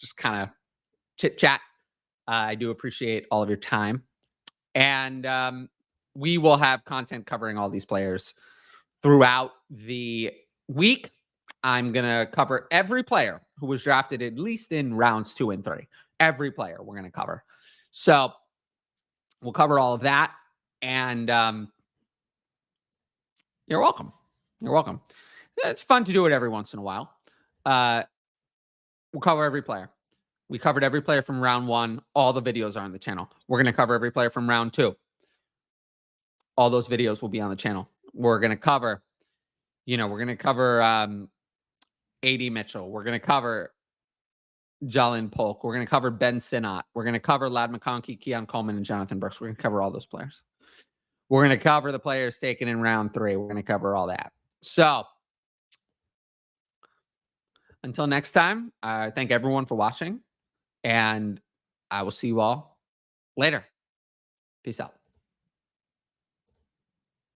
just kind of chit-chat. I do appreciate all of your time. And we will have content covering all these players throughout the week. I'm going to cover every player who was drafted at least in rounds 2 and 3. Every player we're going to cover. So we'll cover all of that. And you're welcome. You're welcome. It's fun to do it every once in a while. We'll cover every player. We covered every player from round 1. All the videos are on the channel. We're going to cover every player from round 2. All those videos will be on the channel. We're going to cover, A.D. Mitchell. We're going to cover Jalen Polk. We're going to cover Ben Sinnott. We're going to cover Ladd McConkey, Keon Coleman, and Jonathan Brooks. We're going to cover all those players. We're going to cover the players taken in round 3. We're going to cover all that. So Until next time, I thank everyone for watching, and I will see you all later. Peace out.